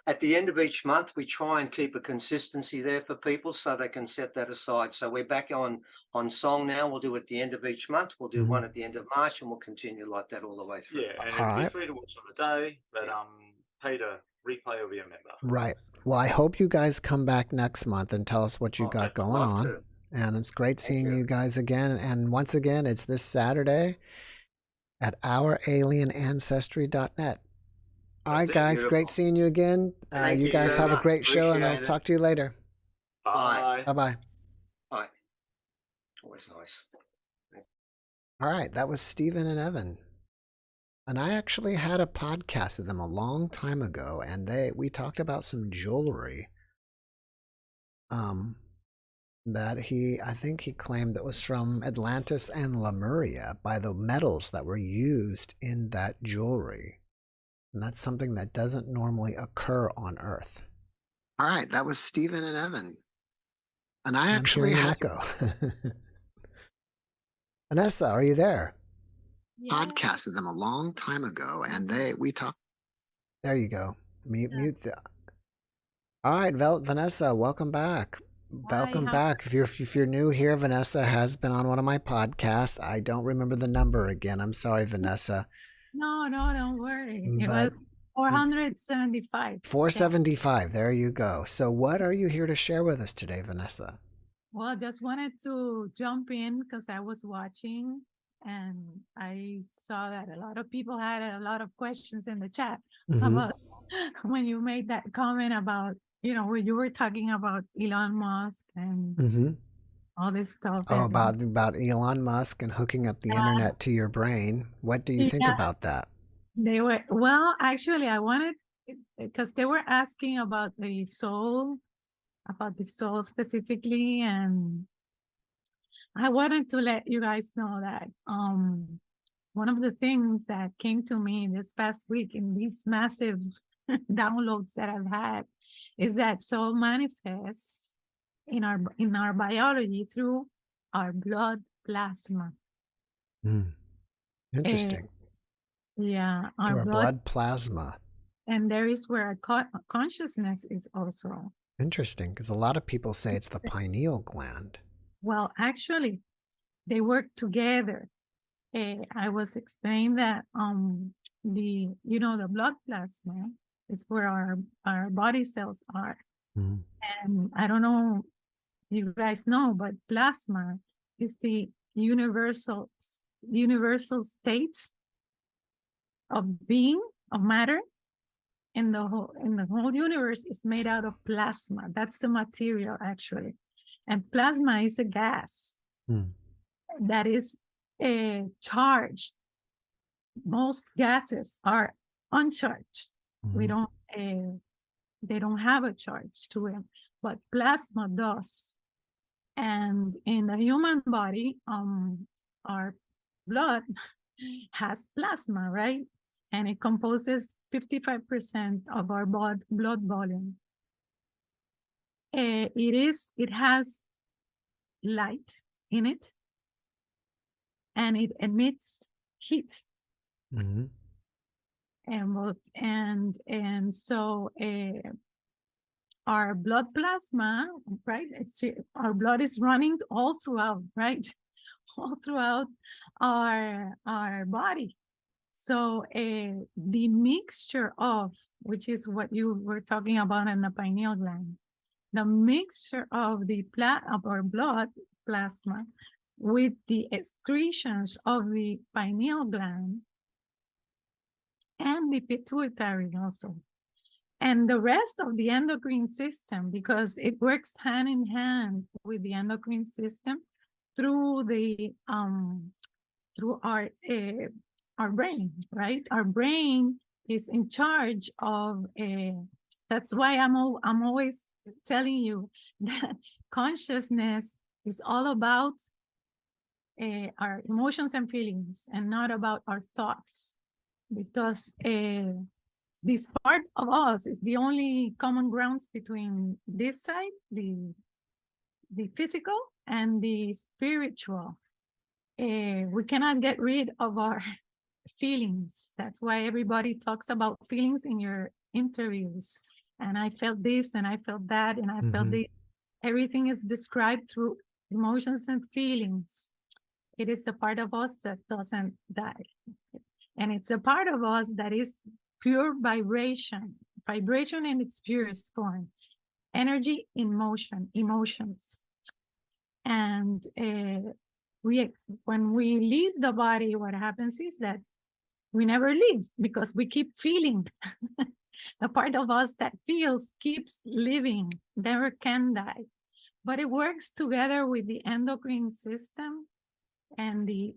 At the end of each month, we try and keep a consistency there for people so they can set that aside. So we're back on song now. We'll do it at the end of each month. We'll do one at the end of March, and we'll continue like that all the way through. Yeah, and All it'd be right. free to watch on the day, but pay to replay or be a member. Right. Well, I hope you guys come back next month and tell us what you Oh, got I'd going love on. to. And it's great seeing you. you guys again. And once again, it's this Saturday at ouralienancestry.net. All right, That's it. guys. Great Beautiful. seeing you again. Thank You you guys so have a much. great show, and I'll Appreciate it. talk to you later. Bye. Bye-bye. Bye. Always nice. All right, that was Stephen and Evan. And I actually had a podcast with them a long time ago, and we talked about some jewelry. That I think he claimed that was from Atlantis and Lemuria by the metals that were used in that jewelry. And that's something that doesn't normally occur on Earth. All right, that was Stephen and Evan. And I actually had echo. Vanessa, are you there? Podcast with them a long time ago, and we talked. There you go. Mute. All right, Vanessa, welcome back. Welcome back. If you're new here, Vanessa has been on one of my podcasts. I don't remember the number again. I'm sorry, Vanessa. No, don't worry. It But was 475. 475. There you go. So what are you here to share with us today, Vanessa? Well, just wanted to jump in because I was watching and I saw that a lot of people had a lot of questions in the chat about when you made that comment about, where you were talking about Elon Musk and all this stuff. Oh, about Elon Musk and hooking up the internet to your brain. What do you think about that? Actually, I wanted, because they were asking about the soul specifically, and I wanted to let you guys know that one of the things that came to me this past week in these massive downloads that I've had is that soul manifests in our biology through our blood plasma. Interesting. Yeah, Through our blood plasma. And there is where our consciousness is also. Interesting, because a lot of people say it's the pineal gland. Well, actually, they work together. I was explaining that the blood plasma is where our body cells are. Mhm. And I don't know if you guys know, but plasma is the universal state of being, of matter, and the whole universe is made out of plasma. That's the material, actually. And plasma is a gas that is charged. Most gases are uncharged. We don't they don't have a charge to them, but plasma does. And in the human body, our blood has plasma, right? And it composes 55% of our blood volume. It has light in it, and it emits heat. And so our blood plasma, right? Our blood is running all throughout, right? All throughout our body. So the mixture of, which is what you were talking about in the pineal gland, the mixture of of our blood plasma with the excretions of the pineal gland and the pituitary also, and the rest of the endocrine system, because it works hand in hand with the endocrine system through our brain, right? Our brain is in charge of. That's why I'm always telling you that consciousness is all about our emotions and feelings, and not about our thoughts, because this part of us is the only common grounds between this side, the physical, and the spiritual. We cannot get rid of our feelings. That's why everybody talks about feelings in your interviews. And I felt this, and I felt that, and I felt this. Everything is described through emotions and feelings. It is the part of us that doesn't die. And it's a part of us that is pure vibration in its purest form, energy in motion, emotions. And when we leave the body, what happens is that we never leave, because we keep feeling. The part of us that feels keeps living, never can die. But it works together with the endocrine system and the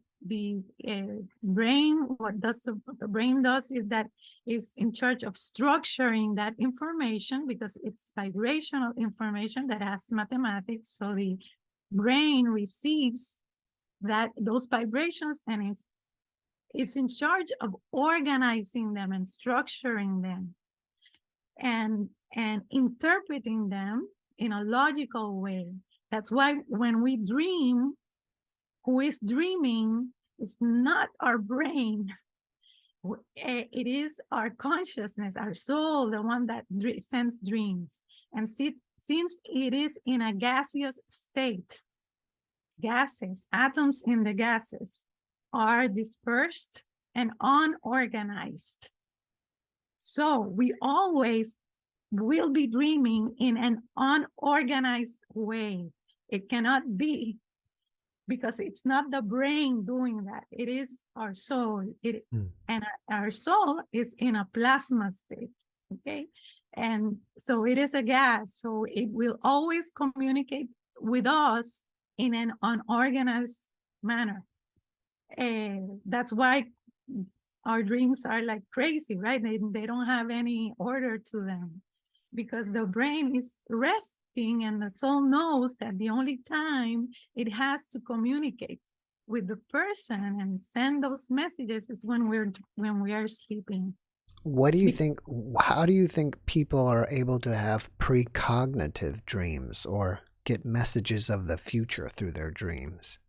brain. What the brain does is that it's in charge of structuring that information, because it's vibrational information that has mathematics. So the brain receives those vibrations, and it's in charge of organizing them and structuring them and interpreting them in a logical way. That's why when we dream, who is dreaming is not our brain. It is our consciousness, our soul, the one that sends dreams. And since it is in a gaseous state, gases, atoms in the gases are dispersed and unorganized. So we always will be dreaming in an unorganized way. It cannot be, because it's not the brain doing that. It is our soul. And our soul is in a plasma state, okay? And so it is a gas, so it will always communicate with us in an unorganized manner. That's why our dreams are like crazy, right? They don't have any order to them, because the brain is resting, and the soul knows that the only time it has to communicate with the person and send those messages is when we are sleeping. What do you think? How do you think people are able to have precognitive dreams or get messages of the future through their dreams?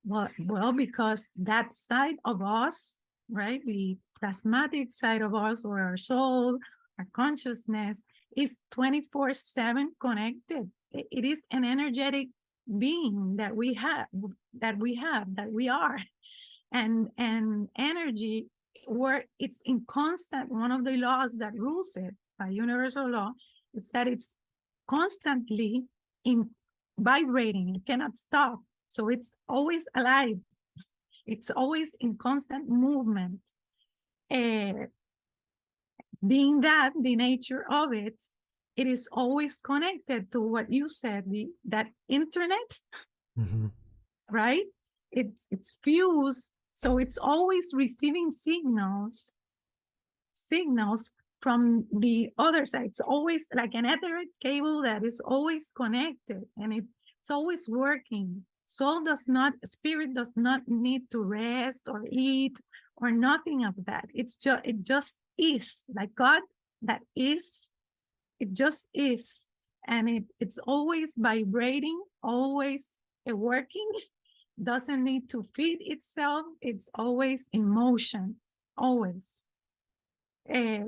Well, because that side of us, right, the plasmatic side of us, or our soul, our consciousness is 24/7 connected. It is an energetic being that we are. And energy, where it's in constant, one of the laws that rules it by universal law, it's that it's constantly in vibrating. It cannot stop. So it's always alive. It's always in constant movement. Being that the nature of it, it is always connected to what you said, that internet, right? It's fused, so it's always receiving signals from the other side. It's always like an Ethernet cable that is always connected, and it's always working. Spirit does not need to rest or eat or nothing of that. It just is, like God that is. It just is, and it's always vibrating, always working. Doesn't need to feed itself. It's always in motion, always.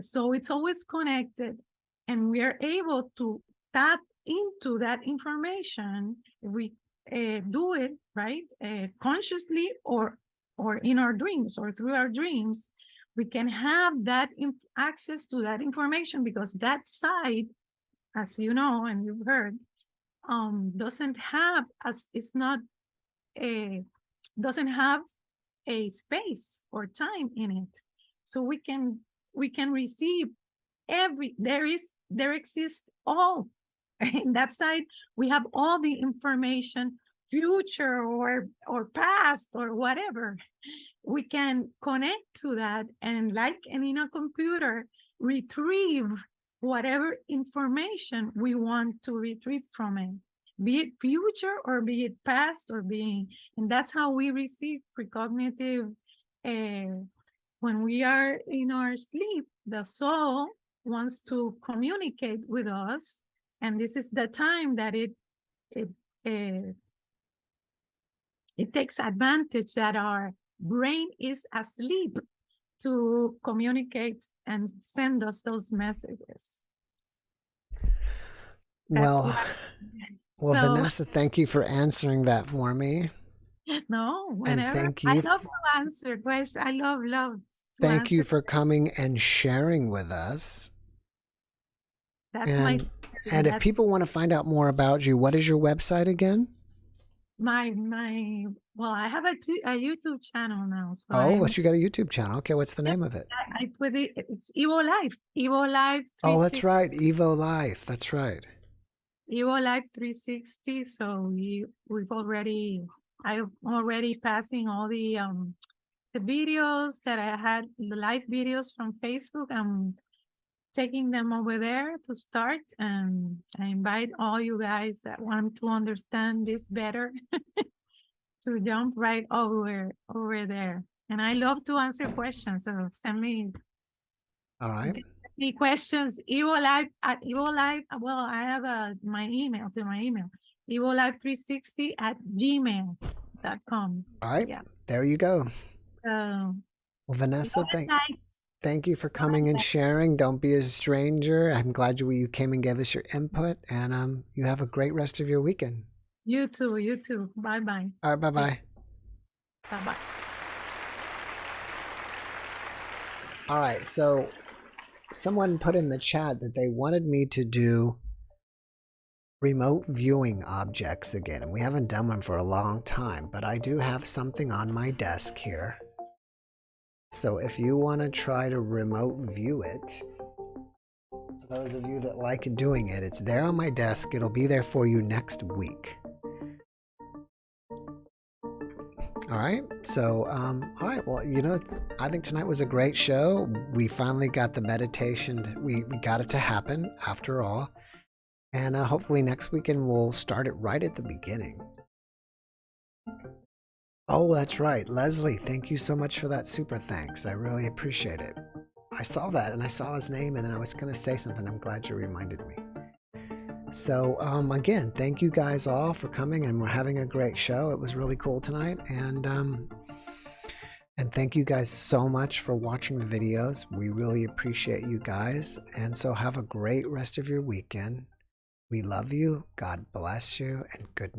So it's always connected, and we are able to tap into that information. We do it right, consciously or in our dreams or through our dreams. We can have that access to that information, because that side, as you know and you've heard, doesn't have a space or time in it. So we can receive there exists all in that side. We have all the information, future or past or whatever. We can connect to that, and like in a computer, retrieve whatever information we want to retrieve from it, be it future or be it past or being. And that's how we receive precognitive. When we are in our sleep, the soul wants to communicate with us, and this is the time that it takes advantage that our brain is asleep to communicate and send us those messages. Well, Vanessa, thank you for answering that for me. No, whenever. Thank you. I love to answer questions. I love. Thank you for coming and sharing with us. And if people want to find out more about you, what is your website again? Well, I have a YouTube channel now. So you got a YouTube channel. Okay, what's the name of it? I put it. It's Evo Life. Evo Life. Oh, that's right, Evo Life. That's right. Evo Life 360. So I'm already passing all the videos that I had, the live videos from Facebook. I'm taking them over there to start, and I invite all you guys that want to understand this better to jump right over there. And I love to answer questions, so send me questions. At Evo Life. Well, I have my email, evolife360@gmail.com. All right, there you go. Well, Vanessa, thank you for coming and sharing. Don't be a stranger. I'm glad you came and gave us your input, and you have a great rest of your weekend. You too. Bye-bye. All right, bye-bye. Bye-bye. All right, so someone put in the chat that they wanted me to do remote viewing objects again, and we haven't done one for a long time, but I do have something on my desk here. So if you want to try to remote view it, for those of you that like doing it, it's there on my desk. It'll be there for you next week. All right. So, all right. Well, I think tonight was a great show. We finally got the meditation. We got it to happen after all. And hopefully next weekend we'll start it right at the beginning. Oh, that's right. Leslie, thank you so much for that super thanks. I really appreciate it. I saw that and I saw his name, and then I was going to say something. I'm glad you reminded me. So again, thank you guys all for coming, and we're having a great show. It was really cool tonight. And And thank you guys so much for watching the videos. We really appreciate you guys. And so have a great rest of your weekend. We love you. God bless you, and good night.